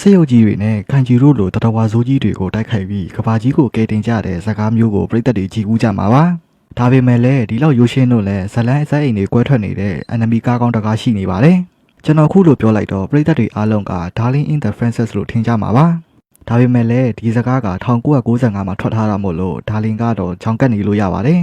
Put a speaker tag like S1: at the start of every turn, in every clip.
S1: စစ်ရုပ်ကြီးတွေနဲ့ခံကြီးတို့လိုတတော်ဝါဆိုးကြီးတွေကိုတိုက်ခိုက်ပြီးကဘာကြီးကိုကယ်တင်ကြတဲ့ဇာကားမျိုးကိုပြည်သက်တွေကြည်ကူးကြမှာပါဒါပေမဲ့လည်းဒီလောက်ရိုးရှင်းလို့လည်းဇလန်းအစက်အိမ်တွေကွဲထွက်နေတဲ့ enemy ကားကောင်းတကားရှိနေပါတယ်ကျွန်တော်ခုလိုပြောလိုက်တော့ပြည်သက်တွေအားလုံးက Darling in the Franxx လို့ထင်ကြမှာပါဒါပေမဲ့လည်းဒီစကားက1995မှာထွက်ထားတာမို့လို့ Darling ကတော့ချောင်ကပ်နေလို့ရပါတယ်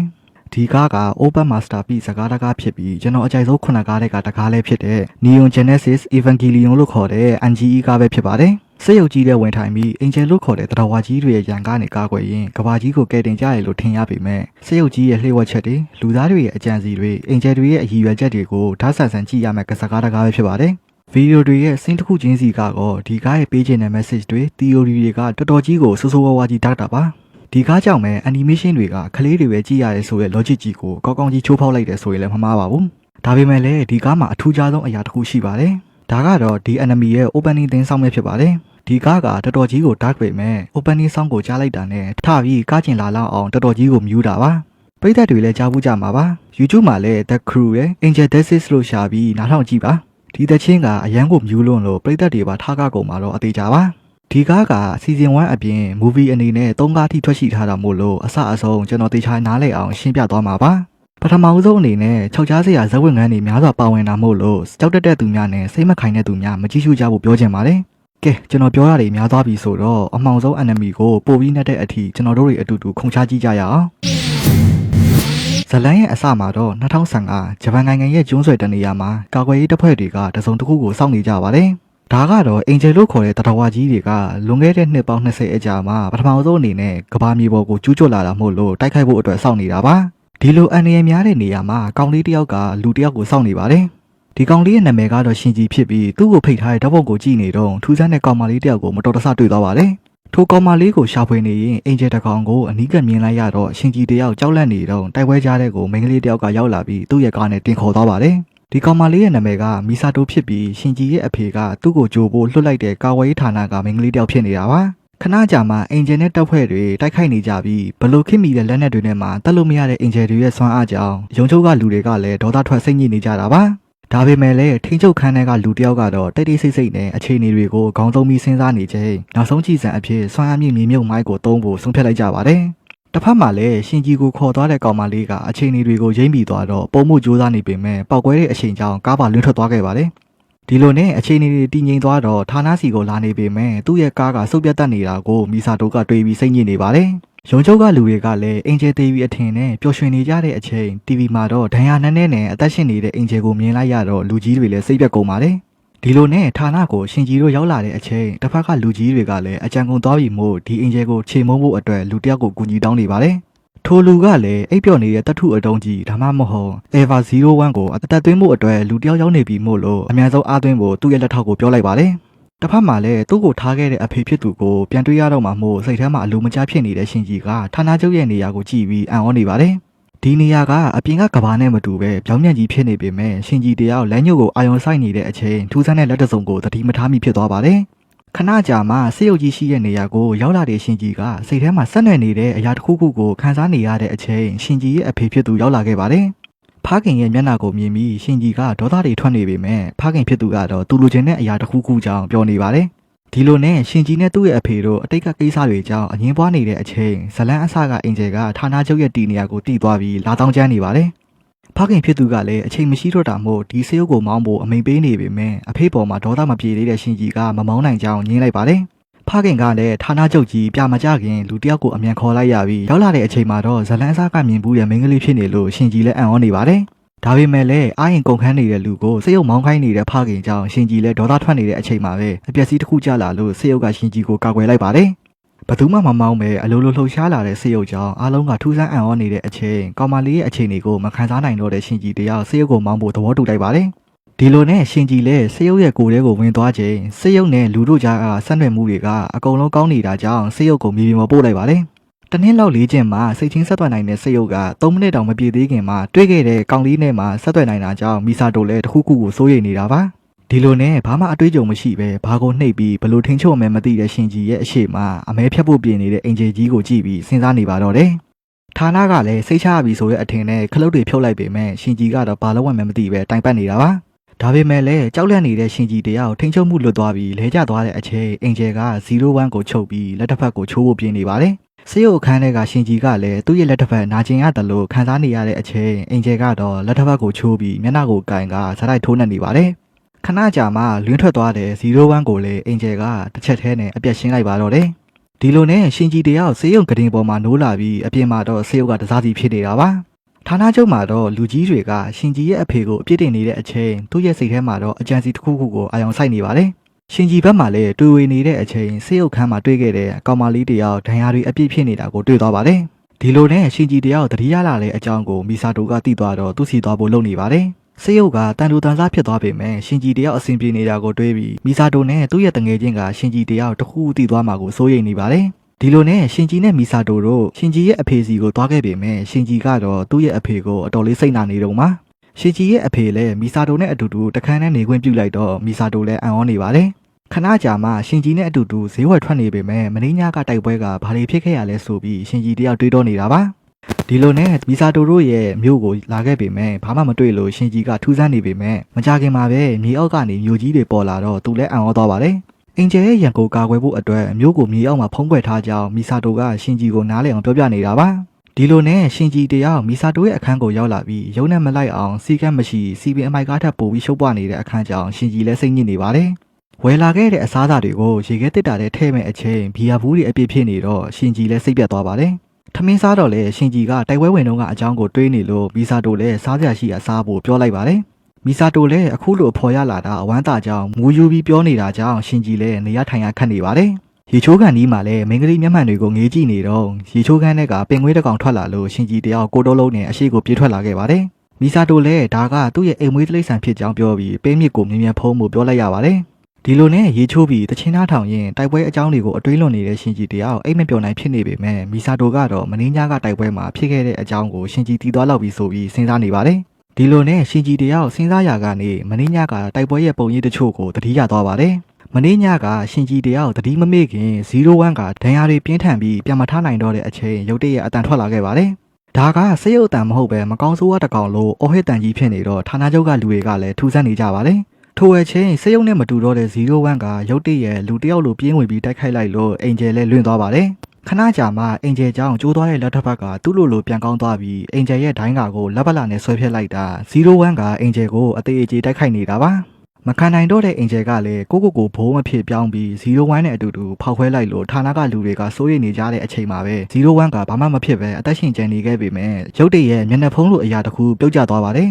S1: ဒီကားက Open Masterpiece စကားတကားဖြစ်ပြီးကျွန်တော်အကြိုက်ဆုံးခုနှစ်ကားတွေကတကားလည်းဖြစ်တဲ့ Neon Genesis Evangelion လို့ခေါ်တဲ့ NGE ကားပဲဖြစ်ပါတယ်စစ်ရုပ်ကြီးတဲ့ဝင်ထိုင်ပြီးအင်ဂျယ်လို့ခေါ်တဲ့တတော်ဝါကြီးတွေရဲ့ရန်ကားနေကားကွယ်ရင်ကဘာကြီးကိုကယ်တင်ကြရလို့ထင်ရပေမဲ့စစ်ရုပ်ကြီးရဲ့လှည့်ဝက်ချက်တွေလူသားတွေရဲ့အကြံစီတွေအင်ဂျယ်တွေရဲ့အရည်ရွယ်ချက်တွေကိုဓာတ်ဆန်ဆန်ကြည့်ရမယ့်ကစားကားတကားပဲဖြစ်ပါတယ်ဗီဒီယိုတွေရဲ့စင်းတစ်ခုချင်းစီကတော့ဒီကားရဲ့ပေးချင်တဲ့ message တွေ theory တွေကတော်တော်ကြီးကိုစိုးစိုးဝါးဝါးကြီးတောက်တာပါဒီကားကြောင့်ပဲ animation တွေကကလေးတွေပဲကြည့်ရတယ်ဆိုတဲ့ logic ကြီးကိုကောင်းကောင်းကြီးချိုးဖောက်လိုက်တယ်ဆိုရင်လည်းမမှားပါဘူးဒါပေမဲ့လည်းဒီကားမှာအထူးခြားဆုံးအရာတစ်ခုရှိပါတယ်ဒါကတော့ဒီ enemy ရဲ့ opening theme song ပဲဖြစ်ပါတယ်ဒီကားကတော်တော်ကြီးကို dark ပေမဲ့ opening song ကိုကြားလိုက်တာနဲ့ထပြီးကားကျင်လာလောက်အောင်တော်တော်ကြီးကိုမြူးတာပါပရိသတ်တွေလည်းကြားဘူးကြမှာပါ YouTube မှာလည်း The Crew ရဲ့ Angel Desis လို့ရှာပြီးနားထောင်ကြည့်ပါဒီသချင်းကအရန်ကိုမြူးလွန်းလို့ပရိသတ်တွေပါထားကားကုန်မှာတော့အသေးကြပါဒီကားက season 1အပြင် movie အနေနဲ့3ကားထိထွက်ရှိထားတာမို့လို့အစအဆုံးကျွန်တော်တေချာနားလည်အောင်ရှင်းပြသွားမှာပါပထမဦးဆုံးအနေနဲ့၆ကြားစရာဇက်ဝင်ငန်းတွေများစွာပါဝင်တာမို့လို့ကြောက်တက်တဲ့သူများနဲ့စိတ်မခိုင်တဲ့သူများမကြည့်ရှုကြဖို့ပြောချင်ပါတယ်ကဲကျွန်တော်ပြောရတွေများသွားပြီဆိုတော့အမှောင်ဆုံး enemy ကိုပို့ပြီးနေတဲ့အထိကျွန်တော်တို့တွေအတူတူခုန်ချကြည့်ကြရအောင်ဇလန်ရဲ့အစမှာတော့2015ဂျပန်နိုင်ငံရဲ့ကျွန်းဆွယ်တနေရာမှာကာကွယ်ရေးတပ်ဖွဲ့တွေကတစုံတစ်ခုကိုစောင့်နေကြပါတယ်ဒါကတော့အင်ဂျယ်လို့ခေါ်တဲ့တတော်ဝါကြီးတွေကလွန်ခဲ့တဲ့နှစ်ပေါင်း20အကြာမှာပထမဆုံးအနေနဲ့ကဘာမြေပေါ်ကိုကျူးကျော်လာတာမို့လို့တိုက်ခိုက်ဖို့အတွက်စောင့်နေတာပါဒီလိုအန္တရာယ်များတဲ့နေရာမှာကောင်လေးတစ်ယောက်ကလူတစ်ယောက်ကိုစောင့်နေပါတယ်ဒီကောင်လေးရဲ့နာမည်ကတော့ရှင်ကြီးဖြစ်ပြီးသူ့ကိုဖိတ်ထားတဲ့ဓာတ်ပုံကိုကြည့်နေတော့ထူးဆန်းတဲ့ကောင်မလေးတစ်ယောက်ကိုမတော်တဆတွေ့သွားပါတယ်ထိုကောင်မလေးကိုရှာဖွေနေရင်အင်ဂျယ်တကောင်ကိုအနီးကပ်မြင်လိုက်ရတော့ရှင်ကြီးတစ်ယောက်ကြောက်လန့်နေတော့တိုက်ပွဲကြားတဲ့ကိုမိန်းကလေးတစ်ယောက်ကရောက်လာပြီးသူ့ရဲ့ကားနဲ့တင်ခေါ်သွားပါတယ်ဒီကောင်မလေးရဲ့နာမည်ကမီဆာတိုဖြစ်ပြီးရှင်ကြီးရဲ့အဖေကသူ့ကိုကြိုဖို့လွှတ်လိုက်တဲ့ကာဝေးဌာနကမိန်းကလေးတစ်ယောက်ဖြစ်နေတာပါခဏကြာမှအင်ဂျယ်နဲ့တပ်ဖွဲ့တွေတိုက်ခိုက်နေကြပြီးဘလို့ခင်မီတဲ့လက်နက်တွေနဲ့မှတက်လို့မရတဲ့အင်ဂျယ်တွေရဲ့ဆွမ်းအားကြောင့်ရုံချုပ်ကလူတွေကလည်းဒေါသထွက်စိတ်ညစ်နေကြတာပါဒါပေမဲ့လည်းထိန်းချုပ်ခန်းထဲကလူတစ်ယောက်ကတော့တိတ်တိတ်ဆိတ်ဆိတ်နဲ့အခြေအနေတွေကိုခေါင်းသုံးပြီးစဉ်းစားနေချိန်နောက်ဆုံးကြည့်စံအဖြစ်ဆွမ်းအားမြင့်မြေမြုပ်မိုက်ကိုသုံးဖို့ဆုံးဖြတ်လိုက်ကြပါတယ်တစ်ဖက်မှာလည်းရှင်ကြီးကိုခေါ်သွားတဲ့ကောင်မလေးကအခြေအနေတွေကိုရိမ့်ပြီးသွားတော့ပုံမှုကြိုးစားနေပေမဲ့ပောက်ကွဲတဲ့အချိန်ကြောင့်ကားပါလွင့်ထွက်သွားခဲ့ပါတယ်ဒီလိုနဲ့အခြေအနေတွေတည်ငြိမ်သွားတော့ဌာနစီကိုလာနေပေမဲ့သူ့ရဲ့ကားကစုပ်ပြတ်တတ်နေတာကိုမီဆာတိုကတွေးပြီးစိတ်ညစ်နေပါတယ်ရုံချုပ်ကလူတွေကလည်းအင်ဂျယ်တေဗီအထင်နဲ့ပျော်ရွှင်နေကြတဲ့အချိန် TV မှာတော့ဒဏ်ရာနဲ့နဲ့အသက်ရှင်နေတဲ့အင်ဂျယ်ကိုမြင်လိုက်ရတော့လူကြီးတွေလည်းစိတ်ပြတ်ကုန်ပါတယ်ဒီလိုနဲ့ဌာနကိုရှင်ကြီးတို့ရောက်လာတဲ့အချိန်တစ်ဖက်ကလူကြီးတွေကလည်းအကြံကုန်သွားပြီးမို့ဒီအင်ဂျယ်ကိုခြေမုံဖို့အတွက်လူတစ်ယောက်ကိုကူညီတောင်းနေပါတယ်ထိုလူကလည်းအိပ်ပျော်နေတဲ့တထုအတုံးကြီးဒါမှမဟုတ် Ever 01ကိုအသက်သွင်းဖို့အတွက်လူတစ်ယောက်ရောက်နေပြီမို့လို့အများဆုံးအားသွင်းဖို့သူ့ရဲ့လက်ထောက်ကိုပြောလိုက်ပါတယ်တစ်ဖက်မှာလည်းသူ့ကိုထားခဲ့တဲ့အဖေဖြစ်သူကိုပြန်တွေ့ရတော့မှမို့စိတ်ထဲမှာအလိုမကျဖြစ်နေတဲ့ရှင်ကြီးကဌာနချုပ်ရဲ့နေရာကိုကြည့်ပြီးအံ့ဩနေပါတယ်ဒီနေရာကအပြင်ကကဘာနဲ့မတူပဲပြောင်းပြန်ကြီးဖြစ်နေပေမဲ့ရှင်ကြီးတယောက်လမ်းညို့ကိုအာယုံဆိုင်နေတဲ့အချိန်ထူးဆန်းတဲ့လက်တစုံကိုသတိမထားမိဖြစ်သွားပါတယ်ခဏကြာမှစစ်ရုပ်ကြီးရှိတဲ့နေရာကိုရောက်လာတဲ့ရှင်ကြီးကစိတ်ထဲမှာဆက်နွယ်နေတဲ့အရာတစ်ခုခုကိုခန်းစားနေရတဲ့အချိန်ရှင်ကြီးရဲ့အဖေဖြစ်သူရောက်လာခဲ့ပါတယ်ဖခင်ရဲ့မျက်နှာကိုမြင်ပြီးရှင်ကြီးကဒေါသတွေထွက်နေပေမဲ့ဖခင်ဖြစ်သူကတော့သူလိုချင်တဲ့အရာတစ်ခုခုကြောင့်ပြောနေပါတယ်ဒီလိုနဲ့ရှင်ကြီးနဲ့သူ့ရဲ့အဖေတို့အတိတ်ကကိစ္စတွေကြောင့်အငင်းပွားနေတဲ့အချိန်ဇလန်းအစကအင်ဂျယ်ကဌာနချုပ်ရဲ့တီနေရာကိုတီးသွားပြီးလာတောင်းကျမ်းနေပါတယ်ဖခင်ဖြစ်သူကလည်းအချိန်မရှိတော့တာမို့ဒီဆေးရုပ်ကိုမောင်းဖို့အမိန်ပေးနေပေမဲ့အဖေပေါ်မှာဒေါသမပြေသေးတဲ့ရှင်ကြီးကမမောင်းနိုင်ကြောင်းညင်းလိုက်ပါတယ်ဖခင်ကလည်းဌာနချုပ်ကြီးပြမကြခင်လူတစ်ယောက်ကိုအမြန်ခေါ်လိုက်ရပြီးရောက်လာတဲ့အချိန်မှာတော့ဇလန်းအစကမြင်ဘူးရဲ့မိန်းကလေးဖြစ်နေလို့ရှင်ကြီးလည်းအံ့ဩနေပါတယ်ဒါပေမဲ့လည်းအာရင်ကုန်ခန်းနေတဲ့လူကိုစေယုံမောင်းခိုင်းနေတဲ့ဖခင်ကြောင့်ရှင်ကြီးလည်းဒေါသထွက်နေတဲ့အချိန်မှာပဲအပျက်စီးတစ်ခုကျလာလို့စေယုံကရှင်ကြီးကိုကာကွယ်လိုက်ပါတယ်ဘသူမှမမောင်းပဲအလိုလိုလှုပ်ရှားလာတဲ့စေယုံကြောင့်အားလုံးကထူးဆန်းအံ့ဩနေတဲ့အချိန်ကောင်မလေးရဲ့အခြေအနေကိုမခံစားနိုင်တော့တဲ့ရှင်ကြီးတယောက်စေယုံကိုမောင်းဖို့သဘောတူလိုက်ပါတယ်ဒီလိုနဲ့ရှင်ကြီးလည်းစေယုံရဲ့ကိုယ်ထဲကိုဝင်သွားချိန်စေယုံနဲ့လူတို့ကြားကဆက်နွယ်မှုတွေကအကုန်လုံးကောင်းနေတာကြောင့်စေယုံကိုမြေပြင်ပေါ်ပို့လိုက်ပါတယ်တနည်းလောက်လေးချင်းမှာစိတ်ချင်းဆက်သွယ်နိုင်တဲ့စေယုတ်က3မိနစ်တောင်မပြည့်သေးခင်မှာတွေ့ခဲ့တဲ့ကောင်လေးနဲ့မှဆက်သွယ်နိုင်တာကြောင့်မီဆာတိုလည်းတခုခုကိုစိုးရိမ်နေတာပါဒီလိုနဲ့ဘာမှအတွေးကြုံမရှိပဲဘာကိုနှိပ်ပြီးဘလို့ထင်းချုံမဲမသိတဲ့ရှင်ကြီးရဲ့အရှိမအမဲဖြတ်ဖို့ပြင်နေတဲ့အင်ဂျယ်ကြီးကိုကြည့်ပြီးစဉ်းစားနေပါတော့တယ်ဌာနကလည်းစိတ်ချရပြီဆိုတဲ့အထင်နဲ့ခလုတ်တွေဖြုတ်လိုက်ပေမဲ့ရှင်ကြီးကတော့ဘာလို့မှမသိပဲတိုင်ပတ်နေတာပါ ဒါပေမဲ့လည်းကြောက်လန့်နေတဲ့ရှင်ကြီးတယောက်ထိန်ချုပ်မှုလွတ်သွားပြီးလဲကျသွားတဲ့အချိန်အင်ဂျယ်က01ကိုချုပ်ပြီးလက်တစ်ဖက်ကိုချိုးဖို့ပြင်နေပါတယ်။ဆေးရုံအခန်းထဲကရှင်ကြီးကလည်းသူ့ရဲ့လက်တစ်ဖက်နာကျင်ရတယ်လို့ခံစားနေရတဲ့အချိန်အင်ဂျယ်ကတော့လက်တစ်ဖက်ကိုချိုးပြီးမျက်နှာကိုကင်ကဇာတ်တိုက်ထိုးနှက်နေပါတယ်။ခဏကြာမှလွင်းထွက်သွားတဲ့01ကိုလည်းအင်ဂျယ်ကတစ်ချက်ထဲနဲ့အပြတ်ရှင်းလိုက်ပါတော့တယ်။ဒီလိုနဲ့ရှင်ကြီးတယောက်ဆေးရုံကတင်ပေါ်မှာနိုးလာပြီးအပြင်မှာတော့ဆေးရုံကတစားစီဖြစ်နေတာပါ။ဌာနချုပ်မှာတော့လူကြီးတွေကရှင်ကြီးရဲ့အဖေကိုအပြစ်တင်နေတဲ့အချိန်သူ့ရဲ့စိတ်ထဲမှာတော့အကြံစီတစ်ခုခုကိုအာရုံစိုက်နေပါတယ်။ရှင်ကြီးဘက်မှာလည်းတွေ့ဝေနေတဲ့အချိန်ဆေးရုံခန်းမှာတွေ့ခဲ့တဲ့အကောင်မလေးတယောက်ဒဏ်ရာတွေအပြည့်ဖြစ်နေတာကိုတွေ့သွားပါတယ်။ဒီလိုနဲ့ရှင်ကြီးတယောက်သတိရလာတဲ့အကြောင်းကိုမီဆာတိုကသိသွားတော့သူ့စီသွားဖို့လုပ်နေပါတယ်။ဆေးရုံကတန်တူတန်စားဖြစ်သွားပေမဲ့ရှင်ကြီးတယောက်အဆင်ပြေနေတာကိုတွေးပြီးမီဆာတိုနဲ့သူ့ရဲ့တငယ်ချင်းကရှင်ကြီးတယောက်တစ်ခုသိသွားမှာကိုစိုးရိမ်နေပါတယ်။ဒီလိုနဲ့ရှင်ကြီးနဲ့မီဆာတိုတို့ရှင်ကြီးရဲ့အဖေစီကိုသွားခဲ့ပေမဲ့ရှင်ကြီးကတော့သူ့ရဲ့အဖေကိုအတော်လေးစိတ်နာနေတော့မှာရှင်ကြီးရဲ့အဖေလည်းမီဆာတိုနဲ့အတူတူတခန်းနဲ့နေခွင့်ပြုလိုက်တော့မီဆာတိုလည်းအံ့ဩနေပါတယ်ခဏကြာမှရှင်ကြီးနဲ့အတူတူဈေးဝယ်ထွက်နေပေမဲ့မင်းညကတိုက်ပွဲကဘာတွေဖြစ်ခဲ့ရလဲဆိုပြီးရှင်ကြီးတယောက်တွေးတော့နေတာပါဒီလိုနဲ့မီဆာတိုတို့ရဲ့မြို့ကိုလာခဲ့ပေမဲ့ဘာမှမတွေ့လို့ရှင်ကြီးကထူးဆန်းနေပေမဲ့မကြခင်မှာပဲမြေအောက်ကနေမြို့ကြီးတွေပေါ်လာတော့သူလည်းအံ့ဩသွားပါတယ်အင်ဂျယ်ရဲ့ရန်ကိုကာကွယ်ဖို့အတွက်မြို့ကိုမြေအောက်မှာဖုံးကွယ်ထားကြောင်းမီဆာတိုကရှင်ကြီးကိုနားလည်အောင်ပြောပြနေတာပါဒီလိုနဲ့ရှင်ကြီးတယောက်မီဆာတိုရဲ့အခန်းကိုရောက်လာပြီးရုံနဲ့မလိုက်အောင်စီကတ်မရှိစီပင်အမိုက်ကားထပ်ပို့ပြီးရှုပ်ပွားနေတဲ့အခန်းကြောင့်ရှင်ကြီးလည်းစိတ်ညစ်နေပါတယ်ဝယ်လာခဲ့တဲ့အစားအစာတွေကိုရေခဲတစ်တာထဲထည့်မဲ့အချိန်ဘီယာဘူးတွေအပြည့်ဖြစ်နေတော့ရှင်ကြီးလည်းစိတ်ပြတ်သွားပါတယ်ထမင်းစားတော့လေရှင်ကြီးကတိုက်ပွဲဝင်တော့ကအကြောင်းကိုတွေးနေလို့မီဆာတိုလည်းစားစရာရှိအစားဖို့ပြောလိုက်ပါတယ်မီဆာတိုလည်းအခုလိုဖော်ရလာတာအဝမ်းသာကြောင်းမူယူပြီးပြောနေတာကြောင့်ရှင်ကြီးလည်းနေရထိုင်ရခတ်နေပါတယ်ရေချိုးကန်ဒီမှာလည်းမင်းကလေးမျက်မှန်တွေကိုငေးကြည့်နေတော့ရေချိုးကန်တဲ့ကပင်ငွေးတစ်ကောင်ထွက်လာလို့ရှင်ကြီးတယောက်ကိုတိုးလုံးနဲ့အရှိကိုပြေးထွက်လာခဲ့ပါတယ်မီဆာတိုလည်းဒါကသူ့ရဲ့အိမ်မွေးတိရစ္ဆာန်ဖြစ်ကြောင်းပြောပြီးပေးမြစ်ကိုမြင်မြန်ဖုံးဖို့ပြောလိုက်ရပါတယ်ဒီလိုနဲ့ရေချိုးပြီးတချင်းသားထောင်ရင်တိုက်ပွဲအကြောင်းတွေကိုအတွေးလွန်နေတဲ့ရှင်ကြီးတယောက်အိမ်မပြောနိုင်ဖြစ်နေပေမဲ့မီဆာတိုကတော့မင်းညကတိုက်ပွဲမှာဖြစ်ခဲ့တဲ့အကြောင်းကိုရှင်ကြီးတီးသွားလောက်ပြီးဆိုပြီးစဉ်းစားနေပါတယ်ဒီလိုနဲ့ရှင်ကြီးတယောက်စဉ်းစားရာကနေမင်းညကတိုက်ပွဲရဲ့ပုံရိပ်တချို့ကိုသတိရသွားပါတယ်မင်းညကရှင်ကြီးတယောက်သတိမမေ့ခင်01ကဒဏ်ရာတွေပြင်းထန်ပြီးပြန်မထားနိုင်တော့တဲ့အချိန်ရုတ်တရက်အတန်ထွက်လာခဲ့ပါတယ်ဒါကစိတ်ရုပ်တန်မဟုတ်ပဲမကောင်းဆိုးဝါးတကောင်လို့အော်ဟစ်တန်ကြီးဖြစ်နေတော့ဌာနချုပ်ကလူတွေကလည်းထူးဆန်းနေကြပါတယ်ထိုအချင်းစိတ်ရုပ်နဲ့မတူတော့တဲ့01ကရုတ်တရက်လူတယောက်လိုပြင်းဝင်ပြီးတိုက်ခိုက်လိုက်လို့အင်ဂျယ်လည်းလွင့်သွားပါတယ်ခဏကြာမှအင်ဂျယ်ကြောင့်ကျိုးသွားတဲ့လက်တစ်ဖက်ကသူ့လိုပြန်ကောင်းသွားပြီးအင်ဂျယ်ရဲ့ဒိုင်းကာကိုလက်ပလာနဲ့ဆွဲဖျက်လိုက်တာ01ကအင်ဂျယ်ကိုအသေးအကျေတိုက်ခိုက်နေတာပါမခံနိုင်တော့တဲ့အင်ဂျယ်ကလည်းကိုဘိုးမဖြစ်ပြောင်းပြီး01နဲ့အတူတူဖောက်ခွဲလိုက်လို့ဌာနကလူတွေကစိုးရိမ်နေကြတဲ့အချိန်မှာပဲ01ကဘာမှမဖြစ်ပဲအသက်ရှင်ကျန်နေခဲ့ပေမဲ့ရုတ်တရက်မျက်နှာဖုံးလိုအရာတစ်ခုပြုတ်ကျသွားပါတယ်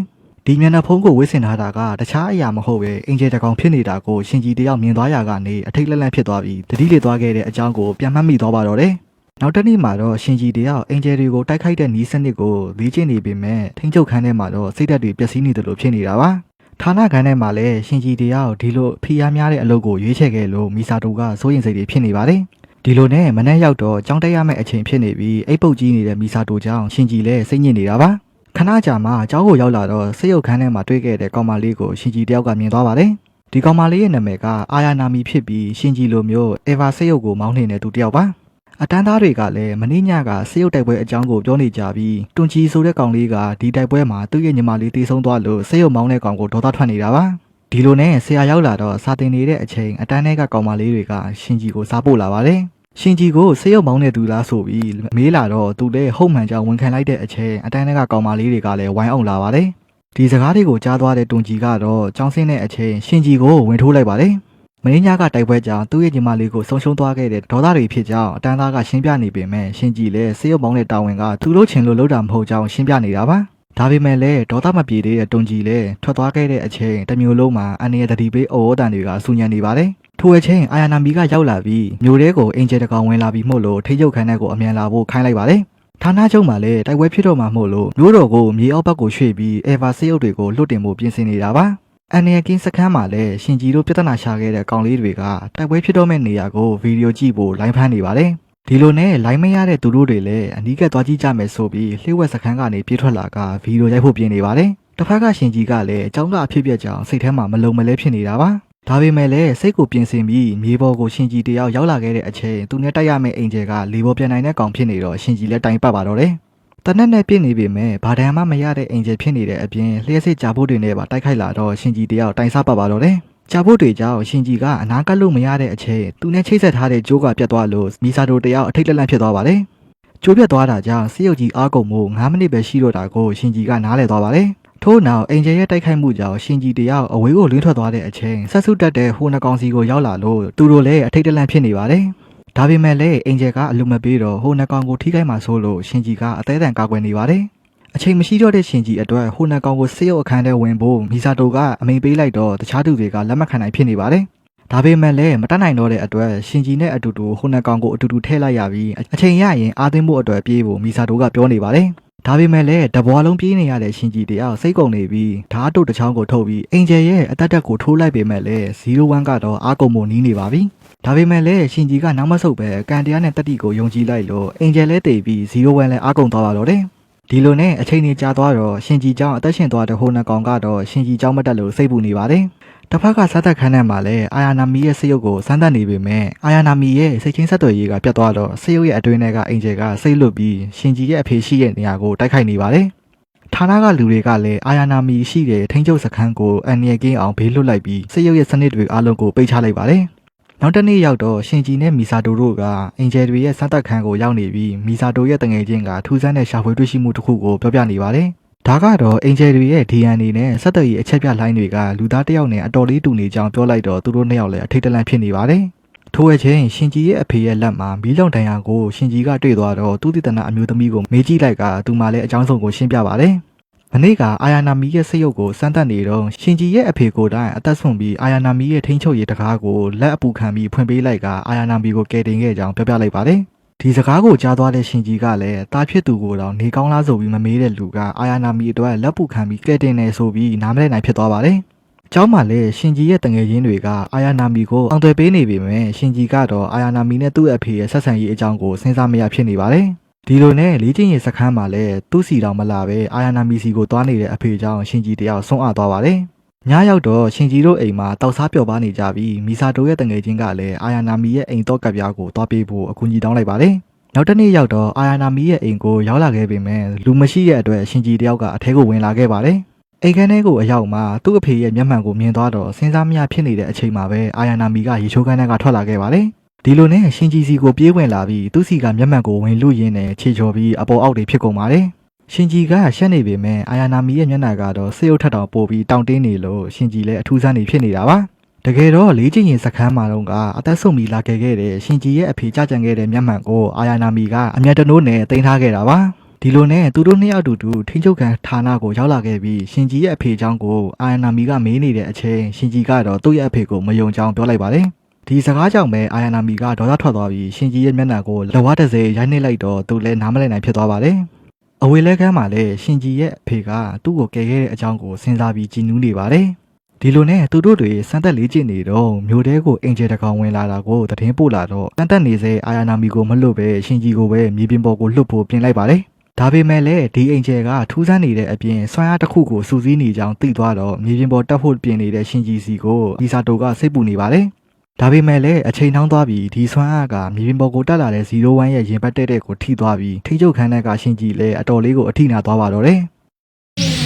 S1: ဒီမျက်နှာဖုံးကိုဝစ်ဆင်ထားတာကတခြားအရာမဟုတ်ပဲအင်ဂျယ်တကောင်ဖြစ်နေတာကိုရှင်ကြီးတယောက်မြင်သွားရကနေအထိတ်လက်လန့်ဖြစ်သွားပြီးတတိလေသွားခဲ့တဲ့အကြောင်းကိုပြန်မှတ်မိသွားပါတော့တယ်နောက်တစ်နေ့မှာတော့ရှင်ကြီးတယောက်အင်ဂျယ်တွေကိုတိုက်ခိုက်တဲ့နီးစနစ်ကိုလေ့ကျင့်နေပေမဲ့ထိန်းချုပ်ခန်းထဲမှာတော့စိတ်ဓာတ်တွေပျက်စီးနေတယ်လို့ဖြစ်နေတာပါဌာနခန်းထဲမှာလည်းရှင်ကြီးတယောက်ဒီလိုဖိအားများတဲ့အလုပ်ကိုရွေးချယ်ခဲ့လို့မီဆာတိုကစိုးရိမ်စိတ်တွေဖြစ်နေပါတယ်ဒီလိုနဲ့မနေ့ရောက်တော့ကြောင်းတက်ရမယ့်အချိန်ဖြစ်နေပြီးအိပ်ပုတ်ကြီးနေတဲ့မီဆာတိုကြောင့်ရှင်ကြီးလည်းစိတ်ညစ်နေတာပါခဏကြာမှကျောင်းကိုရောက်လာတော့စိတ်ရုပ်ခန်းထဲမှာတွေ့ခဲ့တဲ့ကောင်မလေးကိုရှင်ကြီးတယောက်ကမြင်သွားပါတယ်ဒီကောင်မလေးရဲ့နာမည်ကအာယာနာမီဖြစ်ပြီးရှင်ကြီးလိုမျိုးအေဗာစိတ်ရုပ်ကိုမောင်းနေတဲ့သူတယောက်ပါအတန်းသားတွေကလည်းမင်းညကစိတ်ရုပ်တိုက်ပွဲအကြောင်းကိုပြောနေကြပြီးတွန်ချီဆိုတဲ့ကောင်လေးကဒီတိုက်ပွဲမှာသူ့ရဲ့ညီမလေးတေဆုံးသွားလို့စိတ်ရုပ်မောင်းတဲ့ကောင်ကိုဒေါသထွက်နေတာပါဒီလိုနဲ့ဆရာရောက်လာတော့စာတင်နေတဲ့အချိန်အတန်းထဲကကောင်မလေးတွေကရှင်ကြီးကိုစားပို့လာပါတယ်ရှင်ကြီးကိုစိတ်ရုပ်မောင်းတဲ့သူလားဆိုပြီးမေးလာတော့သူလည်းဟုတ်မှန်ကြောင်ဝန်ခံလိုက်တဲ့အချိန်အတန်းထဲကကောင်မလေးတွေကလည်းဝိုင်းအောင်လာပါတယ်ဒီစကားတွေကိုကြားသွားတဲ့တွန်ကြီးကတော့ကြောင်းဆင်းတဲ့အချိန်ရှင်ကြီးကိုဝင်ထိုးလိုက်ပါတယ်မင်းညကတိုက်ပွဲကြောင့်သူ့ရဲ့ညီမလေးကိုဆုံးရှုံးသွားခဲ့တဲ့ဒေါသတွေဖြစ်ကြောင်းအတန်းသားကရှင်းပြနေပေမဲ့ရှင်ကြီးလည်းစိတ်ရုပ်မောင်းတဲ့တာဝန်ကသူတို့ချင်လို့လုပ်တာမဟုတ်ကြောင်းရှင်းပြနေတာပါဒါပေမဲ့လည်းဒေါသမပြေသေးတဲ့တွန်ကြီးလည်းထွက်သွားခဲ့တဲ့အချိန်တမျိုးလုံးမှာအန်ရတတိပေးအော်တန်တွေကဆူညံနေပါတယ်ထိုအချိန်အာယာနာမီကရောက်လာပြီးမြို့ထဲကိုအင်ဂျယ်တကောင်ဝင်လာပြီးမို့လို့ထိချုပ်ခန်းထဲကိုအမြန်လာဖို့ခိုင်းလိုက်ပါတယ်ဌာနချုပ်မှာလည်းတိုက်ပွဲဖြစ်တော့မှမို့လို့မြို့တော်ကိုမြေအောက်ဘက်ကိုရွှေ့ပြီးအေဗာစိတ်ရုပ်တွေကိုလွတ်တင်ဖို့ပြင်ဆင်နေတာပါအန်ရကင်းစခန်းမှာလည်းရှင်ကြီးတို့ပြဿနာရှာခဲ့တဲ့ကောင်လေးတွေကတိုက်ပွဲဖြစ်တော့မဲ့နေရာကိုဗီဒီယိုကြည့်ဖို့လိုင်းဖမ်းနေပါတယ်ဒီလိုနဲ့လိုင်းမရတဲ့သူတို့တွေလည်းအနီးကပ်သွားကြည့်ကြမယ်ဆိုပြီးလှိဝက်စခန်းကနေပြေးထွက်လာကဗီဒီယိုရိုက်ဖို့ပြင်နေပါတယ်တစ်ဖက်ကရှင်ကြီးကလည်းအကြောင်းကအဖြစ်ပြက်ကြောင်စိတ်ထဲမှာမလုံမလဲဖြစ်နေတာပါဒါပေမဲ့လည်းစိတ်ကိုပြင်ဆင်ပြီးမြေပေါ်ကိုရှင်ကြီးတယောက်ရောက်လာခဲ့တဲ့အချိန်သူနဲ့တိုက်ရမယ့်အင်ဂျယ်ကလေပေါ်ပြန်နိုင်တဲ့ကောင်ဖြစ်နေတော့ရှင်ကြီးလည်းတိုင်ပတ်ပါတော့တယ် တနက်နဲ့ပြည့်နေပေမဲ့ဘာဒံမှမရတဲ့အင်ဂျယ်ဖြစ်နေတဲ့အပြင်လျှက်စစ်ကြဖို့တွေနဲ့ပါတိုက်ခိုက်လာတော့ရှင်ဂျီတယောက်တိုင်စားပတ်ပါတော့တယ်။ကြဖို့တွေကြောင့်ရှင်ဂျီကအနာကပ်လို့မရတဲ့အချိန်သူနဲ့ချိတ်ဆက်ထားတဲ့ဂျိုးကပြတ်သွားလို့မီဆာတိုတယောက်အထိတ်လက်လန့်ဖြစ်သွားပါတယ်။ကျိုးပြတ်သွားတာကြောင့်စစ်ရုပ်ကြီးအားကုန်မှု9မိနစ်ပဲရှိတော့တာကိုရှင်ဂျီကနားလည်သွားပါတယ်။ထို့နောက်အင်ဂျယ်ရဲ့တိုက်ခိုက်မှုကြောင့်ရှင်ဂျီတယောက်အဝေးကိုလွင့်ထွက်သွားတဲ့အချိန်ဆက်စုတက်တဲ့ဟိုနှကောင်စီကိုရောက်လာလို့သူတို့လည်းအထိတ်တလန့်ဖြစ်နေပါတယ်။ဒါပေမဲ့လည်းအင်ဂျယ်ကအလိုမပေးတော့ဟိုနှကောင်ကိုထိခိုက်မှဆိုလို့ရှင်ဂျီကအသေးအံကာကွယ်နေပါတယ်။အချိန်မရှိတော့တဲ့ရှင်ဂျီအတွက်ဟိုနှကောင်ကိုစစ်ရုပ်အခန်းထဲဝင်ဖို့မီဆာတိုကအမိန်ပေးလိုက်တော့တခြားသူတွေကလက်မခံနိုင်ဖြစ်နေပါတယ်။ဒါပေမဲ့လည်းမတတ်နိုင်တော့တဲ့အတွက်ရှင်ဂျီနဲ့အတူတူဟိုနှကောင်ကိုအတူတူထည့်လိုက်ရပြီးအချိန်ရရင်အားသွင်းဖို့အတွက်ပြေးဖို့မီဆာတိုကပြောနေပါတယ်။ဒါပေမဲ့လည်းတဘွားလုံးပြေးနေရတဲ့ရှင်ဂျီတယောက်စိတ်ကုန်နေပြီးဓာတ်တုတ်တစ်ချောင်းကိုထုတ်ပြီးအင်ဂျယ်ရဲ့အသက်တက်ကိုထိုးလိုက်ပေမဲ့လည်း01ကတော့အားကုန်မှုနီးနေပါပြီ။ဒါပေမဲ့လည်းရှင်ဂျီကနောက်မဆုတ်ပဲကန်တရားနဲ့တက်တီကိုယုံကြည်လိုက်လို့အင်ဂျယ်လည်းတည်ပြီး01လည်းအားကုန်သွားပါတော့တယ်။ဒီလိုနဲ့အချိန်ကြီးကြာသွားတော့ရှင်ဂျီကျောင်းအသက်ရှင်သွားတဲ့ဟိုနှကောင်ကတော့ရှင်ဂျီကျောင်းမတက်လို့စိတ်ပူနေပါတယ်။တစ်ဖက်ကစားသက်ခန်းထဲမှာလည်းအာယာနာမီရဲ့စိတ်ရုပ်ကိုစမ်းသပ်နေပေမဲ့အာယာနာမီရဲ့စိတ်ချင်းဆက်သွယ်ရေးကပြတ်သွားတော့စိတ်ရုပ်ရဲ့အတွင်းထဲကအင်ဂျယ်ကစိတ်လွတ်ပြီးရှင်ဂျီရဲ့အဖေရှိတဲ့နေရာကိုတိုက်ခိုက်နေပါတယ်။ဌာနကလူတွေကလည်းအာယာနာမီရှိတဲ့ထိန်းချုပ်စခန်းကိုအန်နီယကင်းအောင်ဘေးလွတ်လိုက်ပြီးစိတ်ရုပ်ရဲ့စနစ်တွေအားလုံးကိုပိတ်ချလိုက်ပါတယ်။နောက်တစ်နေ့ရောက်တော့ရှင်ဂျီနဲ့မီဆာတိုတို့ကအင်ဂျယ်တွေရဲ့စားသက်ခန်းကိုရောက်နေပြီးမီဆာတိုရဲ့တငယ်ချင်းကထူးဆန်းတဲ့ရှာဖွေတွေ့ရှိမှုတစ်ခုကိုပြောပြနေပါတယ်။ဒါကတော့အင်ဂျယ်တွေရဲ့ DNA နဲ့ဆက်သွယ်ရေးအချက်ပြလိုင်းတွေကလူသားတစ်ယောက်နဲ့အတော်လေးတူနေကြောင်းပြောလိုက်တော့သူတို့နှစ်ယောက်လည်းအထိတ်တလန့်ဖြစ်နေပါတယ်။ထို့အချိန်ရှင်ဂျီရဲ့အဖေရဲ့လက်မှာမီးလုံတန်ရာကိုရှင်ဂျီကတွေ့သွားတော့သူတိတနာအမျိုးသမီးကိုမေးကြည့်လိုက်ကသူမှလည်းအကြောင်းစုံကိုရှင်းပြပါတယ်။မနေ့ကအာယာနာမီရဲ့စိတ်ရုပ်ကိုစမ်းသပ်နေတော့ရှင်ဂျီရဲ့အဖေကိုတိုင်အသက်ဆုံးပြီးအာယာနာမီရဲ့ထိန်းချုပ်ရေးတကားကိုလက်အပူခံပြီးဖွင့်ပေးလိုက်ကအာယာနာမီကိုကယ်တင်ခဲ့ကြောင်းပြောပြလိုက်ပါတယ်။ဒီစကားကိုကြားသွားတဲ့ရှင်ဂျီကလည်းတားဖြစ်သူကိုတော့နေကောင်းလားဆိုပြီးမမေးတဲ့လူကအာယာနာမီအတွက်လက်ပူခံပြီးကယ်တင်နေဆိုပြီးနားမလည်နိုင်ဖြစ်သွားပါတယ်။ကျောင်းမှာလည်းရှင်ဂျီရဲ့တငယ်ချင်းတွေကအာယာနာမီကိုအောင်သွယ်ပေးနေပေမဲ့ရှင်ဂျီကတော့အာယာနာမီနဲ့သူ့အဖေရဲ့ဆက်ဆံရေးအကြောင်းကိုစဉ်းစားမရဖြစ်နေပါတယ်။ဒီလိုနဲ့လေးချင်းရင်စခန်းမှာလည်းသူ့စီတောင်မလာပဲအာယာနာမီစီကိုသွားနေတဲ့အဖေကြောင့်ရှင်ဂျီတယောက်ဆုံးအပ်သွားပါတယ်။ညရောက်တော့ရှင်ဂျီတို့အိမ်မှာတောက်စားပျော်ပါနေကြပြီးမီဆာတိုရဲ့တငယ်ချင်းကလည်းအာယာနာမီရဲ့အိမ်တော့ကပ်ပြားကိုသွားပေးဖို့အကူအညီတောင်းလိုက်ပါတယ်။နောက်တစ်နေ့ရောက်တော့အာယာနာမီရဲ့အိမ်ကိုရောက်လာခဲ့ပေမဲ့လူမရှိတဲ့အတွက်ရှင်ဂျီတယောက်ကအထဲကိုဝင်လာခဲ့ပါတယ်။အိမ်ခန်းထဲကိုအရောက်မှာသူ့အဖေရဲ့မျက်မှန်ကိုမြင်သွားတော့စဉ်းစားမရဖြစ်နေတဲ့အချိန်မှာပဲအာယာနာမီကရေချိုးခန်းထဲကထွက်လာခဲ့ပါတယ်။ဒီလိုနဲ့ရှင်ဂျီစီကိုပြေးဝင်လာပြီးသူ့စီကမျက်မှန်ကိုဝင်လူရင်းနဲ့ခြေချော်ပြီးအပေါ်အောက်တွေဖြစ်ကုန်ပါတယ်။ရှင်ဂျီကရှက်နေပေမဲ့အာယာနာမီရဲ့မျက်နှာကတော့စိတ်အုပ်ထက်တောင်ပိုပြီးတောင့်တင်းနေလို့ရှင်ဂျီလည်းအထူးဆန်းနေဖြစ်နေတာပါ။တကယ်တော့လေးချင်းရင်စခန်းမှာတော့ကအသက်ဆုံးပြီးလာခဲ့တဲ့ရှင်ဂျီရဲ့အဖေကြကြံခဲ့တဲ့မျက်မှန်ကိုအာယာနာမီကအမျက်တနိုးနဲ့တင်ထားခဲ့တာပါ။ဒီလိုနဲ့သူတို့နှစ်ယောက်တူတူထိန်းချုပ်ခံဌာနကိုရောက်လာခဲ့ပြီးရှင်ဂျီရဲ့အဖေเจ้าကိုအာယာနာမီကမေးနေတဲ့အချိန်ရှင်ဂျီကတော့သူ့ရဲ့အဖေကိုမယုံကြောင်းပြောလိုက်ပါတယ်။ဒီစကားကြောင့်ပဲအာယာနာမီကဒေါသထွက်သွားပြီးရှင်ဂျီရဲ့မျက်နှာကိုလက်ဝါးတစ်စဲရိုက်နှိပ်လိုက်တော့သူလည်းနားမလည်နိုင်ဖြစ်သွားပါတယ်။အဝေးလဲကမ်းမှာလည်းရှင်ဂျီရဲ့အဖေကသူ့ကိုကယ်ခဲ့တဲ့အကြောင်းကိုစဉ်းစားပြီးကြည်နူးနေပါတယ်။ဒီလိုနဲ့သူတို့တွေစမ်းသက်လေးကျင့်နေတော့မြို့ထဲကိုအင်ဂျယ်တကောင်ဝင်လာတာကိုသတင်းပို့လာတော့စမ်းသက်နေစေအာယာနာမီကိုမလွတ်ပဲရှင်ဂျီကိုပဲမြေပြင်ပေါ်ကိုလှုပ်ဖို့ပြင်လိုက်ပါတယ်။ဒါပေမဲ့လည်းဒီအင်ဂျယ်ကထူးဆန်းနေတဲ့အပြင်ဆွမ်းအားတစ်ခုကိုစူးစီးနေကြောင်းသိသွားတော့မြေပြင်ပေါ်တက်ဖို့ပြင်နေတဲ့ရှင်ဂျီစီကိုမီဆာတိုကစိတ်ပူနေပါတယ်။ဒါပေမဲ့လည်းအချိန်နှောင်းသွားပြီးဒီဆွမ်းအားကမြေပြင်ပေါ်ကိုတက်လာတဲ့01ရဲ့ရင်ပတ်တဲ့ကိုထိသွားပြီးထိချုပ်ခန်းထဲကရှင်ဂျီလည်းအတော်လေးကိုအထိနာသွားပါတော့တယ်။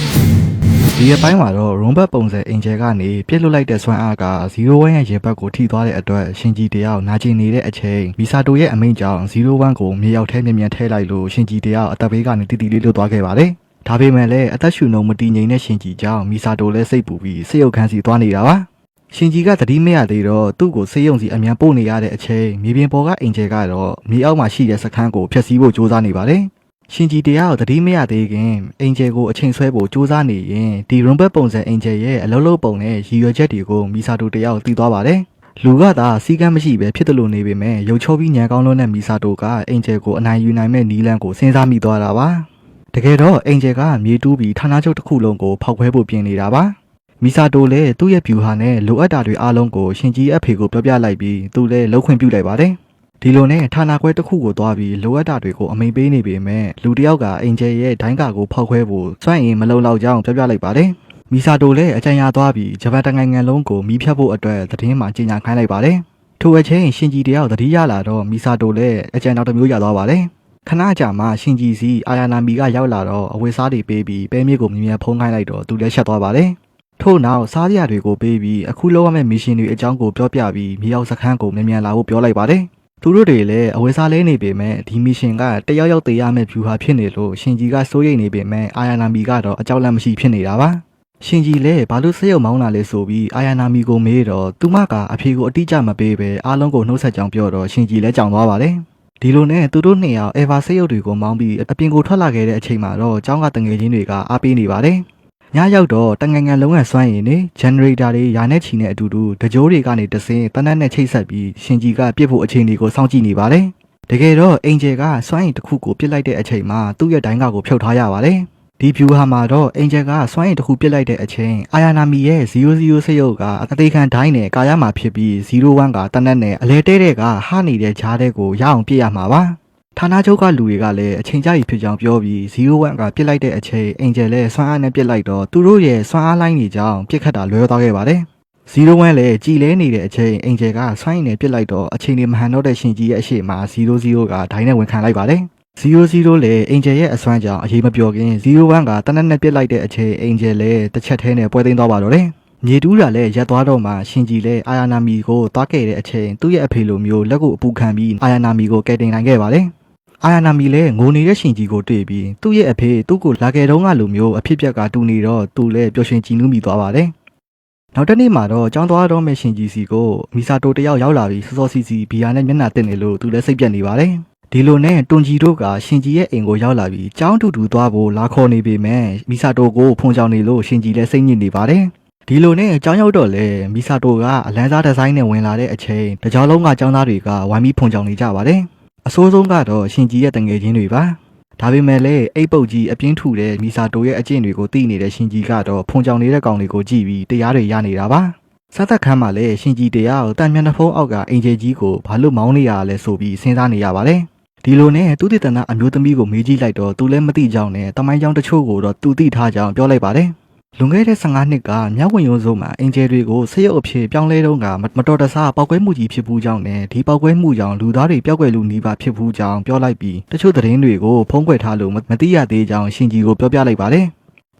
S1: ဒီအပိုင်းမှာတော့ရွန်ဘတ်ပုံစံအင်ဂျယ်ကနေပြစ်လွတ်လိုက်တဲ့ဆွမ်းအားက01ရဲ့ရင်ပတ်ကိုထိသွားတဲ့အတွက်ရှင်ဂျီတယောက်နာကျင်နေတဲ့အချိန်မီဆာတိုရဲ့အမိန့်ကြောင့်01ကိုမြေရောက်ထဲမြင်မြန်ထဲလိုက်လို့ရှင်ဂျီတယောက်အသက်ဘေးကနေတီတီလေးလွတ်သွားခဲ့ပါတယ်။ဒါပေမဲ့လည်းအသက်ရှူနှုံမတည်ငြိမ်တဲ့ရှင်ဂျီကြောင့်မီဆာတိုလည်းစိတ်ပူပြီးစိတ်ရုပ်ခန်းစီသွားနေတာပါ။ရှင်ဂျီကသတိမရသေးတော့သူ့ကိုစေးရုံစီအမြန်ပို့နေရတဲ့အချိန်မြေပြင်ပေါ်ကအင်ဂျယ်ကတော့မြေအောက်မှာရှိတဲ့စခန်းကိုဖျက်ဆီးဖို့ကြိုးစားနေပါတယ်။ရှင်ဂျီတယောက်သတိမရသေးခင်အင်ဂျယ်ကိုအချိန်ဆွဲဖို့ကြိုးစားနေရင်ဒီရွန်ဘတ်ပုံစံအင်ဂျယ်ရဲ့အလုံးလုံးပုံနဲ့ရည်ရွယ်ချက်တွေကိုမီဆာတိုတယောက်သိသွားပါတယ်။လူကသာစီကံမရှိပဲဖြစ်တယ်လို့နေပေမဲ့ရုပ်ချောပြီးညံကောင်းလုံးနဲ့မီဆာတိုကအင်ဂျယ်ကိုအနိုင်ယူနိုင်မဲ့နီးလန်းကိုစဉ်းစားမိသွားတာပါ။တကယ်တော့အင်ဂျယ်ကမြေတူးပြီးဌာနချုပ်တစ်ခုလုံးကိုဖောက်ခွဲဖို့ပြင်နေတာပါ။မီဆာတိုလည်းသူ့ရဲ့ဗျူဟာနဲ့လိုအပ်တာတွေအားလုံးကိုရှင်ဂျီအဖေကိုပြောပြလိုက်ပြီးသူလည်းလှုပ်ခွင့်ပြုလိုက်ပါတယ်။ဒီလိုနဲ့ဌာနခွဲတစ်ခုကိုသွားပြီးလိုအပ်တာတွေကိုအမိန်ပေးနေပေမဲ့လူတစ်ယောက်ကအင်ဂျယ်ရဲ့ဒိုင်းကာကိုဖောက်ခွဲဖို့စွန့်ရင်မလုံလောက်ကြောင်းပြောပြလိုက်ပါတယ်။မီဆာတိုလည်းအကြံရသွားပြီးဂျပန်နိုင်ငံလုံးကိုမီးဖြတ်ဖို့အတွက်သတင်းမှကြေညာခိုင်းလိုက်ပါတယ်။ထိုအချိန်ရှင်ဂျီတယောက်သတိရလာတော့မီဆာတိုလည်းအကြံတော်တစ်မျိုးရသွားပါတယ် ခဏကြာမှရှင်ကြီးစီအာယာနာမီကရောက်လာတော့အဝတ်စားတွေပေးပြီးပဲမြေကိုမြင်မြန်ဖုံးခိုင်းလိုက်တော့သူလည်းရှက်သွားပါတယ်ထို့နောက်စားစရာတွေကိုပေးပြီးအခုလောက်ရမယ့်မီရှင်တွေအကြောင်းကိုပြောပြပြီးမြေရောက်စခန်းကိုမြန်မြန်လာဖို့ပြောလိုက်ပါတယ်သူတို့တွေလည်းအဝယ်စားလဲနေပေမဲ့ဒီမီရှင်ကတယောက်ယောက်သေးရမယ့်ဖြူဟာဖြစ်နေလို့ရှင်ကြီးကစိုးရိမ်နေပေမဲ့အာယာနာမီကတော့အကြောက်လန့်မရှိဖြစ်နေတာပါရှင်ကြီးလည်းဘာလို့စက်ရုံမောင်းလာလဲဆိုပြီးအာယာနာမီကိုမေးတော့သူမကအဖေကိုအတိအကျမပေးပဲအားလုံးကိုနှုတ်ဆက်ကြောင်းပြောတော့ရှင်ကြီးလည်းကြောင်သွားပါတယ်ဒီလိုနဲ့သူတို့နှစ်ယောက်အေဗာစက်ရုပ်တွေကိုမောင်းပြီးအပြင်ကိုထွက်လာခဲ့တဲ့အချိန်မှာတော့ကျောင်းကတငယ်ချင်းတွေကအားပေးနေပါတယ်ညရောက်တော့တငငယ်လုံးဝစွမ်းရည်နေဂျန်နရေတာတွေယာနဲ့ချီနဲ့အတူတူတကြိုးတွေကနေတဆင်းတနက်နဲ့ချိတ်ဆက်ပြီးရှင်ကြီးကပြစ်ဖို့အချိန်တွေကိုစောင့်ကြည့်နေပါတယ်တကယ်တော့အင်ဂျယ်ကစွမ်းရည်တစ်ခုကိုပြစ်လိုက်တဲ့အချိန်မှာသူ့ရဲ့ဒိုင်းကကိုဖြုတ်ထားရပါတယ်ဒီဖြူဟာမှာတော့အင်ဂျယ်ကစွမ်းရည်တစ်ခုပြစ်လိုက်တဲ့အချိန်အာယာနာမီရဲ့00စရုပ်ကအသေးခံဒိုင်းနဲ့ကာရမှာဖြစ်ပြီး01ကတနက်နဲ့အလဲတဲတဲ့ကဟာနေတဲ့ဂျားတဲ့ကိုရအောင်ပြစ်ရမှာပါဌာနချုပ်ကလူတွေကလည်းအချိန်ကြာပြီဖြစ်ကြောင်းပြောပြီး01ကပြစ်လိုက်တဲ့အချိန်အင်ဂျယ်လည်းစွမ်းအားနဲ့ပြစ်လိုက်တော့သူတို့ရဲ့စွမ်းအားလိုင်းတွေကြောင့်ပြစ်ခတ်တာလွဲသွားခဲ့ပါတယ်01လည်းကြည်လဲနေတဲ့အချိန်အင်ဂျယ်ကစွမ်းရည်နဲ့ပြစ်လိုက်တော့အချိန်တွေမဟန်တော့တဲ့ရှင်ကြီးရဲ့အရှိမှာ00ကဒိုင်းနဲ့ဝင်ခံလိုက်ပါတယ်00လည်းအင်ဂျယ်ရဲ့အစွမ်းကြောင့်အရေးမပြောခင်01ကတနက်နဲ့ပြစ်လိုက်တဲ့အချိန်အင်ဂျယ်လည်းတစ်ချက်သေးနဲ့ပွဲသိမ်းသွားပါတော့တယ်မြေတူးတာလည်းရက်သွားတော့မှရှင်ကြီးလည်းအာယာနာမီကိုသွားခဲ့တဲ့အချိန်သူ့ရဲ့အဖေလိုမျိုးလက်ကိုအပူခံပြီးအာယာနာမီကိုကယ်တင်နိုင်ခဲ့ပါတယ်အာယာနာမီလည်းငိုနေတဲ့ရှင်ကြီးကိုတွေ့ပြီးသူ့ရဲ့အဖေသူ့ကိုလာခဲ့တော့ကလိုမျိုးအဖြစ်ပြက်ကတူနေတော့သူလည်းပျော်ရွှင်ကြည်နူးမိသွားပါတယ်နောက်တစ်နေ့မှာတော့ကျောင်းသွားတော့မဲ့ရှင်ကြီးစီကိုမီဆာတိုတယောက်ရောက်လာပြီးစောစောစီစီဘီယာနဲ့မျက်နှာတက်နေလို့သူလည်းစိတ်ပြတ်နေပါတယ်ဒီလိုနဲ့တွန်ဂျီတို့ကရှင်ကြီးရဲ့အိမ်ကိုရောက်လာပြီးကျောင်းတူတူသွားဖို့လာခေါ်နေပေမဲ့မီဆာတိုကိုဖုန်ကြောင်နေလို့ရှင်ကြီးလည်းစိတ်ညစ်နေပါတယ်ဒီလိုနဲ့ကျောင်းရောက်တော့လေမီဆာတိုကအလန်းစားဒီဇိုင်းနဲ့ဝင်လာတဲ့အချိန်တကြောင်လုံးကကျောင်းသားတွေကဝိုင်းပြီးဖုန်ကြောင်နေကြပါတယ်အဆိုးဆုံးကတော့ရှင်ကြီးရဲ့တငယ်ချင်းတွေပါဒါပေမဲ့လည်းအိတ်ပုတ်ကြီးအပြင်းထူတဲ့မီဆာတိုရဲ့အကျင့်တွေကိုသိနေတဲ့ရှင်ကြီးကတော့ဖုန်ကြောင်နေတဲ့ကောင်တွေကိုကြည့်ပြီးတရားတွေရနေတာပါစားသက်ခန်းမှာလည်းရှင်ကြီးတရားကိုတန်မြတ်နှဖုံးအောက်ကအင်ဂျယ်ကြီးကိုဘာလို့မောင်းနေရလဲဆိုပြီးစဉ်းစားနေရပါတယ်ဒီလိုနဲ့သူတည်တနာအမျိုးသမီးကိုမေးကြည့်လိုက်တော့သူလည်းမသိကြောင်းနဲ့တမိုင်းကြောင်းတချို့ကိုတော့သူသိထားကြောင်းပြောလိုက်ပါတယ်လွန်ခဲ့တဲ့15နှစ်ကမြောက်ဝင်ရုံးစုံမှာအင်ဂျယ်တွေကိုဆေးရုပ်အဖြစ်ပြောင်းလဲတုန်းကမတော်တဆပောက်ကွဲမှုကြီးဖြစ်ပူးကြောင်းနဲ့ဒီပောက်ကွဲမှုကြောင့်လူသားတွေပျောက်ကွယ်လူနီးပါးဖြစ်ပူးကြောင်းပြောလိုက်ပြီးတချို့သတင်းတွေကိုဖုံးကွယ်ထားလို့မသိရသေးကြောင်းရှင်ကြီးကိုပြောပြလိုက်ပါတယ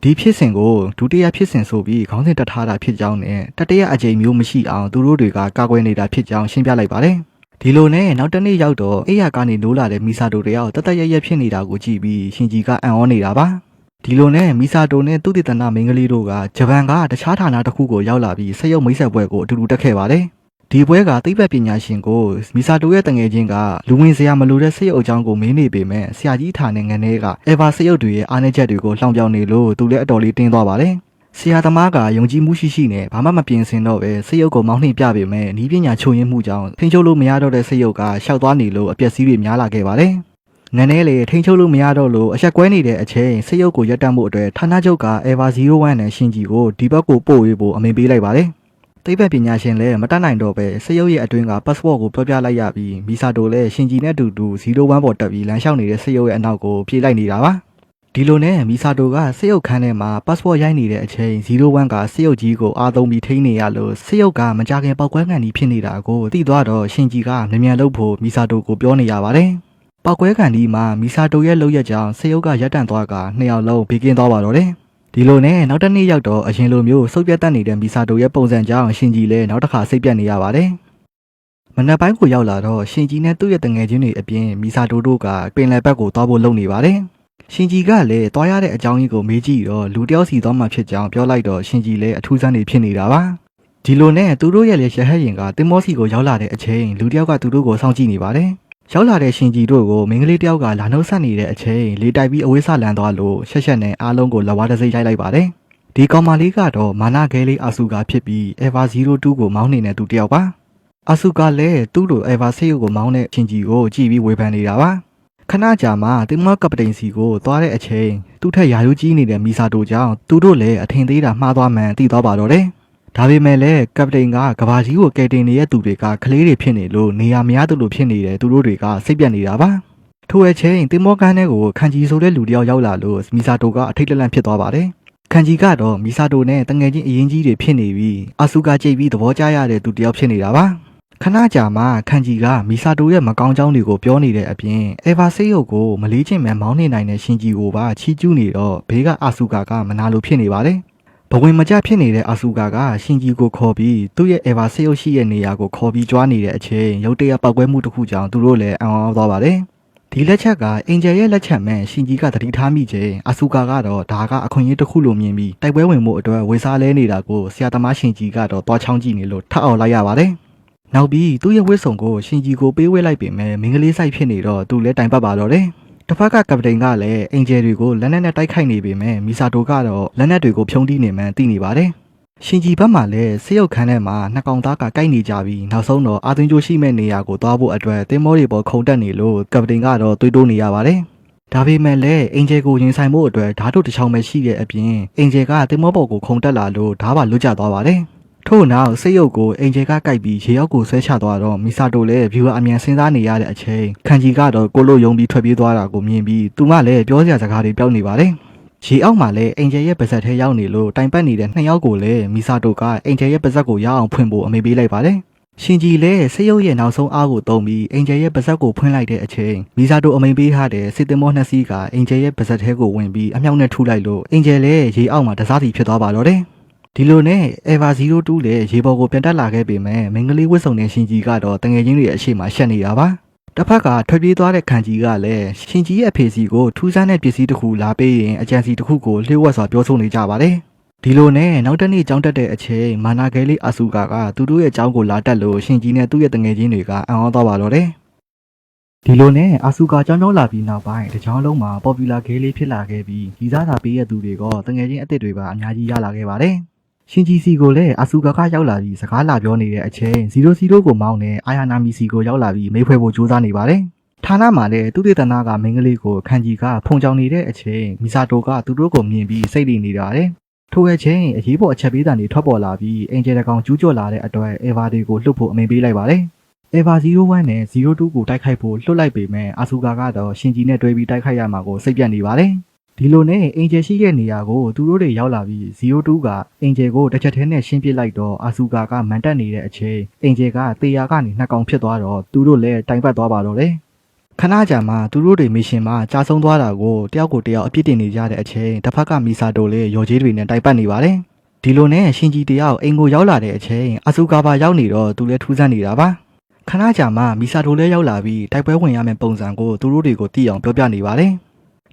S1: ်ဒီဖြစ်စဉ်ကိုဒုတိယဖြစ်စဉ်ဆိုပြီးခေါင်းစဉ်တက်ထားတာဖြစ်ကြောင်းနဲ့တတိယအကြိမ်မျိုးမရှိအောင်သူတို့တွေကကာကွယ်နေတာဖြစ်ကြောင်းရှင်းပြလိုက်ပါတယ်ဒီလိုနဲ့နောက်တစ်နေ့ရောက်တော့အိယာကနေနိုးလာတဲ့မီဆာတိုတယောက်တသက်ရရဖြစ်နေတာကိုကြည့်ပြီးရှင်ကြီးကအံ့ဩနေတာပါဒီလိုနဲ့မီဆာတိုနဲ့သူတည်တနာမင်းကလေးတို့ကဂျပန်ကတခြားဌာနတစ်ခုကိုရောက်လာပြီးဆက်ရုပ်မိတ်ဆက်ပွဲကိုအတူတူတက်ခဲ့ပါတယ်ဒီပွဲကသိပ္ပံပညာရှင်ကိုမီဆာတိုရဲ့တငယ်ချင်းကလူဝင်စရာမလိုတဲ့ဆက်ရုပ်အကြောင်းကိုမင်းနေပေမဲ့ဆရာကြီးဌာနငန်းထဲကအေဗာဆက်ရုပ်တွေရဲ့အားနည်းချက်တွေကိုလှောင်ပြောင်နေလို့သူလည်းအတော်လေးတင်းသွားပါတယ်ဆရာသမားကယုံကြည်မှုရှိနဲ့ဘာမှမပြင်ဆင်တော့ပဲဆက်ရုပ်ကိုမောင်းနှင်ပြပေမဲ့နီးပညာချို့ယွင်းမှုကြောင့်ထိန်းချုပ်လို့မရတော့တဲ့ဆက်ရုပ်ကရှောက်သွားနေလို့အပျက်စီးတွေများလာခဲ့ပါတယ်ငန်းထဲလေထိန်းချုပ်လို့မရတော့လို့အဆက်ကွဲနေတဲ့အချိန်ဆက်ရုပ်ကိုရပ်တန့်ဖို့အတွက်ဌာနချုပ်က Eva 01နဲ့ရှင်ကြီးကိုဒီဘက်ကိုပို့ဝေးဖို့အမိန့်ပေးလိုက်ပါတယ်။သိပ္ပံပညာရှင်လည်းမတတ်နိုင်တော့ပဲဆက်ရုပ်ရဲ့အတွင်းက passport ကိုပြောပြလိုက်ရပြီးမီဆာတိုလည်းရှင်ကြီးနဲ့အတူတူ01ပေါ်တက်ပြီးလမ်းလျှောက်နေတဲ့ဆက်ရုပ်ရဲ့အနောက်ကိုပြေးလိုက်နေတာပါ။ဒီလိုနဲ့မီဆာတိုကဆက်ရုပ်ခန်းထဲမှာ passport ရိုက်နေတဲ့အချိန်01ကဆက်ရုပ်ကြီးကိုအားသုံးပြီးထိန်းနေရလို့ဆက်ရုပ်ကမကြခင်ပောက်ကွဲခံပြီးဖြစ်နေတာကိုသိသွားတော့ရှင်ကြီးကမြန်လုပ်ဖို့မီဆာတိုကိုပြောနေရပါတယ်။ပောက်ကွဲခံဒီမှာမီဆာတိုရဲ့လုပ်ရက်ကြောင့်ဆေးရုပ်ကရပ်တန့်သွားကနှစ်ယောက်လုံးဘေးကင်းသွားပါတော့တယ်ဒီလိုနဲ့နောက်တစ်နေ့ရောက်တော့အရင်လိုမျိုးစုပ်ပြတ်တက်နေတဲ့မီဆာတိုရဲ့ပုံစံကြောင့်ရှင်ကြီးလည်းနောက်တစ်ခါစိတ်ပြတ်နေရပါတယ်မနက်ပိုင်းကိုရောက်လာတော့ရှင်ကြီးနဲ့သူ့ရဲ့တငယ်ချင်းတွေအပြင်မီဆာတိုတို့ကပင်လယ်ဘက်ကိုသွားဖို့လုပ်နေပါတယ်ရှင်ကြီးကလည်းသွားရတဲ့အကြောင်းကြီးကိုမေးကြည့်တော့လူတယောက်စီသွားမှဖြစ်ကြောင်းပြောလိုက်တော့ရှင်ကြီးလည်းအထူးဆန်းနေဖြစ်နေတာပါဒီလိုနဲ့သူတို့ရဲ့ရဟတ်ရင်ကတင်မောစီကိုရောက်လာတဲ့အချိန်လူတယောက်ကသူတို့ကိုစောင့်ကြည့်နေပါတယ်ရောက်လာတဲ့ရှင်ကြီးတို့ကိုမင်းကလေးတယောက်ကလာနှုတ်ဆက်နေတဲ့အချိန်လေတိုက်ပြီးအဝေးစလန်သွားလို့ရှက်ရှက်နဲ့အားလုံးကိုလက်ဝါးတစ်စိတ်ရိုက်လိုက်ပါတယ်။ဒီကောင်မလေးကတော့မာနာခဲလေးအာဆူကာဖြစ်ပြီး Eva 02ကိုမောင်းနေတဲ့သူတယောက်ပါ။အာဆူကာလည်းသူ့လို Eva 6ကိုမောင်းတဲ့ရှင်ကြီးကိုကြည့်ပြီးဝေဖန်နေတာပါ။ခဏကြာမှတင်မောကပတိန်စီကိုသွားတဲ့အချိန်သူ့ထက်ယာယိုကြီးနေတဲ့မီဆာတိုကြောင့်သူတို့လည်းအထင်သေးတာမှားသွားမှန်သိသွားပါတော့တယ်။ဒါပေမဲ့လည်းကပတိန်ကကဘာကြီးကိုကယ်တင်နေတဲ့သူတွေကကလေးတွေဖြစ်နေလို့နေရာမရသူလိုဖြစ်နေတဲ့သူတို့တွေကစိတ်ပြတ်နေတာပါထိုအချိန်တင်မောကန်းထဲကိုခန်ကြီးဆိုတဲ့လူတယောက်ရောက်လာလို့မီဆာတိုကအထိတ်တလန့်ဖြစ်သွားပါတယ်ခန်ကြီးကတော့မီဆာတိုနဲ့တငယ်ချင်းအရင်ကြီးတွေဖြစ်နေပြီးအာဆူကာကြိတ်ပြီးသဘောကျရတဲ့သူတယောက်ဖြစ်နေတာပါခ ခဏကြာမှခန်ဂျီကမီဆာတိုရဲ့မကောင်းကြောင်းတွေကိုပြောနေတဲ့အပြင်အေဗာဆေးရုပ်ကိုမလေးချင်းမဲ့မောင်းနေနိုင်တဲ့ရှင်ဂျီကိုပါချီးကျူးနေတော့ဘေးကအာဆူကာကမနာလိုဖြစ်နေပါတယ်ဘဝင်မကျဖြစ်နေတဲ့အာဆူကာကရှင်ဂျီကိုခေါ်ပြီးသူ့ရဲ့အေဗာဆေးရုပ်ရှိတဲ့နေရာကိုခေါ်ပြီးကြွားနေတဲ့အချိန်ရုတ်တရက်ပောက်ကွဲမှုတစ်ခုကြောင့်သူတို့လည်းအံ့ဩသွားပါတယ်ဒီလက်ချက်ကအင်ဂျယ်ရဲ့လက်ချက်မဲ့ရှင်ဂျီကသတိထားမိချိန်အာဆူကာကတော့ဒါကအခွင့်အရေးတစ်ခုလိုမြင်ပြီးတိုက်ပွဲဝင်မှုအတွက်ဝေစားလဲနေတာကိုဆရာသမားရှင်ဂျီကတော့တွားချောင်းကြည့်နေလို့ထပ်အောင်လိုက်ရပါတယ်နောက်ပြီးသူ့ရဲ့ဝစ်စုံကိုရှင်ဂျီကိုပေးဝဲလိုက်ပေမဲ့မင်းကလေးဆိုင်ဖြစ်နေတော့သူလည်းတိုင်ပတ်ပါတော့တယ်တစ်ဖက်ကကပတိန်ကလည်းအင်ဂျယ်တွေကိုလက်နက်နဲ့တိုက်ခိုက်နေပေမဲ့မီဆာတိုကတော့လက်နက်တွေကိုဖြုံးတီးနေမှန်းသိနေပါတယ်ရှင်ဂျီဘက်မှာလည်းဆေးရုပ်ခန်းထဲမှာနှစ်ကောင်သားကကိုက်နေကြပြီးနောက်ဆုံးတော့အာသွင်းကျိုးရှိမဲ့နေရာကိုသွားဖို့အတွက်တင်မောတွေပေါ်ခုန်တက်နေလို့ကပတိန်ကတော့တွေးတိုးနေရပါတယ်ဒါပေမဲ့လည်းအင်ဂျယ်ကိုရင်ဆိုင်ဖို့အတွက်ဓာတ်တို့တစ်ချောင်းပဲရှိတဲ့အပြင်အင်ဂျယ်ကတင်မောပေါ်ကိုခုန်တက်လာလို့ဓာတ်ပါလွတ်ကျသွားပါတယ်ထို့နောက်စိတ်ရုပ်ကိုအင်ဂျယ်ကကိုက်ပြီးရေရောက်ကိုဆွဲချသွားတော့မီဆာတိုလည်း viewer အမြန်စဉ်းစားနေရတဲ့အချိန်ခန်ဂျီကတော့ကိုလိုယုံပြီးထွက်ပြေးသွားတာကိုမြင်ပြီးသူမှလည်းပြောစရာစကားတွေပြောနေပါတယ်ရေအောက်မှာလည်းအင်ဂျယ်ရဲ့ပါဇက်ထဲရောက်နေလို့တိုင်ပတ်နေတဲ့နှစ်ယောက်ကိုလည်းမီဆာတိုကအင်ဂျယ်ရဲ့ပါဇက်ကိုရအောင်ဖွင့်ဖို့အမိန့်ပေးလိုက်ပါတယ်ရှင်ဂျီလည်းစိတ်ရုပ်ရဲ့နောက်ဆုံးအားကိုသုံးပြီးအင်ဂျယ်ရဲ့ပါဇက်ကိုဖွင့်လိုက်တဲ့အချိန်မီဆာတိုအမိန့်ပေးထားတဲ့စစ်သင်္ဘောနှစ်စီးကအင်ဂျယ်ရဲ့ပါဇက်ထဲကိုဝင်ပြီးအမြောက်နဲ့ထုလိုက်လို့အင်ဂျယ်လည်းရေအောက်မှာတစားစီဖြစ်သွားပါတော့တယ်ဒီလိုနဲ့ Eva 02လည်းရေပေါ်ကိုပြန်တက်လာခဲ့ပေမဲ့မင်္ဂလိဝတ်ဆောင်တဲ့ရှင်ဂျီကတော့တငယ်ချင်းတွေအရှိမရှက်နေတာပါတစ်ဖက်ကထွက်ပြေးသွားတဲ့ခန်ဂျီကလည်းရှင်ဂျီရဲ့အဖေစီကိုထူးဆန်းတဲ့ပစ္စည်းတစ်ခုလာပေးရင်အကြံစီတစ်ခုကိုလျှို့ဝှက်စွာပြောဆိုနေကြပါတယ်ဒီလိုနဲ့နောက်တစ်နေ့ကျောင်းတက်တဲ့အချိန်မာနာဂဲလေးအာဆူကာကသူတို့ရဲ့ကျောင်းကိုလာတက်လို့ရှင်ဂျီနဲ့သူ့ရဲ့တငယ်ချင်းတွေကအံ့ဩသွားပါတော့တယ်ဒီလိုနဲ့အာဆူကာကျောင်းလာပြီးနောက်ပိုင်းတကြောင်လုံးမှာပေါ်ပူလာဂဲလေးဖြစ်လာခဲ့ပြီးဒီစားစာပေးရသူတွေကတငယ်ချင်းအစ်စ်တွေပါအများကြီးရလာခဲ့ပါတယ်ရှင်ဂျီစီကိုလည်းအာဆူကာကရောက်လာပြီးစကားလာပြောနေတဲ့အချိန်00ကိုမောင်းတဲ့အာယာနာမီစီကိုရောက်လာပြီးမိဖွဲဖို့ကြိုးစားနေပါတယ်။ဌာနမှာလည်းသူတေသနာကမင်းကလေးကိုခန်ဂျီကဖုန်ကြောင်နေတဲ့အချိန်မီဆာတိုကသူတို့ကိုမြင်ပြီးစိတ်လိမ်နေတာတဲ့။ထိုအချိန်အရေးပေါ်အချက်ပေးတံတွေထွက်ပေါ်လာပြီးအင်ဂျယ်တကောင်ကျူးကျော်လာတဲ့အတွက်အေဗာတွေကိုလှုပ်ဖို့အမိန့်ပေးလိုက်ပါတယ်။အေဗာ01နဲ့02ကိုတိုက်ခိုက်ဖို့လှုပ်လိုက်ပေမဲ့အာဆူကာကတော့ရှင်ဂျီနဲ့တွဲပြီးတိုက်ခိုက်ရမှာကိုစိတ်ပြတ်နေပါတယ်။ဒီလိုနဲ့အင်ဂျယ်ရှိတဲ့နေရာကိုသူတို့တွေရောက်လာပြီး02ကအင်ဂျယ်ကိုတစ်ချက်တည်းနဲ့ရှင်းပစ်လိုက်တော့အာဆူကာကမန်တက်နေတဲ့အချိန်အင်ဂျယ်ကတေယာကနေနှစ်ကောင်ဖြစ်သွားတော့သူတို့လည်းတိုင်ပတ်သွားပါတော့တယ်ခဏကြာမှသူတို့တွေမစ်ရှင်မှာကြာဆုံးသွားတာကိုတယောက်ကိုတယောက်အပြစ်တင်နေကြတဲ့အချိန်တစ်ဖက်ကမီဆာတိုလည်းရော်ကြီးတွေနဲ့တိုင်ပတ်နေပါတယ်ဒီလိုနဲ့ရှင်ဂျီတယောက်အိမ်ကိုရောက်လာတဲ့အချိန်အာဆူကာပါရောက်နေတော့သူလည်းထူးဆန်းနေတာပါခဏကြာမှမီဆာတိုလည်းရောက်လာပြီးတိုက်ပွဲဝင်ရမယ့်ပုံစံကိုသူတို့တွေကိုသိအောင်ပြောပြနေပါတယ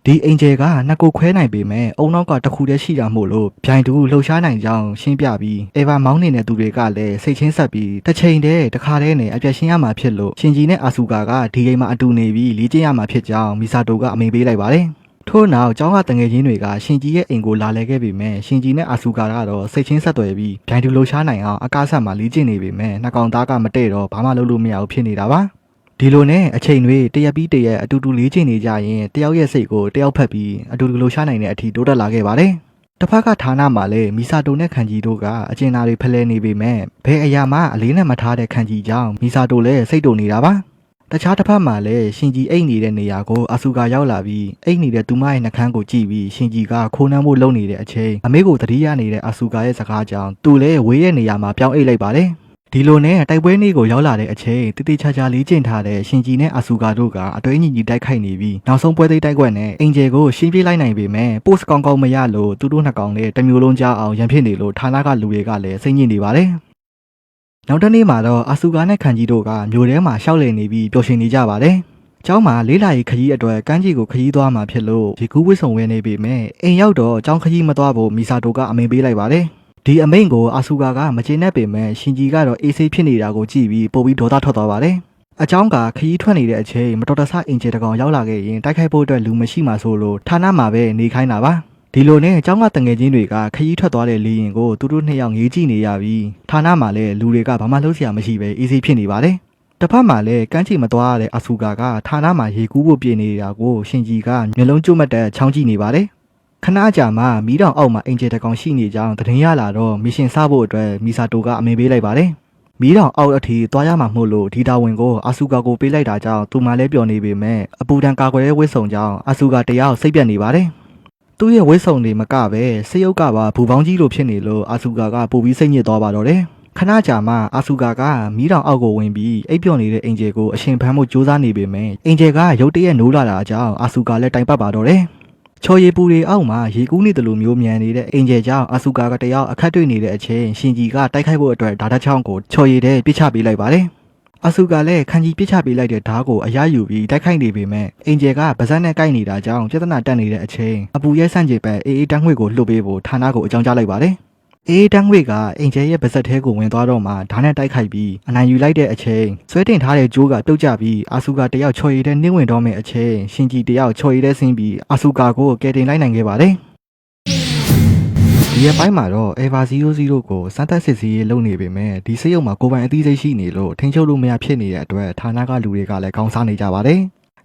S1: ်ဒီအင်ဂျယ်ကနှစ်ကိုခွဲနိုင်ပေမဲ့အုံနောက်ကတစ်ခုတည်းရှိတာမို့လို့ဗျိုင်တူလှုပ်ရှားနိုင်ကြောင်းရှင်းပြပြီးအေဗာမောင်းနေတဲ့သူတွေကလည်းစိတ်ချင်းဆက်ပြီးတစ်ချိန်တည်းတစ်ခါတည်းနဲ့အပြတ်ရှင်းရမှာဖြစ်လို့ရှင်ဂျီနဲ့အာဆူကာကဒီအိမ်မှာအတူနေပြီးလေ့ကျင့်ရမှာဖြစ်ကြောင်းမီဆာတိုကအမိန့်ပေးလိုက်ပါတယ်ထို့နောက်ကျောင်းကတငယ်ချင်းတွေကရှင်ဂျီရဲ့အိမ်ကိုလာလဲခဲ့ပေမဲ့ရှင်ဂျီနဲ့အာဆူကာကတော့စိတ်ချင်းဆက်သွယ်ပြီးဗျိုင်တူလှုပ်ရှားနိုင်အောင်အကားဆက်မှာလေ့ကျင့်နေပေမဲ့နှစ်ကောင်သားကမတည့်တော့ဘာမှလုပ်လို့မရဘူးဖြစ်နေတာပါဒီလိုနဲ့အချိန်တွေတရက်ပြီးတရက်အတူတူလေးကျင်နေကြရင်တယောက်ရဲ့စိတ်ကိုတယောက်ဖက်ပြီးအတူတူလှူရှားနိုင်တဲ့အထိတိုးတက်လာခဲ့ပါတယ်။တစ်ဖက်ကဌာနမှာလည်းမီဆာတိုနဲ့ခန်ဂျီတို့ကအကျဉ်းသားတွေဖလဲနေပေမဲ့ဘယ်အရာမှအလေးနဲ့မထားတဲ့ခန်ဂျီကြောင့်မီဆာတိုလည်းစိတ်တုန်နေတာပါ။တခြားတစ်ဖက်မှာလည်းရှင်ဂျီအိတ်နေတဲ့နေရာကိုအာဆူကာရောက်လာပြီးအိတ်နေတဲ့သူမရဲ့နှကန်းကိုကြည့်ပြီးရှင်ဂျီကခိုးနှမ်းဖို့လုပ်နေတဲ့အချိန်အမေကိုသတိရနေတဲ့အာဆူကာရဲ့စကားကြောင့်သူလည်းဝေးရဲ့နေရာမှာပြောင်းအိတ်လိုက်ပါတယ်။ဒီလိုနဲ့တိုက်ပွဲနေ့ကိုရောက်လာတဲ့အချိန်တိတိကျကျလေးကျင့်ထားတဲ့ရှင်ဂျီနဲ့အာဆူကာတို့ကအတွဲညီညီတိုက်ခိုက်နေပြီးနောက်ဆုံးပွဲသိမ်းတိုက်ကွက်နဲ့အင်ဂျယ်ကိုရှင်းပြလိုက်နိုင်ပေမဲ့ post ကောင်းကောင်းမရလို့သူတို့နှစ်ကောင်နဲ့တမျိုးလုံးကြားအောင်ရန်ဖြစ်နေလို့ဌာနကလူတွေကလည်းစိတ်ညစ်နေပါတယ်။နောက်တစ်နေ့မှာတော့အာဆူကာနဲ့ခန်ဂျီတို့ကမြို့ထဲမှာရှောက်လည်နေပြီးပျော်ရွှင်နေကြပါတယ်။ကျောင်းမှာလေးလာရီခကြီးအတွက်ကန်းကြီးကိုခကြီးသွားမှာဖြစ်လို့ရေကူးဝစ်စုံဝင်နေပေမဲ့အိမ်ရောက်တော့ကျောင်းခကြီးမသွားဖို့မီဆာတိုကအမိန့်ပေးလိုက်ပါတယ်။ဒီအမိန့်ကိုအာဆူကာကမကျေနပ်ပေမဲ့ရှင်ဂျီကတော့အေးဆေးဖြစ်နေတာကိုကြည့်ပြီးပို့ပြီးဒေါသထွက်သွားပါတယ်။အကြောင်းကခရီးထွက်နေတဲ့အချိန်မတော်တဆအင်ဂျယ်တကောင်ရောက်လာခဲ့ရင်တိုက်ခိုက်ဖို့အတွက်လူမရှိမှဆိုလို့ဌာနမှာပဲနေခိုင်းတာပါ။ဒီလိုနဲ့အကြောင်းကတငယ်ချင်းတွေကခရီးထွက်သွားတဲ့လေရင်ကိုသူတို့နှစ်ယောက်ငေးကြည့်နေရပြီးဌာနမှာလည်းလူတွေကဘာမှလုပ်စရာမရှိပဲအေးဆေးဖြစ်နေပါတယ်။တစ်ဖက်မှာလည်းကန်းချီမသွားရတဲ့အာဆူကာကဌာနမှာရေကူးဖို့ပြင်နေတာကိုရှင်ဂျီကမျက်လုံးကျုံ့မတ်တဲ့ချောင်းကြည့်နေပါတယ်။ခဏကြာမှမီးတောင်အောက်မှာအင်ဂျယ်တကောင်ရှိနေကြောင်းသတင်းရလာတော့မစ်ရှင်စဖို့အတွက်မီဆာတိုကအမိန့်ပေးလိုက်ပါတယ်။မီးတောင်အောက်အထိသွားရမှာမို့လို့ဒီတာဝန်ကိုအာဆူကာကိုပေးလိုက်တာကြောင့်သူမှလည်းပျော်နေပေမဲ့အပူဒဏ်ကာကွယ်တဲ့ဝစ်စုံကြောင့်အာဆူကာတယောက်စိတ်ပြတ်နေပါတယ်။သူ့ရဲ့ဝစ်စုံတွေမကပဲစိတ်ရုပ်ကပါဘူပေါင်းကြီးလိုဖြစ်နေလို့အာဆူကာကပိုပြီးစိတ်ညစ်သွားပါတော့တယ် ခဏကြာမှအာဆူကာကမီးတောင်အောက်ကိုဝင်ပြီးအိပ်ပျော်နေတဲ့အင်ဂျယ်ကိုအရှင်ဖမ်းဖို့ကြိုးစားနေပေမဲ့အင်ဂျယ်ကရုတ်တရက်နိုးလာတာကြောင့်အာဆူကာလည်းတိုင်ပတ်ပါတော့တယ်ချော်ရည်ပူတွေအောက်မှာရေကူးနေတယ်လို့မျိုးမြန်နေတဲ့အင်ဂျယ်ကြောင့်အာဆူကာကတယောက်အခက်တွေ့နေတဲ့အချိန်ရှင်ဂျီကတိုက်ခိုက်ဖို့အတွက်ဓာတ်ချောင်းကိုချော်ရည်ထဲပစ်ချပေးလိုက်ပါတယ်အာဆူကာလည်းခန်းကြီးပစ်ချပေးလိုက်တဲ့ဓာတ်ကိုအရယူပြီးတိုက်ခိုက်နေပေမဲ့အင်ဂျယ်ကဗဇက်နဲ့ကိုက်နေတာကြောင့်ပြဿနာတက်နေတဲ့အချိန်အပူရဲဆန့်ကျင်ဘက်အေးအေးတန်းငွေကိုလှုပ်ပေးဖို့ဌာနကိုအကြောင်းကြားလိုက်ပါတယ်အေးတန်းငွေကအင်ဂျယ်ရဲ့ဗဇက်ထဲကိုဝင်သွားတော့မှဓာတ်နဲ့တိုက်ခိုက်ပြီးအနိုင်ယူလိုက်တဲ့အချိန်ဆွဲတင်ထားတဲ့ကြိုးကပြုတ်ကျပြီးအာဆူကာတယောက်ချော်ရည်ထဲနှင်းဝင်တော့မယ့်အချိန်ရှင်ဂျီတယောက်ချော်ရည်ထဲဆင်းပြီးအာဆူကာကိုကယ်တင်လိုက်နိုင်ခဲ့ပါတယ်ဒီရက်ပိုင်းမှာတော့ Eva 00ကိုစမ်းသပ်စစ်ဆေးရေးလုပ်နေပေမဲ့ဒီစိတ်ရုံမှာကိုယ်ပိုင်အသိစိတ်ရှိနေလို့ထိန်းချုပ်လို့မရဖြစ်နေတဲ့အတွက်ဌာနကလူတွေကလည်းကောင်းစားနေကြပါတယ်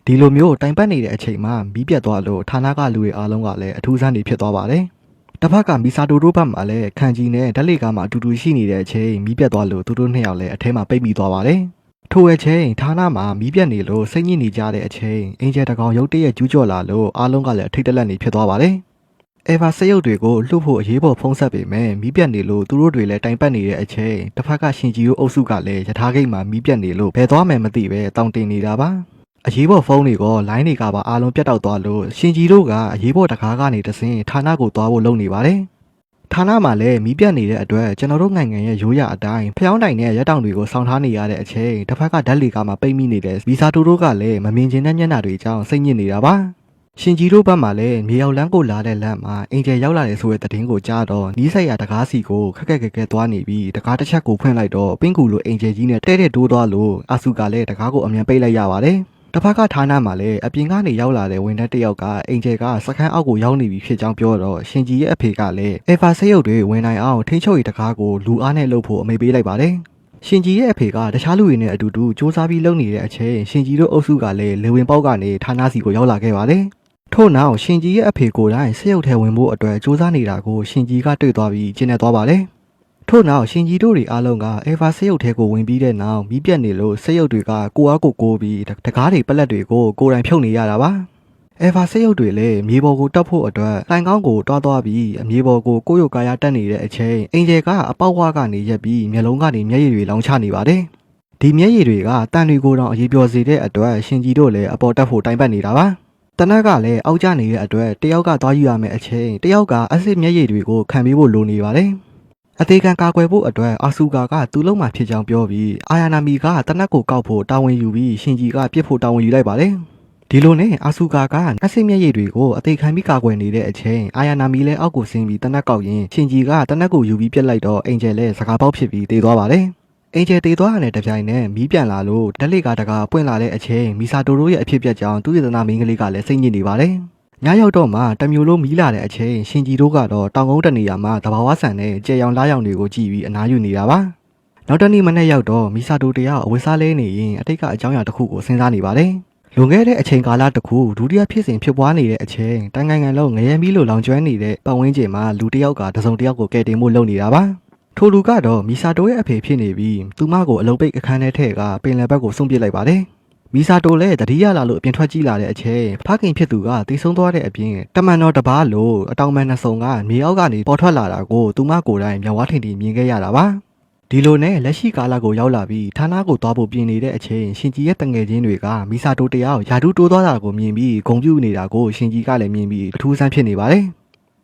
S1: ဒီလိုမျိုးတိုင်ပတ်နေတဲ့အချိန်မှာမီးပြတ်သွားလို့ဌာနကလူတွေအားလုံးကလည်းအထူးဆန်းနေဖြစ်သွားပါတယ်တစ်ဖက်ကမီဆာတိုတို့ဘက်မှာလည်းခန်ကြီးနဲ့ဓာတ်လေကားမှာအတူတူရှိနေတဲ့အချိန်မီးပြတ်သွားလို့သူတို့နှစ်ယောက်လည်းအထဲမှာပိတ်မိသွားပါတယ်ထိုအချိန်ဌာနမှာမီးပြတ်နေလို့စိတ်ညစ်နေကြတဲ့အချိန်အင်ဂျယ်တကောင်ရုတ်တရက်ကျူးကျော်လာလို့အားလုံးကလည်းအထိတ်တလန့်နေဖြစ်သွားပါတယ်Eva စရုပ်တွေကိုလှုပ်ဖို့အရေးပေါ်ဖုံးဆက်ပေမဲ့မီးပြတ်နေလို့သူတို့တွေလည်းတိုင်ပတ်နေတဲ့အချိန်တစ်ဖက်ကရှင်ဂျီတို့အုပ်စုကလည်းယထာဂိတ်မှာမီးပြတ်နေလို့ဘယ်သွားမယ်မသိပဲတောင်းတင်နေတာပါအရေးပေါ်ဖုန်းတွေကလိုင်းတွေကပါအားလုံးပြတ်တောက်သွားလို့ရှင်ဂျီတို့ကအရေးပေါ်တကားကနေတဆင်းဌာနကိုသွားဖို့လုပ်နေပါတယ်ဌာနမှာလည်းမီးပြတ်နေတဲ့အတွက်ကျွန်တော်တို့နိုင်ငံရဲ့ရိုးရာအတိုင်းဖျောင်းတိုင်နဲ့ရက်တောင်တွေကိုစောင့်ထားနေရတဲ့အချိန်တစ်ဖက်ကဓာတ်လေကားမှာပိတ်မိနေတဲ့ဗီဇာတိုတို့ကလည်းမမြင်ချင်တဲ့မျက်နှာတွေကြောင့်စိတ်ညစ်နေတာပါရှင်ဂျီတို့ဘက်မှာလည်းမြေအောင်လန်းကိုလာတဲ့လမ်းမှာအင်ဂျယ်ရောက်လာတယ်ဆိုတဲ့သတင်းကိုကြားတော့နီးစက်ရတကားစီကိုခက်ခက်ခဲသွားနေပြီးတကားတစ်ချက်ကိုဖွင့်လိုက်တော့ပင်းကူလိုအင်ဂျယ်ကြီးနဲ့တဲ့တိုးသွားလို့အာဆူကလည်းတကားကိုအမြန်ပိတ်လိုက်ရပါတယ်တစ်ဖက်ကဌာနမှာလည်းအပြင်ကနေရောက်လာတဲ့ဝန်ထမ်းတစ်ယောက်ကအင်ဂျယ်ကစခန်းအောက်ကိုရောက်နေပြီဖြစ်ကြောင်းပြောတော့ရှင်ဂျီရဲ့အဖေကလည်းအေဖာဆေးရုပ်တွေဝင်နိုင်အောင်ထိန်းချုပ်ရေးတကားကိုလူအားနဲ့လှုပ်ဖို့အမိန့်ပေးလိုက်ပါတယ်ရှင်ဂျီရဲ့အဖေကတခြားလူတွေနဲ့အတူတူစူးစမ်းပြီးလုပ်နေတဲ့အချိန်ရှင်ဂျီတို့အုပ်စုကလည်းလေဝင်ပေါက်ကနေဌာနစီကိုရောက်လာခဲ့ပါတယ်ထို့နောက်ရှင်ဂျီရဲ့အဖေကိုယ်တိုင်ဆေးရုပ်ထဲဝင်ဖို့အတွက်စူးစမ်းနေတာကိုရှင်ဂျီကတွေ့သွားပြီးကျင်းနေသွားပါတယ်။ထို့နောက်ရှင်ဂျီတို့တွေအားလုံးကအေဗာဆေးရုပ်ထဲကိုဝင်ပြီးတဲ့နောက်မီးပြတ်နေလို့ဆေးရုပ်တွေကကိုအားကိုပြီးတကားတွေပလက်တွေကိုကိုယ်တိုင်ဖြုတ်နေရတာပါ။အေဗာဆေးရုပ်တွေလည်းမြေပေါ်ကိုတက်ဖို့အတွက်လိုင်ကောင်းကိုတွားသွားပြီးအမြေပေါ်ကိုကိုယ့်ရုပ်ကာယတက်နေတဲ့အချိန်အင်ဂျယ်ကအပေါက်ဝါကနေရက်ပြီးမျက်လုံးကနေမျက်ရည်တွေလောင်ချနေပါတယ်။ဒီမျက်ရည်တွေကတန်တွေကိုတော့အရေးပြောစေတဲ့အတွက်ရှင်ဂျီတို့လည်းအပေါ်တက်ဖို့တိုင်ပတ်နေတာပါ။တနက်ကလည်းအောက်ကျနေတဲ့အတွက်တယောက်ကသွားယူရမယ့်အချိန်တယောက်ကအဆစ်မျက်ရည်တွေကိုခံပေးဖို့လိုနေပါတယ်။အသေးခံကာကွယ်ဖို့အတွက်အာဆူကာကသူ့လုံးမှာဖြစ်ကြောင်းပြောပြီးအာယာနာမီကတနက်ကိုကောက်ဖို့တာဝန်ယူပြီးရှင်ဂျီကပြစ်ဖို့တာဝန်ယူလိုက်ပါတယ်။ဒီလိုနဲ့အာဆူကာကအဆစ်မျက်ရည်တွေကိုအသေးခံပြီးကာကွယ်နေတဲ့အချိန်အာယာနာမီလည်းအောက်ကိုဆင်းပြီးတနက်ကောက်ရင်ရှင်ဂျီကတနက်ကိုယူပြီးပြစ်လိုက်တော့အင်ဂျယ်လည်းစကားပေါက်ဖြစ်ပြီးတေသွားပါတယ်။အင်ဂျယ်တေသွားတဲ့တပြိုင်နက်မီးပြန်လာလို့ဓာတ်လေကားတကာပွင့်လာတဲ့အချိန်မီဆာတိုတို့ရဲ့အဖြစ်ပြက်ကြောင့်သူ့ရတနာမင်းကလေးကလည်းစိတ်ညစ်နေပါတယ်။ညရောက်တော့မှတမျိုးလုံးမီးလာတဲ့အချိန်ရှင်ဂျီတို့ကတော့တောင်ကုန်းတနေရာမှာတဘာဝဆန်နဲ့ကြဲရောင်လားရောင်တွေကိုကြည့်ပြီးအနားယူနေတာပါ။နောက်တနေ့မနေ့ရောက်တော့မီဆာတိုတယောက်အဝတ်စားလဲနေရင်အတိတ်ကအကြောင်းအရာတစ်ခုကိုစဉ်းစားနေပါတယ်။လွန်ခဲ့တဲ့အချိန်ကာလတစ်ခုဒုတိယဖြစ်စဉ်ဖြစ်ပွားနေတဲ့အချိန်တိုင်ငံလုံးငရဲမီးလိုလောင်ကျွမ်းနေတဲ့ပတ်ဝန်းကျင်မှာလူတစ်ယောက်ကတစုံတစ်ယောက်ကိုကယ်တင်ဖို့လုပ်နေတာပါ။ထိုလူကတော့မီဆာတိုရဲ့အဖေဖြစ်နေပြီးသူမကိုအလုံးပိတ်အခန်းထဲထည့်ကပင်လယ်ဘက်ကိုစွန့်ပစ်လိုက်ပါတယ်။မီဆာတိုလည်းတတိယလာလို့အပြင်ထွက်ကြည့်လာတဲ့အချိန်ဖခင်ဖြစ်သူကတိတ်ဆုံးသွားတဲ့အပြင်တမန်တော်တပားလို့အတောင်ပန်နှစ်စုံကမြေအောက်ကနေပေါ်ထွက်လာတာကိုသူမကိုယ်တိုင်မျက်ဝါးထင်ထင်မြင်ခဲ့ရတာပါ။ဒီလိုနဲ့လက်ရှိကာလကိုရောက်လာပြီးဌာနကိုသွားဖို့ပြင်နေတဲ့အချိန်ရှင်ကြီးရဲ့တငယ်ချင်းတွေကမီဆာတိုတယောက်ယာဒူးတိုးသွားတာကိုမြင်ပြီးဂုံပြူနေတာကိုရှင်ကြီးကလည်းမြင်ပြီးအထူးဆန်းဖြစ်နေပါတယ်။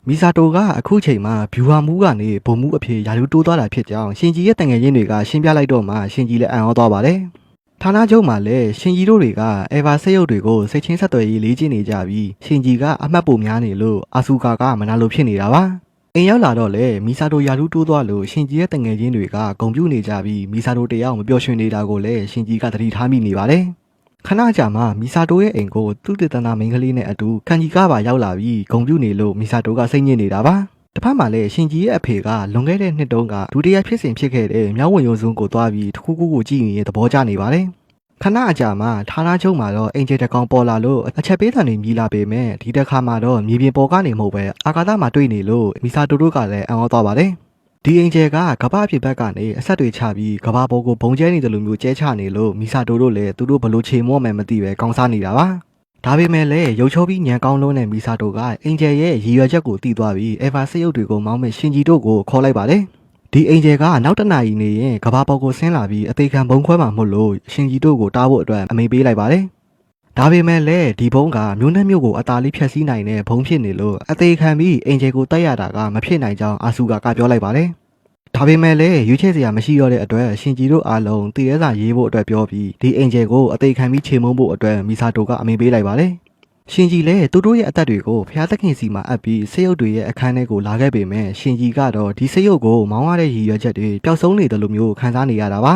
S1: မီဆာတိုကအခုချိန်မှာဗျူဟာမူးကနေဘုံမူးအဖြစ်ယာဒူးတိုးသွားတာဖြစ်ကြောင်းရှင်ကြီးရဲ့တငယ်ချင်းတွေကရှင်းပြလိုက်တော့မှရှင်ကြီးလည်းအံ့ဩသွားပါတယ်။ဌာနချုပ်မှာလည်းရှင်ကြီးတို့တွေကအေဗာဆေးရုပ်တွေကိုစိတ်ချင်းဆက်သွယ်ရေးလေ့ကျင့်နေကြပြီးရှင်ကြီးကအမှတ်ပုံများနေလို့အာဆူကာကမနာလိုဖြစ်နေတာပါ။အိမ်ရောက်လာတော့လေမီဆာတိုယာဒူးတိုးသွားလို့ရှင်ကြီးရဲ့တငယ်ချင်းတွေကဂုံပြူနေကြပြီးမီဆာတိုတယောက်မပျော်ရွှင်နေတာကိုလည်းရှင်ကြီးကသတိထားမိနေပါတယ်။ခဏကြာမှမီဆာတိုရဲ့အိမ်ကိုသူ့တေသနာမင်းကလေးနဲ့အတူခန်ကြီးကပါရောက်လာပြီးဂုံပြူနေလို့မီဆာတိုကစိတ်ညစ်နေတာပါ။တစ်ဖက်မှာလည်းရှင်ကြီးရဲ့အဖေကလွန်ခဲ့တဲ့နှစ်တုန်းကဒုတိယဖြစ်စဉ်ဖြစ်ခဲ့တဲ့မြောက်ဝင်ရုံစုံကိုသွားပြီးတစ်ခုခုကိုကြည့်နေတဲ့သဘောကျနေပါတယ်။ခဏအကြာမှဌာနချုပ်မှာတော့အင်ဂျယ်တကောင်ပေါ်လာလို့အချက်ပေးသံတွေမြည်လာပေမဲ့ဒီတစ်ခါမှတော့မြေပြင်ပေါ်ကနေမဟုတ်ပဲအာကာသမှာတွေ့နေလို့မီဆာတိုတို့ကလည်းအံ့ဩသွားပါတယ်။ဒီအင်ဂျယ်ကကမ္ဘာအဖြစ်ဘက်ကနေအဆက်တွေချပြီးကမ္ဘာပေါ်ကိုဘုံကျဲနေတယ်လို့မျိုးကျဲချနေလို့မီဆာတိုတို့လည်းသူတို့ဘလို့ချေမော့မယ်မသိပဲကောင်းစားနေတာပါ။ဒါပေမဲ့လည်းရုပ်ချောပြီးညံကောင်းလုံးတဲ့မီဆာတိုကအင်ဂျယ်ရဲ့ရည်ရွယ်ချက်ကိုသိသွားပြီးအေဗာဆေးရုပ်တွေကိုမောင်းမဲ့ရှင်ဂျီတို့ကိုခေါ်လိုက်ပါတယ်။ ဒီအင်ဂျယ်ကနောက်တနာရီနေရင်ကဘာပေါ်ကိုဆင်းလာပြီးအသေးခံဘုံခွဲမှာမို့လို့ရှင်ကြီးတို့ကိုတားဖို့အတွက်အမိန့်ပေးလိုက်ပါတယ်။ဒါပေမဲ့လည်းဒီဘုံကမြို့နဲ့မြို့ကိုအသာလေးဖျက်ဆီးနိုင်တဲ့ဘုံဖြစ်နေလို့အသေးခံပြီးအင်ဂျယ်ကိုတိုက်ရတာကမဖြစ်နိုင်ကြောင်းအာဆူကာကပြောလိုက်ပါတယ်။ဒါပေမဲ့လည်းရွေးချယ်စရာမရှိတော့တဲ့အတွက်ရှင်ကြီးတို့အားလုံးတည်ရဲစာရေးဖို့အတွက်ပြောပြီးဒီအင်ဂျယ်ကိုအသေးခံပြီးချေမှုန်းဖို့အတွက်မီဆာတိုကအမိန့်ပေးလိုက်ပါတယ်။ရှင်ကြီးလည်းသူတို့ရဲ့အသက်တွေကိုဖျားသခင်စီမှာအပ်ပြီးဆေးရုပ်တွေရဲ့အခန်းထဲကိုလာခဲ့ပေမဲ့ရှင်ကြီးကတော့ဒီဆေးရုပ်ကိုမောင်းရတဲ့ရည်ရွယ်ချက်တွေပျောက်ဆုံးနေတယ်လို့မျိုးခံစားနေရတာပ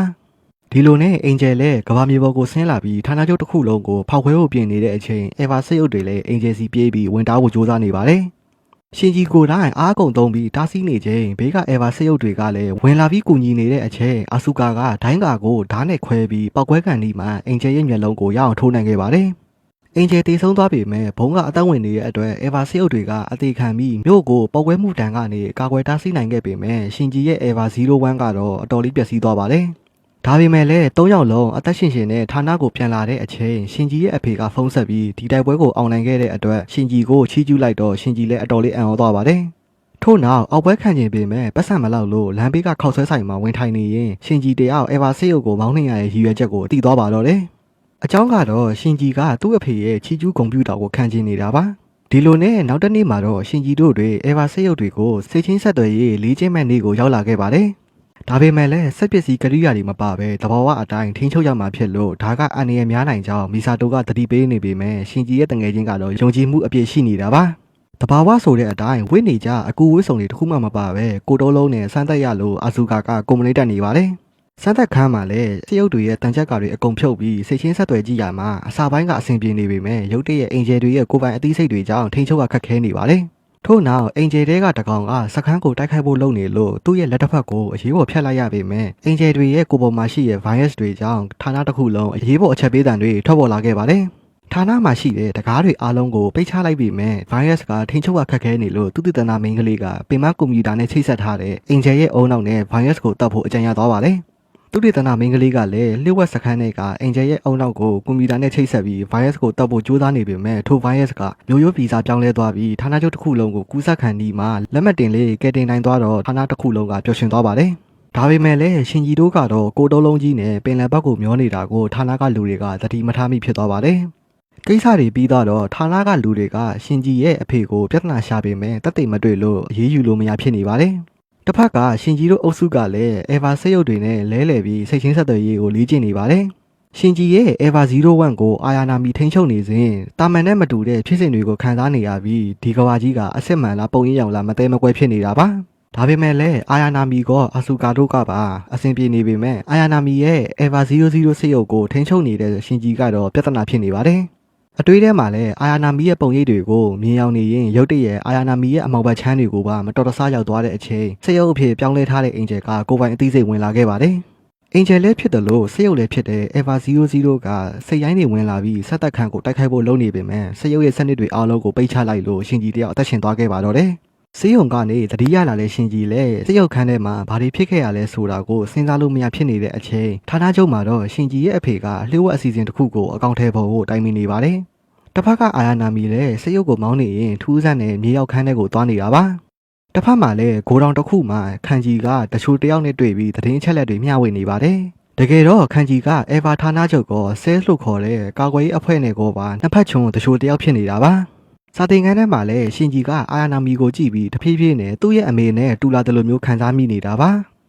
S1: ါဒီလိုနဲ့အင်ဂျယ်လည်းကဘာမြေပေါ်ကိုဆင်းလာပြီးဌာနချုပ်တစ်ခုလုံးကိုဖောက်ခွဲဖို့ပြင်နေတဲ့အချိန်အေဗာဆေးရုပ်တွေလည်းအင်ဂျယ်စီပြေးပြီးဝင်တားဖို့ကြိုးစားနေပါတယ်ရှင်ကြီးကိုယ်တိုင်အားကုန်သုံးပြီးတားဆီးနေချိန်ဘေးကအေဗာဆေးရုပ်တွေကလည်းဝင်လာပြီးကူညီနေတဲ့အချိန်အာဆူကာကဒိုင်းကာကိုဓာတ်နဲ့ခွဲပြီးပောက်ကွဲကန်ဒီမှာအင်ဂျယ်ရဲ့မျက်လုံးကိုရအောင်ထိုးနိုင်ခဲ့ပါတယ်အင်ဂျယ်တေဆုံးသွားပေမဲ့ဘုံကအသက်ဝင်နေတဲ့အတွက်အေဗာဆေးအုပ်တွေကအသေးခံပြီးမြို့ကိုပောက်ကွဲမှုတန်ကနေကာကွယ်တားဆီးနိုင်ခဲ့ပေမဲ့ရှင်ကြီးရဲ့အေဗာ01ကတော့အတော်လေးပျက်စီးသွားပါတယ်။ဒါပေမဲ့လည်း၃ယောက်လုံးအသက်ရှင်ရှင်နဲ့ဌာနကိုပြန်လာတဲ့အချိန်ရှင်ကြီးရဲ့အဖေကဖုန်းဆက်ပြီးဒီတိုက်ပွဲကိုအောင်နိုင်ခဲ့တဲ့အတွက်ရှင်ကြီးကိုချီးကျူးလိုက်တော့ရှင်ကြီးလည်းအတော်လေးအံ့ဩသွားပါတယ်။ထို့နောက်အောက်ပွဲခံခြင်းပေမဲ့ပတ်စံမလောက်လို့လမ်းဘေးကခောက်ဆွဲဆိုင်မှာဝင်ထိုင်နေရင်ရှင်ကြီးတယောက်အေဗာဆေးအုပ်ကိုမောင်းနှင်ရတဲ့ရည်ရွယ်ချက်ကိုသိသွားပါတော့တယ်။အကြောင်းကတော့ရှင်ကြီးကသူ့အဖေရဲ့ချီကျူးကွန်ပျူတာကိုခန့်ကျင်းနေတာပါဒီလိုနဲ့နောက်တစ်နေ့မှာတော့ရှင်ကြီးတို့တွေအေဗာဆေးရုပ်တွေကိုစိတ်ချင်းဆက်သွယ်ရေးလေးချင်းမဲ့နေ့ကိုရောက်လာခဲ့ပါတယ်ဒါပေမဲ့လည်းစက်ပစ္စည်းကရိယာတွေမပါဘဲတဘာဝအတိုင်းထိန်းချုပ်ရမှာဖြစ်လို့ဒါကအန္တရာယ်များနိုင်ကြောင်းမီဆာတိုကသတိပေးနေပေမဲ့ရှင်ကြီးရဲ့တငယ်ချင်းကတော့ယုံကြည်မှုအပြည့်ရှိနေတာပါတဘာဝဆိုတဲ့အတိုင်းဝိနေကြအကူဝိဆုံတွေတခုမှမပါဘဲကိုတိုးလုံးနဲ့စမ်းသက်ရလို့အာဇူကာကကွန်မလေးတက်နေပါတယ်စမ်းသက်ခန်းမှာလည်းစရုပ်တွေရဲ့တန်ချက်ကာတွေအကုန်ဖြုတ်ပြီးစိတ်ချင်းဆက်သွယ်ကြည့်ရမှာအစာပိုင်းကအဆင်ပြေနေပေမဲ့ရုပ်တရက်အင်ဂျယ်တွေရဲ့ကိုယ်ပိုင်အသိစိတ်တွေကြောင့်ထိန်းချုပ်ရခက်ခဲနေပါတယ်။ထို့နောက်အင်ဂျယ်တွေကတကောင်ကစခန်းကိုတိုက်ခိုက်ဖို့လုပ်နေလို့သူ့ရဲ့လက်တစ်ဖက်ကိုအရေးပေါ်ဖျက်လိုက်ရပေမဲ့အင်ဂျယ်တွေရဲ့ကိုယ်ပေါ်မှာရှိတဲ့ virus တွေကြောင့်ဌာနတစ်ခုလုံးအရေးပေါ်အချက်ပေးတံတွေထွက်ပေါ်လာခဲ့ပါတယ်။ဌာနမှာရှိတဲ့တကားတွေအားလုံးကိုပိတ်ချလိုက်ပြီးမဲ့ virus ကထိန်းချုပ်ရခက်ခဲနေလို့သူတည်တနာမင်းကလေးကပင်မကွန်ပျူတာနဲ့ချိတ်ဆက်ထားတဲ့အင်ဂျယ်ရဲ့အုံနောက်နဲ့ virus ကိုတပ်ဖို့အကြံရသွားပါတယ်။သူတေသနာမင်းကလေးကလည်းလျှို့ဝှက်စခန်းထဲကအင်ဂျယ်ရဲ့အုံနောက်ကိုကွန်ပျူတာနဲ့ချိတ်ဆက်ပြီး virus ကိုတပ်ဖို့ကြိုးစားနေပေမဲ့ထို virus ကမျိုးရိုးဗီဇပြောင်းလဲသွားပြီးဌာနချုပ်တစ်ခုလုံးကိုကူးစက်ခံဒီမှာလက်မှတ်တင်လေးကဲတင်နိုင်သွားတော့ဌာနတစ်ခုလုံးကပျော်ရွှင်သွားပါတယ်။ဒါပေမဲ့လည်းရှင်ကြီးတို့ကတော့ကိုတိုးလုံးကြီးနဲ့ပင်လယ်ဘက်ကိုမျောနေတာကိုဌာနကလူတွေကသတိမထားမိဖြစ်သွားပါတယ်။ကိစ္စတွေပြီးတော့ဌာနကလူတွေကရှင်ကြီးရဲ့အဖေကိုပြဿနာရှာပေမဲ့တက်သိမ့်မတွေ့လို့အေးအေးယူလို့မရဖြစ်နေပါတယ်။တစ်ဖက်ကရှင်ကြီးတို့အုပ်စုကလည်းအေဗာဆေးရုပ်တွေနဲ့လဲလှယ်ပြီးစိတ်ချင်းဆက်သွယ်ရေးကိုလေ့ကျင့်နေပါတယ်။ရှင်ကြီးရဲ့အေဗာ01ကိုအာယာနာမီထိန်းချုပ်နေစဉ်တာမန်နဲ့မတူတဲ့ဖြစ်စဉ်တွေကိုခံစားနေရပြီးဒီကဘာကြီးကအစစ်မှန်လားပုံရိပ်ရောင်လားမသိမကွဲဖြစ်နေတာပါ။ဒါပေမဲ့လည်းအာယာနာမီကအဆူကာတို့ကပါအဆင်ပြေနေပေမဲ့အာယာနာမီရဲ့အေဗာ00ဆေးရုပ်ကိုထိန်းချုပ်နေတဲ့ရှင်ကြီးကတော့ပြဿနာဖြစ်နေပါတယ်။အတွေးထဲမှာလည်းအာယာနာမီရဲ့ပုံရိပ်တွေကိုမြင်အောင်နေရင်ရုတ်တရက်အာယာနာမီရဲ့အမောက်ဘက်ချမ်းတွေကိုပါမတော်တဆရောက်သွားတဲ့အချိန်ဆေးရုပ်အဖြစ်ပြောင်းလဲထားတဲ့အင်ဂျယ်ကကိုယ်ပိုင်အသိစိတ်ဝင်လာခဲ့ပါတယ်။အင်ဂျယ်လည်းဖြစ်တယ်လို့ဆေးရုပ်လည်းဖြစ်တဲ့ Eva 00ကစိတ်ရိုင်းတွေဝင်လာပြီးဆက်သက်ခန့်ကိုတိုက်ခိုက်ဖို့လုပ်နေပေမဲ့ဆေးရုပ်ရဲ့စနစ်တွေအားလုံးကိုပိတ်ချလိုက်လို့ရှင်ကြီးတယောက်အသက်ရှင်သွားခဲ့ပါတော့တယ်။ဆေးရုံကနေသတိရလာတဲ့ရှင်ကြီးလည်းဆေးရုပ်ခန်းထဲမှာဘာတွေဖြစ်ခဲ့ရလဲဆိုတာကိုစဉ်းစားလို့မရဖြစ်နေတဲ့အချိန်ဌာနချုပ်မှာတော့ရှင်ကြီးရဲ့အဖေကလျှို့ဝှက်အစီအစဉ်တစ်ခုကိုအကောင့်ထဲပေါ်ဖို့တိုင်ပင်နေပါတယ်။တစ်ဖက်ကအာယာနာမီလည်းဆေးရုပ်ကိုမောင်းနေရင်ထူးဆန်းတဲ့မြေရောက်ခန်းထဲကိုသွားနေတာပါတစ်ဖက်မှာလည်းဂိုဒေါင်တစ်ခုမှာခန်ကြီးကတချို့တယောက်နဲ့တွေ့ပြီးသတင်းအချက်လက်တွေမျှဝေနေပါတယ်တကယ်တော့ခန်ကြီးကအေဗာဌာနချုပ်ကိုဆဲလို့ခေါ်တဲ့ကာကွယ်ရေးအဖွဲ့နဲ့ကိုပါနှစ်ဖက်ချုံတချို့တယောက်ဖြစ်နေတာပါစာသင်ခန်းထဲမှာလည်းရှင်ကြီးကအာယာနာမီကိုကြည့်ပြီးတဖြည်းဖြည်းနဲ့သူ့ရဲ့အမေနဲ့တူလာတယ်လို့မျိုးခံစားမိနေတာပါ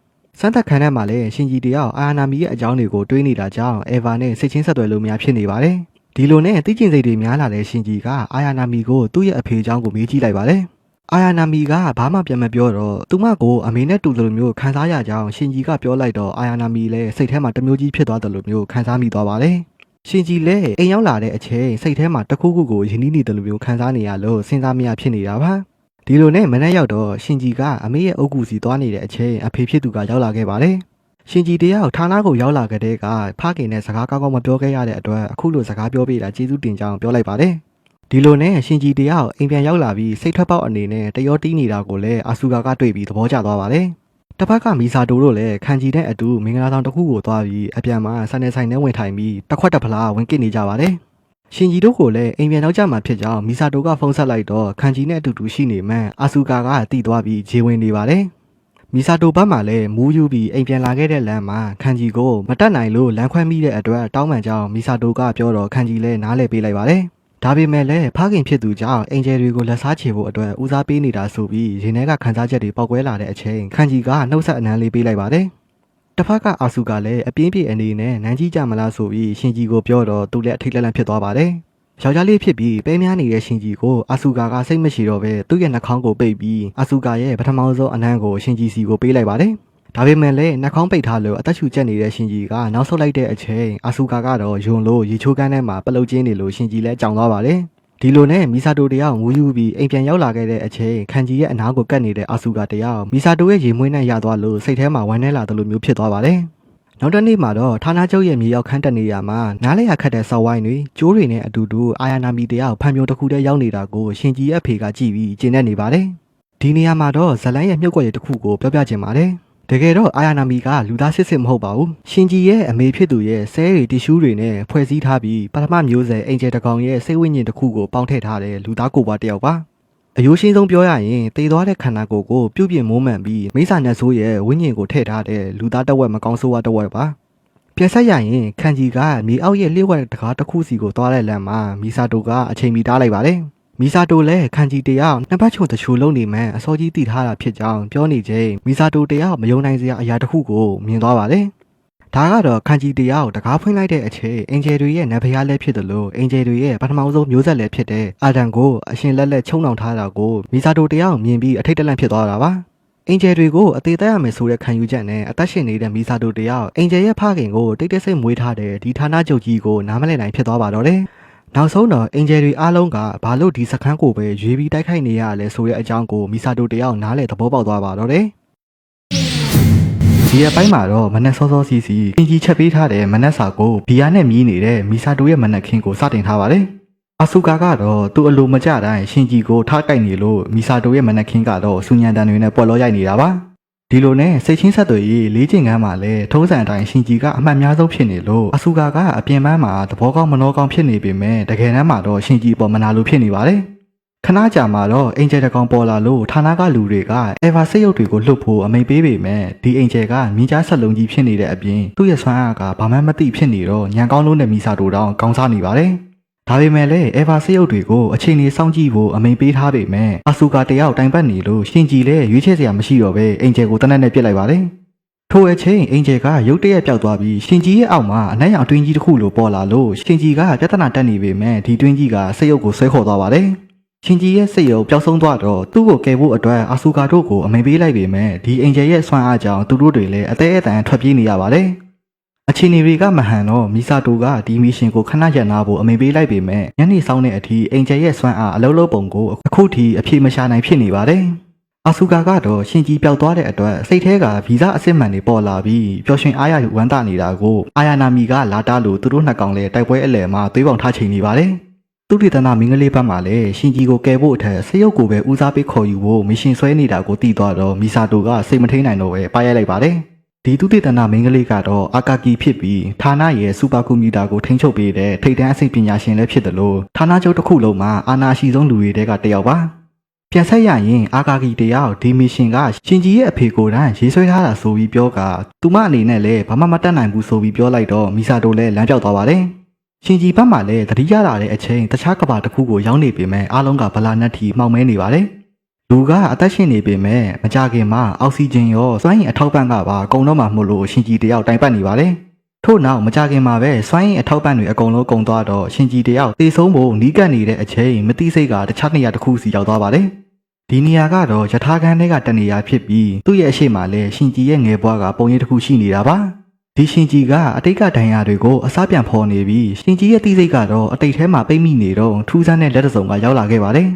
S1: စမ်းသက်ခန်းထဲမှာလည်းရှင်ကြီးတယောက်အာယာနာမီရဲ့အကြောင်းတွေကိုတွေးနေတာကြောင့်အေဗာနဲ့စိတ်ချင်းဆက်သွယ်လို့များဖြစ်နေပါတယ်ဒီလိုနဲ့သိကျင်စိတ်တွေများလာတဲ့ရှင်ကြီးကအာယာနာမီကိုသူ့ရဲ့အဖေเจ้าကိုမေးကြည့်လိုက်ပါတယ်။အာယာနာမီကဘာမှပြန်မပြောတော့သူမကိုအမေနဲ့တူတယ်လို့မျိုးခံစားရကြောင်းရှင်ကြီးကပြောလိုက်တော့အာယာနာမီလည်းစိတ်ထဲမှာတမျိုးကြီးဖြစ်သွားတယ်လို့မျိုးခံစားမိသွားပါတယ်။ရှင်ကြီးလည်းအိမ်ရောက်လာတဲ့အချိန်စိတ်ထဲမှာတခုခုကိုယဉ်နီးနေတယ်လို့မျိုးခံစားနေရလို့စဉ်းစားမရဖြစ်နေတာပါ။ဒီလိုနဲ့မနေ့ရောက်တော့ရှင်ကြီးကအမေရဲ့အုပ်ကူစီသွားနေတဲ့အချိန်အဖေဖြစ်သူကရောက်လာခဲ့ပါတယ်။ရှင်ကြီးတယောက်ဌာနကိုရောက်လာကြတဲ့ကဖခင်နဲ့စကားကောင်းကောင်းမပြောခဲ့ရတဲ့အတွက်အခုလိုစကားပြောပေးတာကျေးဇူးတင်ကြောင်းပြောလိုက်ပါတယ်။ဒီလိုနဲ့ရှင်ကြီးတယောက်အိမ်ပြန်ရောက်လာပြီးစိတ်ထွက်ပေါက်အနေနဲ့တရောတီးနေတာကိုလည်းအာဆူကာကတွေ့ပြီးသဘောကျသွားပါတယ်။တစ်ဖက်ကမီဆာတိုတို့လည်းခန်ကြီးတဲ့အတူမင်္ဂလာဆောင်တစ်ခုကိုသွားပြီးအပြန်မှာဆန်နေဆိုင်နဲ့ဝင်ထိုင်ပြီးတစ်ခွက်တစ်ဖလားဝင်ကစ်နေကြပါတယ်။ရှင်ကြီးတို့ကိုလည်းအိမ်ပြန်ရောက်ကြမှာဖြစ်ကြောင်းမီဆာတိုကဖုန်းဆက်လိုက်တော့ခန်ကြီးနဲ့အတူတူရှိနေမှအာဆူကာကတီးသွားပြီးဂျေဝင်နေပါတယ်။မ မီဆာတိုဘတ်မှာလည်းမူးယူပြီးအိမ်ပြန်လာခဲ့တဲ့လမ်းမှာခန်ဂျီကိုမတက်နိုင်လို့လမ်းခွဲမိတဲ့အတွက်တောင်းပန်ကြောင်းမီဆာတိုကပြောတော့ခန်ဂျီလည်းနားလည်ပေးလိုက်ပါတယ်ဒါပေမဲ့လည်းဖခင်ဖြစ်သူကြောင့်အင်ဂျယ်တွေကိုလက်စားချေဖို့အတွက်ဦးစားပေးနေတာဆိုပြီးရင်ထဲကခန်းစားချက်တွေပေါက်ကွဲလာတဲ့အချိန်ခန်ဂျီကနှုတ်ဆက်အနမ်းလေးပေးလိုက်ပါတယ်တစ်ဖက်ကအာဆူကလည်းအပြင်းပြေအနေနဲ့နန်းကြီးကြမလားဆိုပြီးရှင်ဂျီကိုပြောတော့သူလည်းအထိတ်လန့်ဖြစ်သွားပါတယ်ယောက်ျားလေးဖြစ်ပြီးပဲများနေတဲ့ရှင်ဂျီကိုအာဆူကာကစိတ်မရှိတော့ပဲသူ့ရဲ့နှာခေါင်းကိုပိတ်ပြီးအာဆူကာရဲ့ပထမဆုံးအနမ်းကိုရှင်ဂျီစီကိုပေးလိုက်ပါတယ်ဒါပေမဲ့လည်းနှာခေါင်းပိတ်ထားလို့အသက်ရှူကျက်နေတဲ့ရှင်ဂျီကနောက်ဆုတ်လိုက်တဲ့အချိန်အာဆူကာကတော့ယွန်လို့ရေချိုးကန်းထဲမှာပလုတ်ကျင်းနေလို့ရှင်ဂျီလည်းကြောင်သွားပါတယ်ဒီလိုနဲ့မီဆာတိုတယောက်ငူးယူပြီးအိမ်ပြန်ရောက်လာခဲ့တဲ့အချိန်ခန်ဂျီရဲ့အနားကိုကတ်နေတဲ့အာဆူကာတယောက်မီဆာတိုရဲ့ရေမွေးနဲ့ရသွားလို့စိတ်ထဲမှာဝမ်းနည်းလာတယ်လို့မျိုးဖြစ်သွားပါတယ်နောက်တစ်နေ့မှာတော့ဌာနချုပ်ရဲ့မြေရောက်ခန်းတက်နေရမှာနားလဲရခတ်တဲ့ဆောက်ဝိုင်းတွေကျိုးတွေနဲ့အတူတူအာယာနာမီတယောက်ဖန်ပြုံတစ်ခုတည်းရောက်နေတာကိုရှင်ဂျီရဲ့အဖေကကြည့်ပြီးကျဉ်နေပါတယ်ဒီနေရာမှာတော့ဇလန်းရဲ့မြုပ်ကွက်ရတစ်ခုကိုပြောပြချင်ပါတယ်တကယ်တော့အာယာနာမီကလူသားစစ်မဟုတ်ပါဘူးရှင်ဂျီရဲ့အမေဖြစ်သူရဲ့ဆဲရီတီရှူးတွေနဲ့ဖွဲ့စည်းထားပြီးပထမမျိုးဆက်အင်ဂျယ်တကောင်ရဲ့စိတ်ဝိညာဉ်တစ်ခုကိုပေါင်းထည့်ထားတဲ့လူသားကိုယ်ပွားတစ်ယောက်ပါအယိုးရှင်းဆုံးပြောရရင်တည်သွားတဲ့ခန္ဓာကိုယ်ကိုပြုတ်ပြင်းမိုးမှန်ပြီးမိစ္ဆာနဲ့ဆိုးရဲ့ဝိညာဉ်ကိုထည့်ထားတဲ့လူသားတစ်ဝက်မကောင်းဆိုးဝါးတစ်ဝက်ပါပြန်ဆက်ရရင်ခန်ဂျီကမြေအောက်ရဲ့လျှို့ဝှက်တကားတစ်ခုစီကိုသွားတဲ့လမ်းမှာမီဆာတိုကအချိန်မီတားလိုက်ပါတယ်မီဆာတိုလည်းခန်ဂျီတယောက်နှစ်ပတ်ချုံတချိုလုံးနေမှအစောကြီးတည်ထားတာဖြစ်ကြောင်းပြောနေချိန်မီဆာတိုတယောက်မယုံနိုင်စရာအရာတစ်ခုကိုမြင်သွားပါတယ်ဒါကတော့ခန်ဂျီတယောက်တကားဖွင့်လိုက်တဲ့အချိန်အင်ဂျယ်တွေရဲ့နတ်ဖျားလည်းဖြစ်တယ်လို့အင်ဂျယ်တွေရဲ့ပထမဆုံးမျိုးဆက်လည်းဖြစ်တဲ့အာဒန်ကိုအရှင်လက်လက်ချုံနှောင်ထားတာကိုမီဆာတိုတယောက်မြင်ပြီးအထိတ်တလန့်ဖြစ်သွားတာပါအင်ဂျယ်တွေကိုအသေးသက်ရမယ်ဆိုတဲ့ခံယူချက်နဲ့အသက်ရှင်နေတဲ့မီဆာတိုတယောက်အင်ဂျယ်ရဲ့ဖခင်ကိုတိတ်တိတ်ဆိတ်မွေးထားတဲ့ဒီဌာနချုပ်ကြီးကိုနားမလည်နိုင်ဖြစ်သွားပါတော့တယ်နောက်ဆုံးတော့အင်ဂျယ်တွေအားလုံးကဘာလို့ဒီစခန်းကိုပဲရွေးပြီးတိုက်ခိုက်နေရလဲဆိုတဲ့အကြောင်းကိုမီဆာတိုတယောက်နားလည်သဘောပေါက်သွားပါတော့တယ်ဒီအပိုင်းမှာတော့မနက်စောစောစီစီအင်ဂျီချက်ပေးထားတဲ့မနက်စာကိုဘီယာနဲ့မြည်နေတဲ့မီဆာတိုရဲ့မနက်ခင်းကိုစတင်ထားပါတယ်အာဆူကာကတော့သူ့အလိုမကျတိုင်းရှင်ဂျီကိုထားကြိုက်နေလို့မီဆာတိုရဲ့မနက်ခင်းကတော့စူညံတန်တွေနဲ့ပွက်လောရိုက်နေတာပါဒီလိုနဲ့စိတ်ချင်းဆက်သွယ်ရေးလေးချိန်ကမ်းမှာလဲထုံးစံအတိုင်းရှင်ဂျီကအမှတ်များဆုံးဖြစ်နေလို့အာဆူကာကအပြင်ပန်းမှာသဘောကောင်းမနှောကောင်းဖြစ်နေပေမဲ့တကယ်တမ်းမှာတော့ရှင်ဂျီပေါ်မနာလိုဖြစ်နေပါတယ်ခဏကြာမှာတော့အင်ဂျယ်တကောင်ပေါ်လာလို့ဌာနကလူတွေကအေဗာစိတ်ရုပ်တွေကိုလှုပ်ဖို့အမိန့်ပေးပေမဲ့ဒီအင်ဂျယ်ကမြင်းကြားဆက်လုံးကြီးဖြစ်နေတဲ့အပြင်သူ့ရဲ့ဆွမ်းအားကဘာမှမသိဖြစ်နေတော့ညံကောင်းလုံးနဲ့မီဆာတိုတောင်ကောင်းစားနေပါတယ်ဒါပေမဲ့လည်းအေဗာစိတ်ရုပ်တွေကိုအချိန်ကြီးစောင့်ကြည့်ဖို့အမိန့်ပေးထားပေမဲ့အာဆူကာတယောက်တိုင်ပတ်နေလို့ရှင်ဂျီလည်းရွေးချယ်စရာမရှိတော့ပဲအင်ဂျယ်ကိုတနက်နဲ့ပြစ်လိုက်ပါတယ်ထိုအချိန်အင်ဂျယ်ကရုတ်တရက်ပျောက်သွားပြီးရှင်ဂျီရဲ့အောက်မှာအနက်ရောင်အတွင်းကြီးတစ်ခုလိုပေါ်လာလို့ရှင်ဂျီကပြဿနာတက်နေပေမဲ့ဒီတွင်းကြီးကစိတ်ရုပ်ကိုဆွဲခေါ်သွားပါတယ်ရှင်ဂျီရဲ့စိတ်ရုပ်ပျောက်ဆုံးသွားတော့သူ့ကိုကယ်ဖို့အတွက်အာဆူကာတို့ကိုအမိန့်ပေးလိုက်ပေမဲ့ဒီအင်ဂျယ်ရဲ့ဆွမ်းအားကြောင့်သူတို့တွေလည်းအသေးအတန်ထွက်ပြေးနေရပါတယ်အခြေအနေတွေကမဟန်တော့မီဆာတိုကဒီမီရှင်ကိုခဏရနာဖို့အမိန့်ပေးလိုက်ပေမဲ့ညနေဆောင်တဲ့အထိအင်ဂျယ်ရဲ့ဆွမ်းအားအလုံးလုံးပုံကိုအခုထိအပြေမရှာနိုင်ဖြစ်နေပါတယ်အာဆူကာကတော့ရှင်ဂျီပျောက်သွားတဲ့အတွက်စိတ်ထဲကဗီဇအစစ်မှန်တွေပေါ်လာပြီးပျော်ရွှင်အားရဝမ်းသာနေတာကိုအာယာနာမီကလာတာလို့သူတို့နှစ်ကောင်လည်းတိုက်ပွဲအလယ်မှာသွေးပေါင်ထားချိန်နေပါတယ်သူတေသနာမင်းကလေးဘက်မှာလည်းရှင်ဂျီကိုကယ်ဖို့အထက်ဆေးရုပ်ကိုပဲဦးစားပေးခေါ်ယူဖို့မရှင်ဆွဲနေတာကိုသိသွားတော့မီဆာတိုကစိတ်မထိန်နိုင်တော့ပဲပါရိုက်လိုက်ပါတယ်ဒီသူတေသနာမင်းကလေးကတော့အာကာကီဖြစ်ပြီးဌာနရဲ့စူပါကွန်ပျူတာကိုထိန်းချုပ်ပေးတဲ့ထိပ်တန်းအစိတ်ပညာရှင်လည်းဖြစ်တယ်လို့ဌာနချုပ်တစ်ခုလုံးမှာအာဏာရှိဆုံးလူတွေတဲကတစ်ယောက်ပါပြန်ဆက်ရရင်အာကာကီတယောက်ဒီမီရှင်ကရှင်ဂျီရဲ့အဖေကိုယ်တိုင်ရေးဆွဲထားတာဆိုပြီးပြောကသူမအနေနဲ့လည်းဘာမှမတတ်နိုင်ဘူးဆိုပြီးပြောလိုက်တော့မီဆာတိုလည်းလမ်းပြောက်သွားပါတယ်ရှင်ဂျီဘက်မှာလည်းသတိရလာတဲ့အချိန်တခြားကဘာတစ်ခုကိုရောက်နေပေမဲ့အားလုံးကဗလာနက်ထီမှောင်မဲနေပါတယ်လူကအသက်ရှင်နေပေမဲ့မကြခင်မှာအောက်ဆီဂျင်ရောစွမ်းရည်အထောက်ပံ့ကပါအကုန်လုံးမှမို့လို့ရှင်ဂျီတယောက်တိုင်ပတ်နေပါတယ်ထို့နောက်မကြခင်မှာပဲစွမ်းရည်အထောက်ပံ့တွေအကုန်လုံးကုန်သွားတော့ရှင်ဂျီတယောက်သေဆုံးဖို့နီးကပ်နေတဲ့အချိန်မသိစိတ်ကတခြားနေရာတစ်ခုစီရောက်သွားပါတယ်ဒီနေရာကတော့ယထာခန်းတွေကတနေရာဖြစ်ပြီးသူ့ရဲ့အရှိမလည်းရှင်ဂျီရဲ့ငယ်ဘွားကပုံရိပ်တစ်ခုရှိနေတာပါဒီရှင်ဂျီကအတိတ်ကဒဏ်ရာတွေကိုအစားပြန်ဖော်နေပြီးရှင်ဂျီရဲ့တိစိတ်ကတော့အတိတ်ထဲမှာပိတ်မိနေတော့ထူးဆန်းတဲ့လက်တစုံကရောက်လာခဲ့ပါတယ်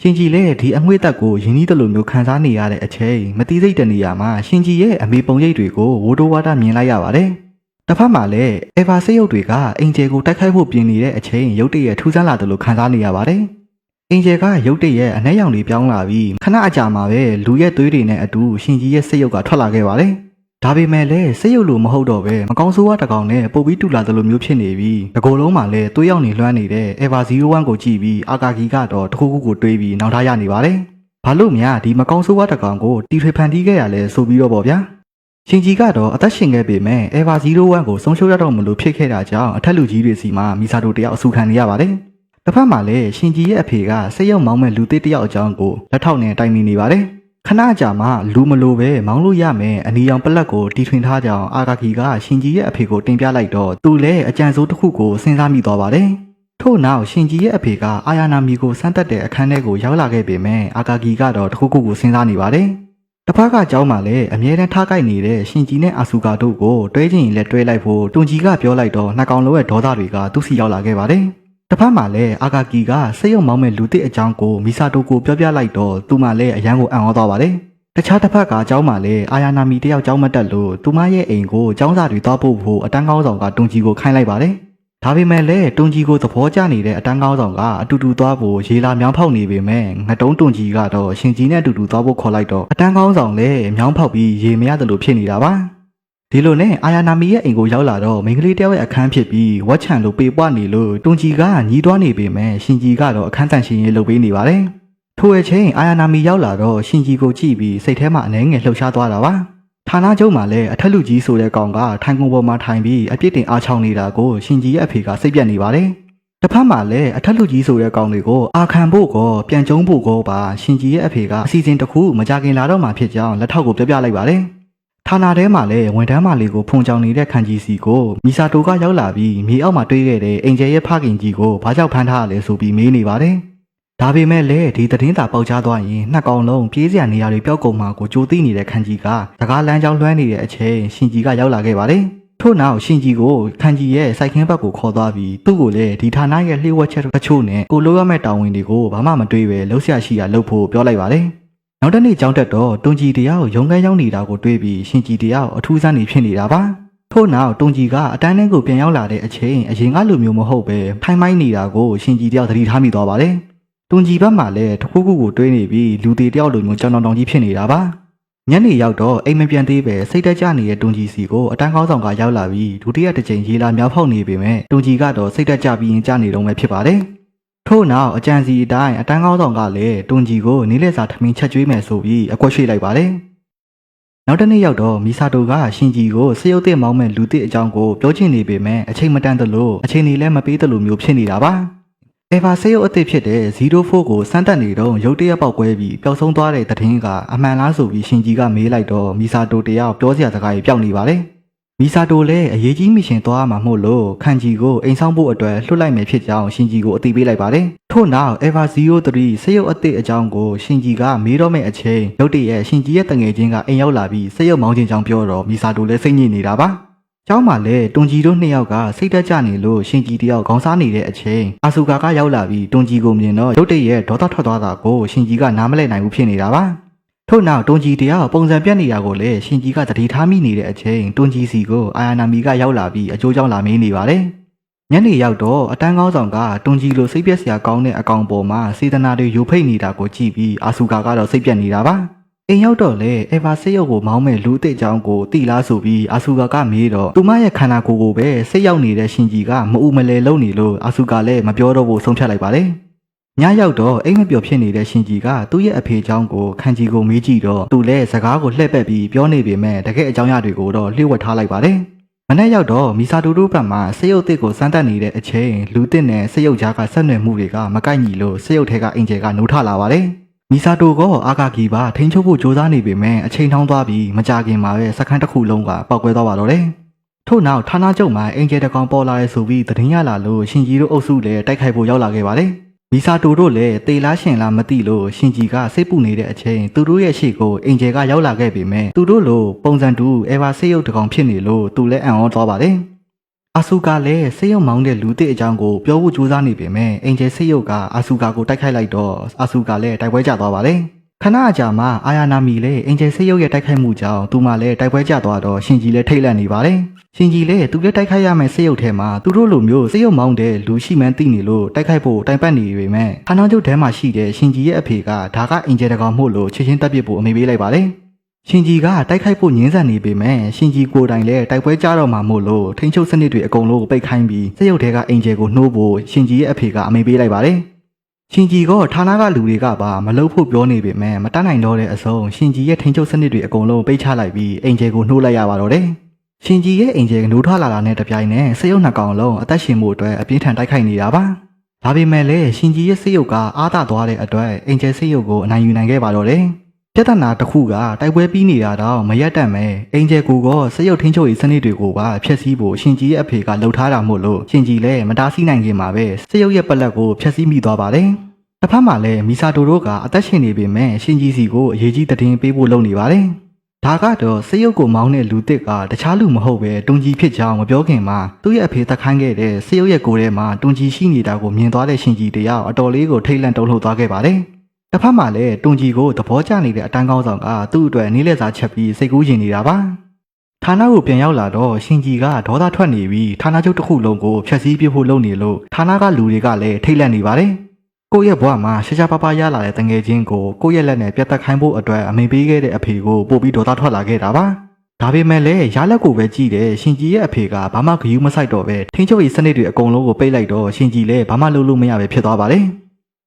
S1: ရှင်ဂျီလည်းဒီအငွေ့သက်ကိုယဉ်ဤတလူမျိုးခံစားနေရတဲ့အချိန်မတိစိတ်တနေရာမှာရှင်ဂျီရဲ့အမေပုံရိပ်တွေကိုဝိုးတိုးဝါဒမြင်လိုက်ရပါတယ်တစ်ဖက်မှာလည်းအေဗာစိတ်ရုပ်တွေကအင်ဂျယ်ကိုတိုက်ခိုက်ဖို့ပြင်နေတဲ့အချိန်ရုတ်တရက်ထူးဆန်းလာတယ်လို့ခံစားနေရပါတယ်အင်ဂျယ်ကရုတ်တရက်အနှဲရောင်တွေပြောင်းလာပြီးခဏအကြာမှာပဲလူရဲ့သွေးတွေနဲ့အတူရှင်ဂျီရဲ့စိတ်ရုပ်ကထွက်လာခဲ့ပါတယ်ဒါပေမဲ့လည်းစိတ်ရုပ်လိုမဟုတ်တော့ပဲမကောင်းဆိုးဝါးတကောင်နဲ့ပုတ်ပြီးတူလာတယ်လို့မျိုးဖြစ်နေပြီးတကိုယ်လုံးမှာလည်းသွေးရောက်နေလွှမ်းနေတဲ့ Ever 01ကိုကြည့်ပြီးအာကာကီကတော့တခုခုကိုတွေးပြီးနောက်ထားရနေပါတယ် ဘာလို့များဒီမကောင်းဆိုးဝါးတကောင်ကိုတီထွေဖန်တီးခဲ့ရလဲဆိုပြီးတော့ပေါ့ဗျာရှင်ကြီးကတော့အသက်ရှင်ခဲ့ပေမဲ့ Eva 01ကိုဆုံးရှုံးရတော့မလို့ဖြစ်ခဲ့တာကြောင့်အထက်လူကြီးတွေစီမှာမီဆာတိုတယောက်အဆူခံနေရပါတယ်တစ်ဖက်မှာလည်းရှင်ကြီးရဲ့အဖေကစိတ်ရုံမောင်းမဲ့လူသစ်တယောက်အကြောင်းကိုလက်ထောက်နဲ့တိုင်ပင်နေပါတယ်ခဏကြာမှလူမလိုပဲမောင်းလို့ရမယ်အနီရောင်ပလက်ကိုတီထွင်ထားကြောင်းအာဂါကီကရှင်ကြီးရဲ့အဖေကိုတင်ပြလိုက်တော့သူလည်းအကြံစိုးတစ်ခုကိုစဉ်းစားမိသွားပါတယ်ထို့နောက်ရှင်ကြီးရဲ့အဖေကအာယာနာမီကိုစမ်းသပ်တဲ့အခန်းထဲကိုရောက်လာခဲ့ပေမဲ့အာဂါကီကတော့တစ်ခုခုကိုစဉ်းစားနေပါတယ်တစ်ဖက်ကကြောင်းမှာလည်းအမြဲတမ်းထားကိုက်နေတဲ့ရှင်ကြီးနဲ့အာဆူကာတို့ကိုတွဲချင်ရင်လည်းတွဲလိုက်ဖို့တွန်ကြီးကပြောလိုက်တော့နှစ်ကောင်လုံးရဲ့ဒေါသတွေကသူ့စီရောက်လာခဲ့ပါတယ်တစ်ဖက်မှာလည်းအာဂါကီကစိတ်ရုံမောင်းမဲ့လူသစ်အကြောင်းကိုမီဆာတိုကိုပြောပြလိုက်တော့သူမှလည်းအရန်ကိုအံ့ဩသွားပါတယ်တခြားတစ်ဖက်ကကြောင်းမှာလည်းအာယာနာမီတယောက်ကြောင်းမတက်လို့သူမရဲ့အိမ်ကိုကျောင်းစာတွေတောက်ဖို့အတန်းကောင်းဆောင်ကတွန်ကြီးကိုခိုင်းလိုက်ပါတယ်ဒါပေမဲ့လည်းတွန်ကြီးကိုသဘောကျနေတဲ့အတန်းကောင်းဆောင်ကအတူတူသွားဖို့ရေလာမြောင်းဖောက်နေပေမဲ့ငတုံးတွန်ကြီးကတော့ရှင်ကြီးနဲ့အတူတူသွားဖို့ခေါ်လိုက်တော့အတန်းကောင်းဆောင်လည်းမြောင်းဖောက်ပြီးရေမရတယ်လို့ဖြစ်နေတာပါဒီလိုနဲ့အာယာနာမီရဲ့အိမ်ကိုရောက်လာတော့မိန်းကလေးတယောက်ရဲ့အခန်းဖြစ်ပြီးဝက်ချန်လိုပေပွားနေလို့တွန်ကြီးကညီးတွားနေပေမဲ့ရှင်ကြီးကတော့အခန်းတန်ရှင်ရေးလုပ်ပေးနေပါတယ်ထိုအချိန်အာယာနာမီရောက်လာတော့ရှင်ကြီးကိုကြည့်ပြီးစိတ်ထဲမှာအနှဲငယ်လှုပ်ရှားသွားတာပါဌာနချုပ်မှာလည်းအထက်လူကြီးဆိုတဲ့ကောင်ကထိုင်ကုန်ပေါ်မှာထိုင်ပြီးအပြစ်တင်အားချောင်းနေတာကိုရှင်ကြီးရဲ့အဖေကစိတ်ပြတ်နေပါတယ်တစ်ဖက်မှာလည်းအထက်လူကြီးဆိုတဲ့ကောင်တွေကိုအာခံဖို့ကောပြန်ကျုံးဖို့ကောပါရှင်ကြီးရဲ့အဖေကအစီအစဉ်တစ်ခုမကြခင်လာတော့မှဖြစ်ကြောင်းလက်ထောက်ကိုပြောပြလိုက်ပါတယ်ဌာနထဲမှာလည်းဝန်ထမ်းမလေးကိုဖုန်ကြောင်နေတဲ့ခန်းကြီးစီကိုမီဆာတိုကရောက်လာပြီးမြေအောက်မှာတွေးခဲ့တဲ့အင်ဂျယ်ရဲ့ဖခင်ကြီးကိုဘာကြောင့်ဖမ်းထားရလဲဆိုပြီးမေးနေပါတယ်ဒါပေမဲ့လည်းဒီသတင်းသာပေါက်ကြားသွားရင်နှစ်ကောင်လုံးပြေးစရာနေရာတွေပျောက်ကုန်မှာကိုကြိုသိနေတဲ့ခန်းကြီးကစကားလမ်းကြောင်းလွှမ်းနေတဲ့အချိန်ရှင်ကြီးကရောက်လာခဲ့ပါတယ်ထို့နောက်ရှင်ကြီးကိုခန်းကြီးရဲ့စိုက်ခင်းဘက်ကိုခေါ်သွားပြီးသူ့ကိုလည်းဒီဌာနရဲ့လှည့်ဝက်ချက်တချို့နဲ့ကိုလိုရမယ့်တာဝန်တွေကိုဘာမှမတွေးပဲလှုပ်ရှားရှိရလှုပ်ဖို့ပြောလိုက်ပါတယ်နောက်တစ်နေ့ကျောင်းတက်တော့တွန်ကြီးတယောက်ရုံခန်းရောက်နေတာကိုတွေးပြီးရှင်ကြီးတယောက်အထူးဆန်းနေဖြစ်နေတာပါထို့နောက်တွန်ကြီးကအတန်းထဲကိုပြန်ရောက်လာတဲ့အချိန်အရင်ကလူမျိုးမဟုတ်ပဲထိုင်မိုင်းနေတာကိုရှင်ကြီးတယောက်သတိထားမိသွားပါတယ်တွန်ကြီးဘက်မှာလည်းတစ်ခုခုကိုတွေးနေပြီးလူသေးတယောက်လိုမျိုးကြောင်တောင်ကြီးဖြစ်နေတာပါညနေရောက်တော့အိမ်မပြန်သေးပဲစိတ်တက်ကြနေတဲ့တွန်ကြီးစီကိုအတန်းကောင်းဆောင်ကရောက်လာပြီးဒုတိယတစ်ချိန်ရေလာမြောက်ဖောက်နေပေမဲ့တွန်ကြီးကတော့စိတ်တက်ကြပြီးရင်ကြာနေတော့မှဖြစ်ပါတယ်ထို့နောက်အကြံစီအတိုင်းအတန်းကောင်းဆောင်ကလည်းတွန်ကြီးကိုနီးလက်စာထမင်းချက်ကျွေးမယ်ဆိုပြီးအကွက်ရွှေ့လိုက်ပါတယ်နောက်တစ်နေ့ရောက်တော့မီဆာတိုကရှင်ကြီးကိုစရုပ်သစ်မောင်းမဲ့လူသစ်အကြောင်းကိုပြောချင်နေပေမဲ့အချိန်မတန်သလိုအချိန်ကြီးလည်းမပေးသလိုမျိုးဖြစ်နေတာပါEva ဆေးရုပ်အသစ်ဖြစ်တဲ့04ကိုစမ်းသပ်နေတော့ရုတ်တရက်ပေါက်ကွဲပြီးပျောက်ဆုံးသွားတဲ့သတင်းကအမှန်လားဆိုပြီးရှင်ကြီးကမေးလိုက်တော့မီဆာတိုတယောက်ပြောစရာစကားကြီးပျောက်နေပါတယ်။မီဆာတိုလည်းအရေးကြီးမရှင်သွားမှာမို့လို့ခန်ကြီးကိုအိမ်ဆောင်ဖို့အတွက်လွှတ်လိုက်မယ်ဖြစ်ကြောင်းရှင်ကြီးကိုအသိပေးလိုက်ပါတယ်။ထို့နောက် Eva 03ဆေးရုပ်အသစ်အကြောင်းကိုရှင်ကြီးကမေးတော့မယ့်အချိန်ရုတ်တရက်ရှင်ကြီးရဲ့တငယ်ချင်းကအိမ်ရောက်လာပြီးဆေးရုပ်မောင်းခြင်းကြောင့်ပြောတော့မီဆာတိုလည်းစိတ်ညစ်နေတာပါ။ကျောင်းမှာလည်းတွန်ကြီးတို့နှစ်ယောက်ကစိတ်တက်ကြနေလို့ရှင်ကြီးတယောက်ခေါင်းစားနေတဲ့အချိန်အာဆူကာကရောက်လာပြီးတွန်ကြီးကိုမြင်တော့ရုတ်တရက်ဒေါသထွက်သွားတာကိုရှင်ကြီးကနားမလည်နိုင်ဘူးဖြစ်နေတာပါထို့နောက်တွန်ကြီးတယောက်ပုံစံပြတ်နေတာကိုလည်းရှင်ကြီးကသတိထားမိနေတဲ့အချိန်တွန်ကြီးစီကိုအာယာနာမီကရောက်လာပြီးအကျိုးကြောင့်လာမေးနေပါတယ်ညနေရောက်တော့အတန်းကောင်းဆောင်ကတွန်ကြီးလိုစိတ်ပြက်စရာကောင်းတဲ့အကောင်ပေါ်မှာစေတနာတွေယိုဖိတ်နေတာကိုကြည့်ပြီးအာဆူကာကတော့စိတ်ပြက်နေတာပါအိမ်ရောက်တော့လေအေဗာစိတ်ရုပ်ကိုမောင်းမဲ့လူအစ်အကြောင်းကိုတိလားဆိုပြီးအာဆူကာကမေးတော့သူမရဲ့ခန္ဓာကိုယ်ကိုပဲစိတ်ရောက်နေတဲ့ရှင်ကြီးကမအူမလဲလုံးနေလို့အာဆူကာလည်းမပြောတော့ဘူးဆုံးဖြတ်လိုက်ပါတယ်ညရောက်တော့အိမ်မပျော်ဖြစ်နေတဲ့ရှင်ကြီးကသူ့ရဲ့အဖေเจ้าကိုခန်းကြီးကိုမေးကြည့်တော့သူလည်းစကားကိုလှည့်ပက်ပြီးပြောနေပေမဲ့တကယ်အကြောင်းအရာတွေကိုတော့လျှို့ဝှက်ထားလိုက်ပါတယ်မနေ့ရောက်တော့မီဆာတိုတို့ဘက်မှာစိတ်ရုပ်တစ်ကိုစမ်းသပ်နေတဲ့အချိန်လူတစ်နဲ့စိတ်ရုပ်ကြားကဆက်နွယ်မှုတွေကမကိုက်ညီလို့စိတ်ရုပ်ထဲကအင်ဂျယ်ကနိုးထလာပါတယ်မီဆာတိုကအာဂါကီပါထိန်းချုပ်ဖို့ကြိုးစားနေပေမဲ့အချိန်ထောင်းသွားပြီးမကြခင်မှာပဲစခန်းတစ်ခုလုံးကပောက်ကွဲသွားပါတော့တယ်။ထို့နောက်ဌာနချုပ်မှာအင်ဂျယ်တကောင်ပေါ်လာရဲဆိုပြီးသတင်းရလာလို့ရှင်ကြီးတို့အုပ်စုလည်းတိုက်ခိုက်ဖို့ရောက်လာခဲ့ပါတယ်။မီဆာတိုတို့လည်းတေလားရှင်လားမသိလို့ရှင်ကြီးကစိတ်ပူနေတဲ့အချိန်သူတို့ရဲ့ရှေ့ကိုအင်ဂျယ်ကရောက်လာခဲ့ပေမဲ့သူတို့လိုပုံစံတူအေဗာဆေးရုပ်တကောင်ဖြစ်နေလို့သူလည်းအံ့ဩသွားပါတယ်။အာဆူကာလည်းဆေးရုံမောင်းတဲ့လူသစ်အကြောင်းကိုပြောဖို့ကြိုးစားနေပေမဲ့အင်ဂျယ်ဆေးရုပ်ကအာဆူကာကိုတိုက်ခိုက်လိုက်တော့အာဆူကာလည်းတိုက်ပွဲကျသွားပါတယ်။ခဏအကြာမှအာယာနာမီလည်းအင်ဂျယ်ဆေးရုပ်ရဲ့တိုက်ခိုက်မှုကြောင့်သူမှလည်းတိုက်ပွဲကျသွားတော့ရှင်ကြီးလည်းထိတ်လန့်နေပါတယ်။ရှင်ကြီးလည်းသူလည်းတိုက်ခိုက်ရမယ့်ဆေးရုပ်ထဲမှာသူတို့လိုမျိုးဆေးရုံမောင်းတဲ့လူရှိမှန်းသိနေလို့တိုက်ခိုက်ဖို့တိုင်ပတ်နေပေမဲ့ဌာနချုပ်ထဲမှာရှိတဲ့ရှင်ကြီးရဲ့အဖေကဒါကအင်ဂျယ်တကောင်မို့လို့ချက်ချင်းတက်ပစ်ဖို့အမိပေးလိုက်ပါတယ်။ရှင်ကြီးကတိုက်ခိုက်ဖို့ညှင်းဆန်နေပေမဲ့ရှင်ကြီးကိုယ်တိုင်လည်းတိုက်ပွဲကြတော့မှာမို့လို့ထိန်းချုပ်စနစ်တွေအကုန်လုံးကိုပိတ်ခိုင်းပြီးစက်ရုပ်ထဲကအင်ဂျယ်ကိုနှိုးဖို့ရှင်ကြီးရဲ့အဖေကအမိပေးလိုက်ပါတယ် ရှင်ဂျီကဌာနကလူတွေကပါမလုပ်ဖို့ပြောနေပေမဲ့မတတ်နိုင်တော့တဲ့အဆုံးရှင်ဂျီရဲ့ထိန်းချုပ်စနစ်တွေအကုန်လုံးပိတ်ချလိုက်ပြီးအင်ဂျယ်ကိုနှိုးလိုက်ရပါတော့တယ်။ရှင်ဂျီရဲ့အင်ဂျယ်နိုးထွက်လာတာနဲ့တပြိုင်နက်စေယုတ်နှစ်ကောင်လုံးအသက်ရှင်မှုအတွက်အပြင်းထန်တိုက်ခိုက်နေတာပါ။ဒါပေမဲ့လည်းရှင်ဂျီရဲ့စေယုတ်ကအားသာသွားတဲ့အတွက်အင်ဂျယ်စေယုတ်ကိုအနိုင်ယူနိုင်ခဲ့ပါတော့တယ်။ပြဿနာတစ်ခုကတိုက်ပွဲပြီးနေတာတော့မရက်တတ်မဲအင်ဂျယ်ကူကစေယုတ်ထိန်းချုပ်ရေးစနစ်တွေကိုပါဖျက်ဆီးဖို့ရှင်ဂျီရဲ့အဖေကလှုပ်ထားတာမို့လို့ရှင်ဂျီလည်းမတားဆီးနိုင်ခင်မှာပဲစေယုတ်ရဲ့ပလက်ကိုဖျက်ဆီးမိသွားပါတယ်။တစ်ဖက်မှာလည်းမီဆာတိုတို့ကအသက်ရှင်နေပေမဲ့ရှင်ဂျီစီကိုအရေးကြီးသတင်းပေးဖို့လုပ်နေပါတယ်။ဒါကတော့စေယုတ်ကိုမောင်းတဲ့လူတစ်ကတခြားလူမဟုတ်ပဲတွန်ကြီးဖြစ်ကြောင်းမပြောခင်မှာသူ့ရဲ့အဖေသက်ခိုင်းခဲ့တဲ့စေယုတ်ရဲ့ကိုယ်ထဲမှာတွန်ကြီးရှိနေတာကိုမြင်သွားတဲ့ရှင်ဂျီတယောက်အတော်လေးကိုထိတ်လန့်တုန်လှုပ်သွားခဲ့ပါတယ်။တစ်ဖက်မှာလည်းတွန်ကြီးကိုသဘောကျနေတဲ့အတန်းကောင်းဆောင်ကသူ့အတွက်နေလက်စားချက်ပြီးစိတ်ကူးရင်နေတာပါ။ဌာနကိုပြန်ရောက်လာတော့ရှင်ဂျီကဒေါသထွက်နေပြီးဌာနချုပ်တစ်ခုလုံးကိုဖျက်ဆီးပြဖို့လုပ်နေလို့ဌာနကလူတွေကလည်းထိတ်လန့်နေပါတယ်။ကိုယ့်ရဲ့ဘဝမှာရှာရှာပါပါရလာတဲ့တငယ်ချင်းကိုကိုယ့်ရဲ့လက်နဲ့ပြတ်တက်ခိုင်းဖို့အတွက်အမိန်ပေးခဲ့တဲ့အဖေကိုပို့ပြီးဒေါသထွက်လာခဲ့တာပါ။ဒါပေမဲ့လည်းရလက်ကိုပဲကြည့်တယ်ရှင်ဂျီရဲ့အဖေကဘာမှဂရုမစိုက်တော့ပဲထိန်းချုပ်ရေးစနစ်တွေအကုန်လုံးကိုပိတ်လိုက်တော့ရှင်ဂျီလည်းဘာမှလုပ်လို့မရပဲဖြစ်သွားပါတယ်။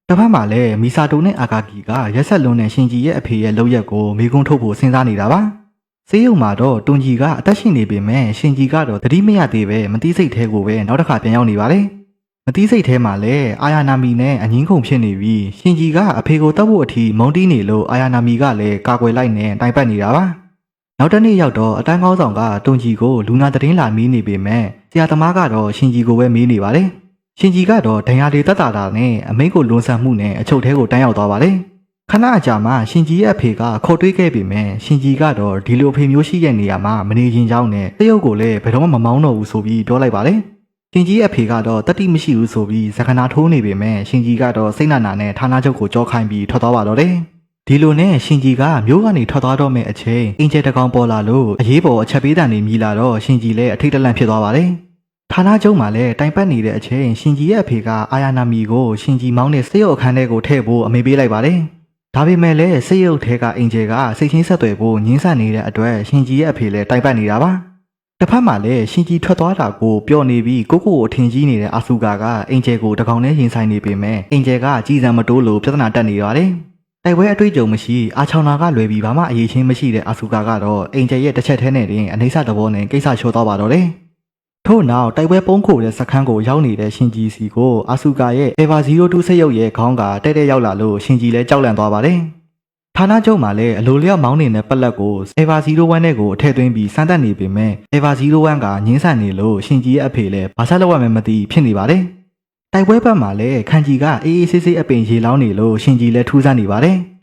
S1: တစ်ဖက်မှာလည်းမီဆာတိုနဲ့အာကာဂီကရက်ဆက်လွန်တဲ့ရှင်ဂျီရဲ့အဖေရဲ့လုပ်ရက်ကိုမိကုန်းထုတ်ဖို့စဉ်းစားနေတာပါ။စေးရုံမှာတော့တွန်ဂျီကအသက်ရှင်နေပေမဲ့ရှင်ဂျီကတော့သတိမရသေးပဲမသိစိတ်သေးကိုပဲနောက်တစ်ခါပြန်ရောက်နေပါတယ်။မသိစိတ်သေးမှာလည်းအာယာနာမီနဲ့အငင်းခုန်ဖြစ်နေပြီးရှင်ဂျီကအဖေကိုတတ်ဖို့အထိမုန်းတီးနေလို့အာယာနာမီကလည်းကာကွယ်လိုက်နဲ့တိုင်ပတ်နေတာပါ။နောက်တစ်နေ့ရောက်တော့အတန်းကောင်းဆောင်ကတွန်ဂျီကိုလူနာသတင်းလာမီးနေပေမဲ့ဆရာသမားကတော့ရှင်ဂျီကိုပဲမေးနေပါတယ်။ရှင်ဂျီကတော့ဒဏ်ရာတွေတက်တာနဲ့အမိန့်ကိုလွန်ဆန်မှုနဲ့အချုပ်ထဲကိုတန်းရောက်သွားပါတယ်။ခဏအကြာမှရှင်ဂျီရဲ့အဖေကခေါ်တွေးခဲ့ပေမဲ့ရှင်ဂျီကတော့ဒီလိုအဖေမျိုးရှိတဲ့နေရာမှာမနေရင်ကြောင်းနဲ့တရုတ်ကိုလည်းဘယ်တော့မှမမောင်းတော့ဘူးဆိုပြီးပြောလိုက်ပါတယ်။ရှင်ဂျီရဲ့အဖေကတော့တတိမရှိဘူးဆိုပြီးဇကနာထိုးနေပေမဲ့ရှင်ဂျီကတော့စိတ်နာနာနဲ့ဌာနချုပ်ကိုကြောခိုင်းပြီးထွက်သွားပါတော့တယ်။ဒီလိုနဲ့ရှင်ဂျီကမျိုးကနေထွက်သွားတော့မယ့်အချိန်အင်ဂျယ်တကောင်ပေါ်လာလို့အရေးပေါ်အချက်ပေးတံနေမြည်လာတော့ရှင်ဂျီလည်းအထိတ်တလန့်ဖြစ်သွားပါတယ်။ဌာနချုပ်မှာလည်းတိုင်ပတ်နေတဲ့အချိန်ရှင်ဂျီရဲ့အဖေကအာယာနာမီကိုရှင်ဂျီမောင်းတဲ့စေရုပ်အခန်းထဲကိုထည့်ဖို့အမိန့်ပေးလိုက်ပါတယ်။ဒါပေမဲ့လည်းစေရုပ်ထဲကအင်ဂျယ်ကစိတ်ချင်းဆက်သွယ်ဖို့ညှင်းဆန်နေတဲ့အတွက်ရှင်ဂျီရဲ့အဖေလည်းတိုင်ပတ်နေတာပါ။တစ်ဖက်မှာလည်းရှင်ဂျီထွက်သွားတာကိုပျော်နေပြီးကိုကိုအထင်ကြီးနေတဲ့အာဆူကာကအင်ဂျယ်ကိုတကောင်နဲ့ရင်ဆိုင်နေပေမဲ့အင်ဂျယ်ကကြည်စံမတိုးလို့ပြဿနာတက်နေပါတယ်။တိုက်ပွဲအတွေ့အကြုံမရှိအာချောင်နာကလွယ်ပြီးဘာမှအရေးချင်းမရှိတဲ့အာဆူကာကတော့အင်ဂျယ်ရဲ့တစ်ချက်ထဲနဲ့တင်အနိစ္စသဘောနဲ့ကိစ္စချိုးသွားပါတော့တယ်။ထို့နောက်တိုက်ပွဲပုံးခိုတဲ့စခန်းကိုရောက်နေတဲ့ရှင်ဂျီစီကိုအာဆူကာရဲ့ Eva 02စက်ရုပ်ရဲ့ခေါင်းကတဲ့ရောက်လာလို့ရှင်ဂျီလည်းကြောက်လန့်သွားပါတယ်။ဌာနချုပ်မှာလည်းအလိုလျောက်မောင်းနေတဲ့ပလက်ကို Eva 01နဲ့ကိုအထည့်သွင်းပြီးစမ်းသပ်နေပေမဲ့ Eva 01ကငင်းဆန်နေလို့ရှင်ဂျီရဲ့အဖေလည်းဘာသာလောက်ရမယ်မသိဖြစ်နေပါတယ်။တိုက်ပွဲဘက်မှာလည်းခန်ဂျီကအေးအေးဆေးဆေးအပင်ရေလောင်းနေလို့ရှင်ဂျီလည်းထူးဆန်းနေပါတယ်။